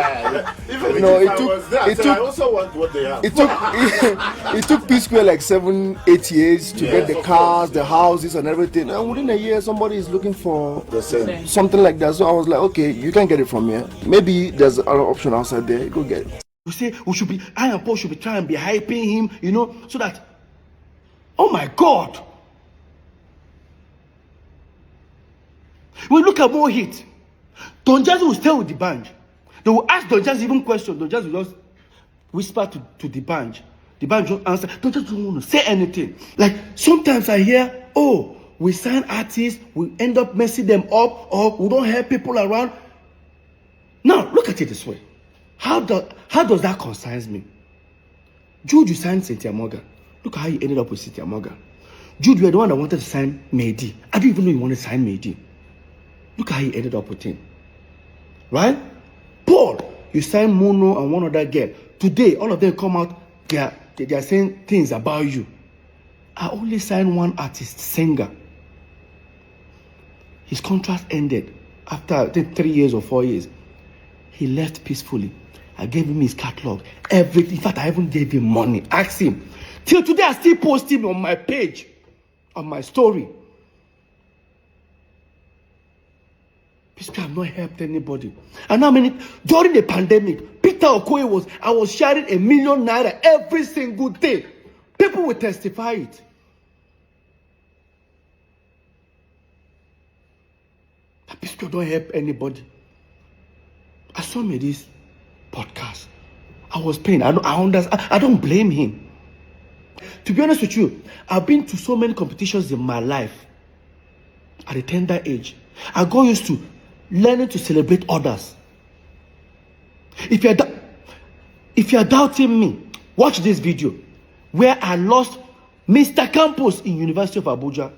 Even I also want what they have. It took P Square like 7-8 years to get the cars, the houses, and everything. And within a year, somebody is looking for The same. something like that. So I was like, okay, you can get it from here. Maybe there's another option outside there. Go get it. We say I and Paul should be trying to be hyping him, so that, oh my God. We look at more hits. Don Jazzy will stay with the band. They will ask Don Jazzy even questions. Don Jazzy will just whisper to the band. The band don't answer. Don Jazzy don't want to say anything. Like sometimes I hear, oh, we sign artists, we end up messing them up, or we don't help people around. Now look at it this way. How does that concern me? Jude, you signed Cynthia Morgan. Look at how you ended up with Cynthia Morgan. Jude, you were the one that wanted to sign Mehdi. I didn't even know you wanted to sign Mehdi. Look how he ended up with him. Right? Paul, you sign Mono and one other girl. Today, all of them come out, they are saying things about you. I only signed one artist, singer. His contract ended after, I think, 3 years or 4 years. He left peacefully. I gave him his catalog, everything. In fact, I even gave him money. Ask him. Till today, I still post him on my page, on my story. Peacefully, I've not helped anybody. And how many, during the pandemic, Peter Okoye I was sharing ₦1 million every single day. People will testify it. Peacefully, don't help anybody. I saw me this podcast. I was paying. I understand. I don't blame him. To be honest with you, I've been to so many competitions in my life. At a tender age, I got used to learning to celebrate others. If you're doubting me, watch this video where I lost Mr. Campos in University of Abuja.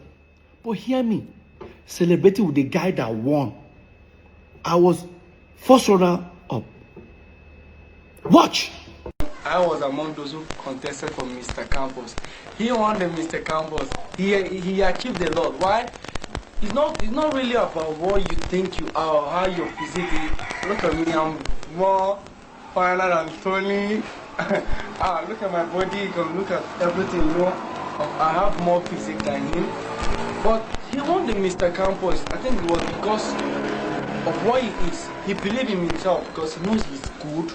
But hear me, celebrating with the guy that won. I was first runner up. Watch. I was among those who contested for Mr. Campos. He won the Mr. Campos. He achieved a lot. Why? It's not really about what you think you are or how your physique is. Look at me, I'm more finer than Tony. Look at my body, you can look at everything, you know. I have more physique than him. But he won the Mr. Campos. I think it was because of what he is. He believed in himself because he knows he's good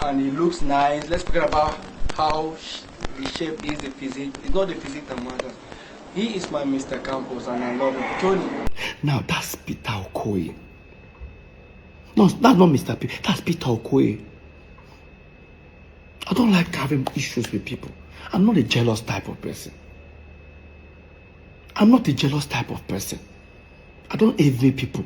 and he looks nice. Let's forget about how the shape is, the physique. It's not the physique that matters. He is my Mr. Campos and I love him. Tony. Now that's Peter Okoye. No, that's not Mr. P. That's Peter Okoye. I don't like having issues with people. I'm not a jealous type of person. I'm not a jealous type of person. I don't envy people.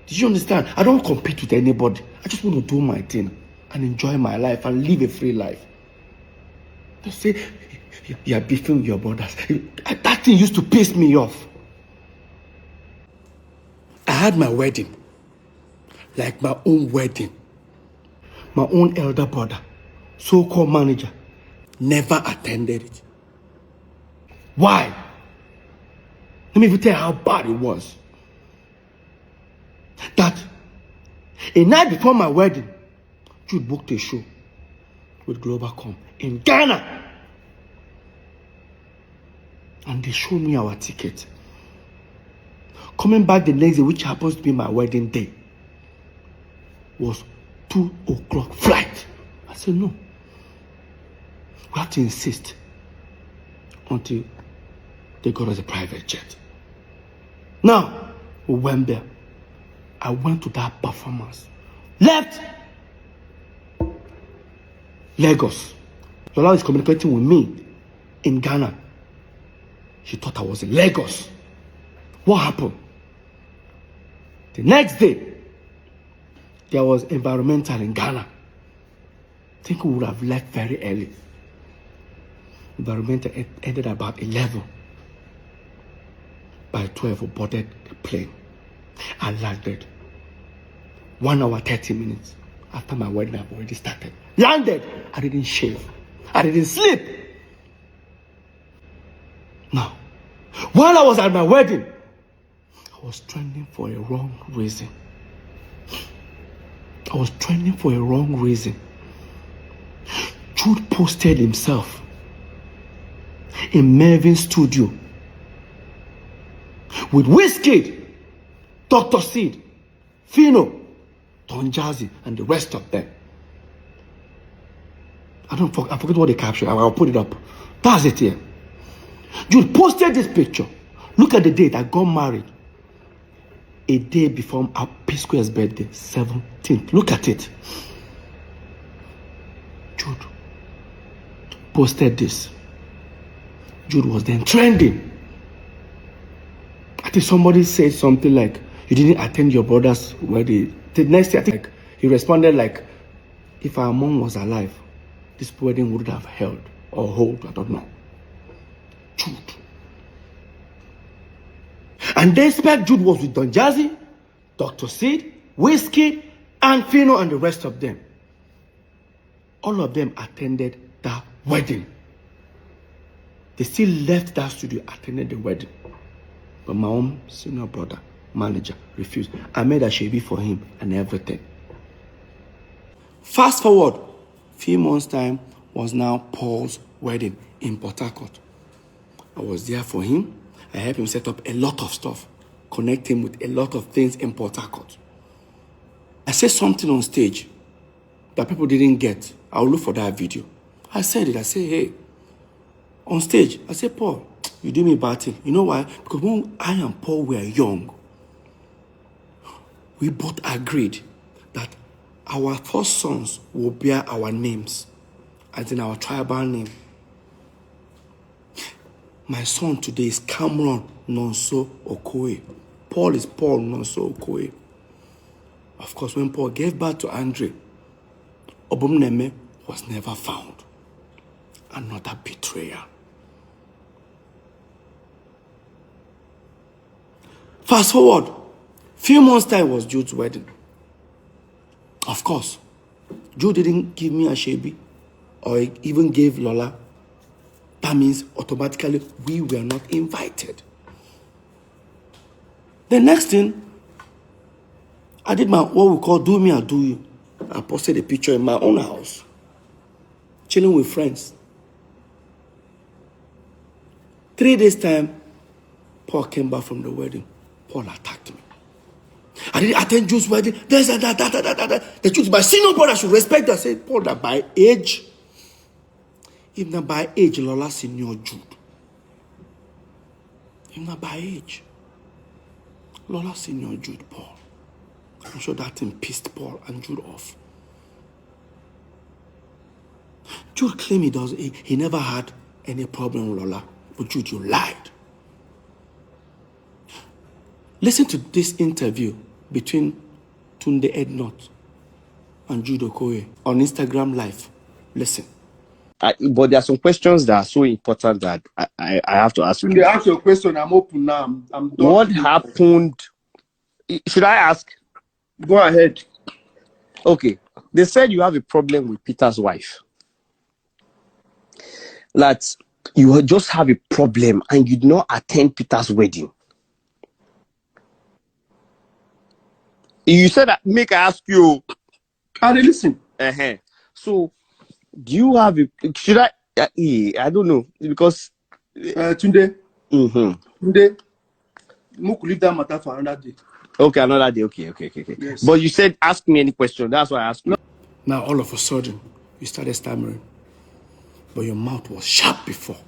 Did you understand? I don't compete with anybody. I just want to do my thing and enjoy my life and live a free life. They say you are beefing with your brothers. That thing used to piss me off. I had my wedding, like my own wedding. My own elder brother, so-called manager, never attended it. Why? Let me even tell you how bad it was. That a night before my wedding, Jude booked a show with Globacom in Ghana. And they showed me our ticket. Coming back the next day, which happens to be my wedding day, was 2 o'clock flight. I said, no. We have to insist until they got us a private jet. Now, we went there. I went to that performance. Left Lagos. Lola is communicating with me in Ghana. She thought I was in Lagos. What happened? The next day, there was environmental in Ghana. I think we would have left very early. Environmental ended about 11. By 12, we boarded the plane. I landed. 1 hour, 30 minutes. After my wedding, I've already started. Landed. I didn't shave. I didn't sleep. Now, while I was at my wedding, I was trending for a wrong reason. I was trending for a wrong reason. Jude posted himself in Mervin's studio with Wizkid, Dr. Seed, Fino, Don Jazzy, and the rest of them. I forget what they captured. I'll put it up. That's it here. Jude posted this picture. Look at the date. I got married a day before our P Square's birthday, 17th. Look at it. Jude posted this. Jude was then trending. I think somebody said something like, you didn't attend your brother's wedding. The next day, I think he responded like, if our mom was alive, this wedding would have held or hold, I don't know. Jude. And despite Jude was with Don Jazzy, Dr. Seed, Wizkid, and Fino and the rest of them. All of them attended that wedding. They still left that studio, attended the wedding. But my own senior brother, manager, refused. I made a shabby for him and everything. Fast forward, few months' time was now Paul's wedding in Port Harcourt. I was there for him. I helped him set up a lot of stuff, connect him with a lot of things in Port Harcourt. I said something on stage that people didn't get. I'll look for that video. I said it. I said, hey, on stage, I said, Paul, you do me a bad thing. You know why? Because when I and Paul were young, we both agreed that our first sons will bear our names, as in our tribal name. My son today is Cameron Nonso Okoye. Paul is Paul Nonso Okoye. Of course, when Paul gave birth to Andre, Obumneme was never found. Another betrayer. Fast forward, few months time was Jude's wedding. Of course, Jude didn't give me a shebi or even gave Lola. That means automatically we were not invited. The next thing, I did what we call do me or do you. I posted a picture in my own house, chilling with friends. 3 days time, Paul came back from the wedding. Paul attacked me. I didn't attend Jude's wedding. There's that. The truth, my senior brother should respect that. I said, Paul, that by age, if not by age, Lola senior Jude. If not by age, Lola senior Jude, Paul. I'm sure that thing pissed Paul and Jude off. Jude claimed he never had any problem with Lola. But Jude, you lied. Listen to this interview between Tunde Ednot and Jude Okoye on Instagram Live. Listen. But there are some questions that are so important that I have to ask you. Tunde, ask your question. I'm open now. I'm done. What happened? Should I ask? Go ahead. Okay. They said you have a problem with Peter's wife. That you just have a problem and you did not attend Peter's wedding. You said that, make I ask you. Can I listen? So, do you have a, should I don't know, because Tunde. Tunde, we could leave that matter for another day. Okay, another day. Okay. Yes. But you said ask me any question. That's why I asked you. Now all of a sudden, you started stammering. But your mouth was sharp before.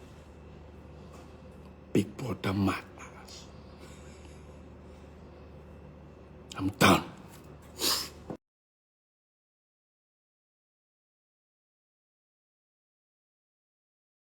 Big brother madness. I'm done.